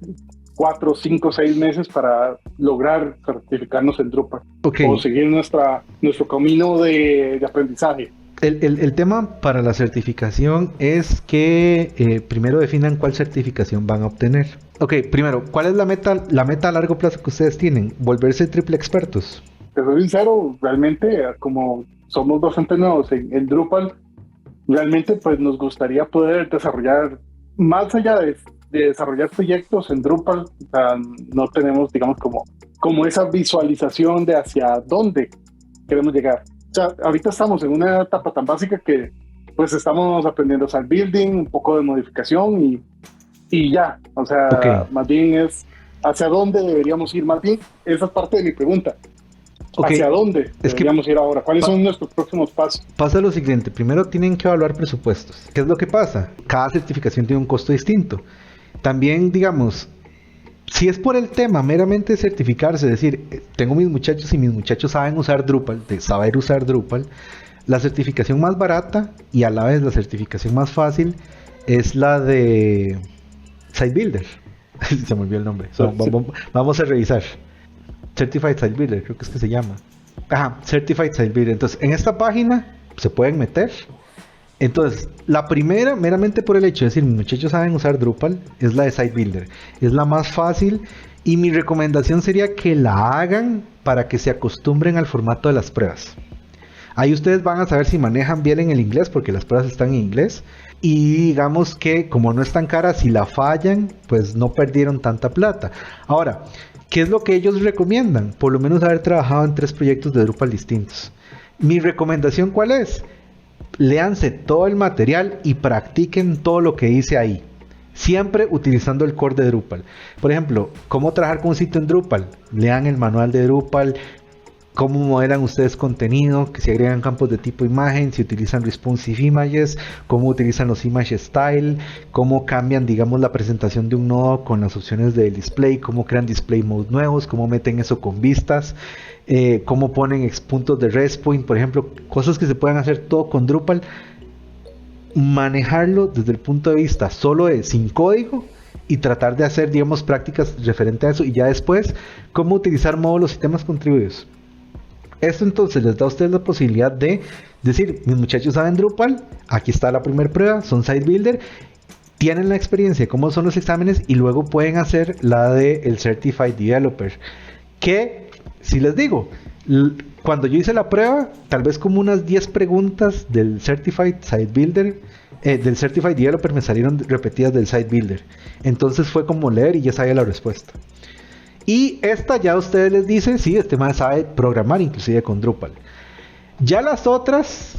B: 4, 5, 6 meses para lograr certificarnos en Drupal?
A: Okay.
B: O seguir nuestro camino de aprendizaje.
A: El tema para la certificación es que primero definan cuál certificación van a obtener. Ok, primero, ¿cuál es la meta a largo plazo que ustedes tienen? ¿Volverse triple expertos?
B: Te soy sincero, realmente como somos bastante nuevos en Drupal, realmente pues nos gustaría poder desarrollar, más allá de desarrollar proyectos en Drupal, o sea, no tenemos, digamos, como esa visualización de hacia dónde queremos llegar. O sea, ahorita estamos en una etapa tan básica que pues estamos aprendiendo site building, un poco de modificación y ya. O sea,
A: okay.
B: Más bien es hacia dónde deberíamos ir. Más bien, esa es parte de mi pregunta. Okay. ¿Hacia dónde deberíamos ir ahora? ¿Cuáles son nuestros próximos pasos?
A: Pasa lo siguiente, primero tienen que evaluar presupuestos. ¿Qué es lo que pasa? Cada certificación tiene un costo distinto. También, digamos, si es por el tema meramente de certificarse, es decir, tengo mis muchachos y mis muchachos saben usar Drupal, de saber usar Drupal, la certificación más barata y a la vez la certificación más fácil es la de Site Builder. Se me olvidó el nombre. Vamos a revisar. Certified Site Builder, creo que es que se llama. Ajá, Certified Site Builder. Entonces, en esta página se pueden meter. Entonces, la primera, meramente por el hecho de decir, mis muchachos saben usar Drupal, es la de Site Builder. Es la más fácil y mi recomendación sería que la hagan para que se acostumbren al formato de las pruebas. Ahí ustedes van a saber si manejan bien en el inglés, porque las pruebas están en inglés. Y digamos que como no es tan cara, si la fallan, pues no perdieron tanta plata. Ahora, ¿qué es lo que ellos recomiendan? Por lo menos haber trabajado en 3 proyectos de Drupal distintos. Mi recomendación, ¿cuál es? Léanse todo el material y practiquen todo lo que dice ahí. Siempre utilizando el core de Drupal. Por ejemplo, ¿cómo trabajar con un sitio en Drupal? Lean el manual de Drupal. Cómo modelan ustedes contenido, que si agregan campos de tipo imagen, si utilizan responsive images, cómo utilizan los image style, cómo cambian, digamos, la presentación de un nodo con las opciones del display, cómo crean display mode nuevos, cómo meten eso con vistas, cómo ponen puntos de rest point, por ejemplo, cosas que se pueden hacer todo con Drupal. Manejarlo desde el punto de vista solo de sin código y tratar de hacer, digamos, prácticas referente a eso, y ya después, cómo utilizar módulos y temas contribuidos. Esto entonces les da a ustedes la posibilidad de decir, mis muchachos saben Drupal, aquí está la primera prueba, son Site Builder, tienen la experiencia de cómo son los exámenes y luego pueden hacer la de el Certified Developer. Que, si les digo, cuando yo hice la prueba, tal vez como unas 10 preguntas del Certified Site Builder, del Certified Developer me salieron repetidas del Site Builder. Entonces fue como leer y ya sabía la respuesta. Y esta ya ustedes les dicen, sí, este man sabe programar inclusive con Drupal. Ya las otras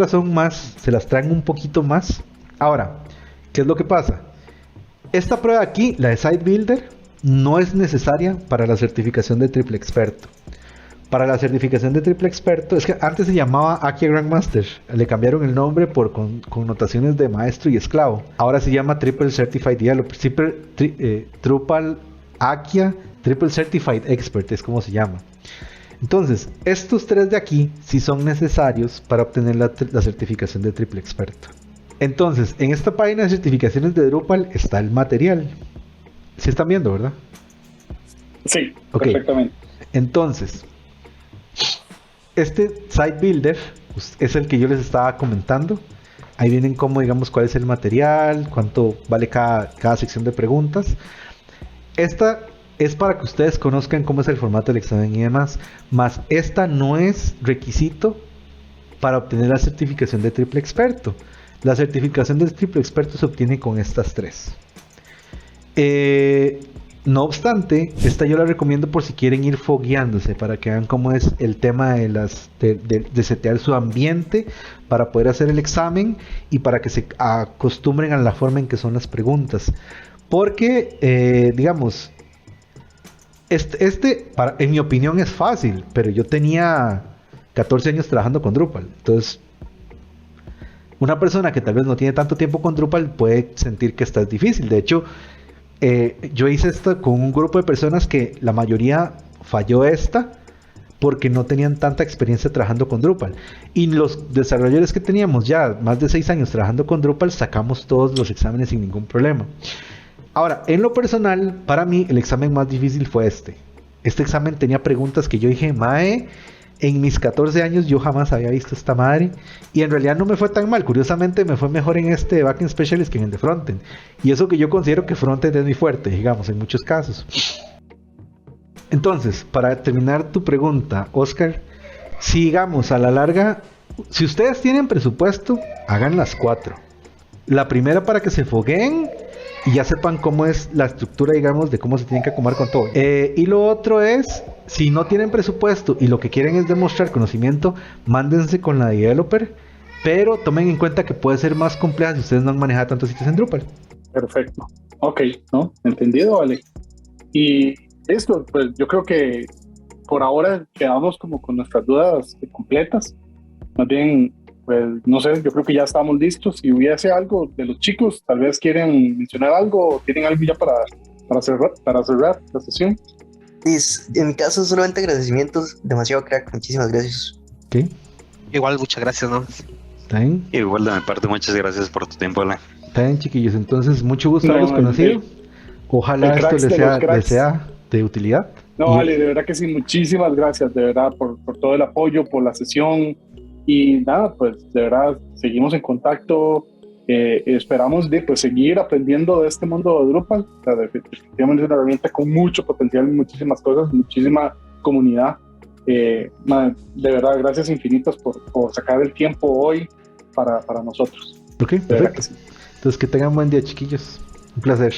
A: son más, se las traen un poquito más. Ahora, ¿qué es lo que pasa? Esta prueba aquí, la de Site Builder, no es necesaria para la certificación de triple experto. Para la certificación de triple experto, es que antes se llamaba Akia Grandmaster, le cambiaron el nombre por connotaciones de maestro y esclavo. Ahora se llama Triple Certified Developer, Drupal Akia Triple Certified Expert es como se llama. Entonces, estos 3 de aquí sí son necesarios para obtener la certificación de triple experto. Entonces, en esta página de certificaciones de Drupal está el material. ¿Sí están viendo, verdad?
B: Sí,
A: Ok.
B: perfectamente.
A: Entonces, este Site Builder es el que yo les estaba comentando. Ahí vienen como, digamos, cuál es el material, cuánto vale cada sección de preguntas. Esta es para que ustedes conozcan cómo es el formato del examen y demás. Más esta no es requisito para obtener la certificación de triple experto. La certificación del triple experto se obtiene con estas tres. No obstante, esta yo la recomiendo por si quieren ir fogueándose, para que vean cómo es el tema de setear su ambiente para poder hacer el examen y para que se acostumbren a la forma en que son las preguntas. Porque, digamos, en mi opinión es fácil, pero yo tenía 14 años trabajando con Drupal. Entonces, una persona que tal vez no tiene tanto tiempo con Drupal puede sentir que esta es difícil. De hecho, yo hice esto con un grupo de personas que la mayoría falló esta porque no tenían tanta experiencia trabajando con Drupal. Y los desarrolladores que teníamos ya más de 6 años trabajando con Drupal, sacamos todos los exámenes sin ningún problema. Ahora, en lo personal, para mí el examen más difícil fue este. Este examen tenía preguntas que yo dije, mae, en mis 14 años yo jamás había visto esta madre. Y en realidad no me fue tan mal. Curiosamente me fue mejor en este de Backend Specialist que en el de Frontend. Y eso que yo considero que Frontend es muy fuerte, digamos, en muchos casos. Entonces, para terminar tu pregunta, Oscar, si digamos a la larga, si ustedes tienen presupuesto, hagan las 4. La primera para que se fogueen y ya sepan cómo es la estructura, digamos, de cómo se tienen que acomodar con todo. Y lo otro es, si no tienen presupuesto y lo que quieren es demostrar conocimiento, mándense con la developer, pero tomen en cuenta que puede ser más compleja si ustedes no han manejado tantos sitios en Drupal.
B: Perfecto. Ok, ¿no? Entendido, vale. Y esto, pues yo creo que por ahora quedamos como con nuestras dudas completas. Más bien, pues no sé, yo creo que ya estamos listos. Si hubiese algo de los chicos, tal vez quieren mencionar algo o tienen algo ya para cerrar la sesión.
E: En mi caso, solamente agradecimientos. Demasiado crack. Muchísimas gracias.
A: ¿Ok?
C: Igual, muchas gracias, ¿no?
A: ¿Está bien?
D: Igual de mi parte, muchas gracias por tu tiempo, Ale.
A: Está bien, chiquillos. Entonces, mucho gusto haberlos conocido. Ojalá esto les sea de utilidad.
B: No, vale, de verdad que sí, muchísimas gracias, de verdad, por todo el apoyo, por la sesión. Y nada, pues de verdad, seguimos en contacto. Esperamos pues, seguir aprendiendo de este mundo de Drupal. O sea, definitivamente es una herramienta con mucho potencial, muchísimas cosas, muchísima comunidad. De verdad, gracias infinitas por sacar el tiempo hoy para nosotros.
A: Ok, perfecto. Sí. Entonces, que tengan buen día, chiquillos. Un placer.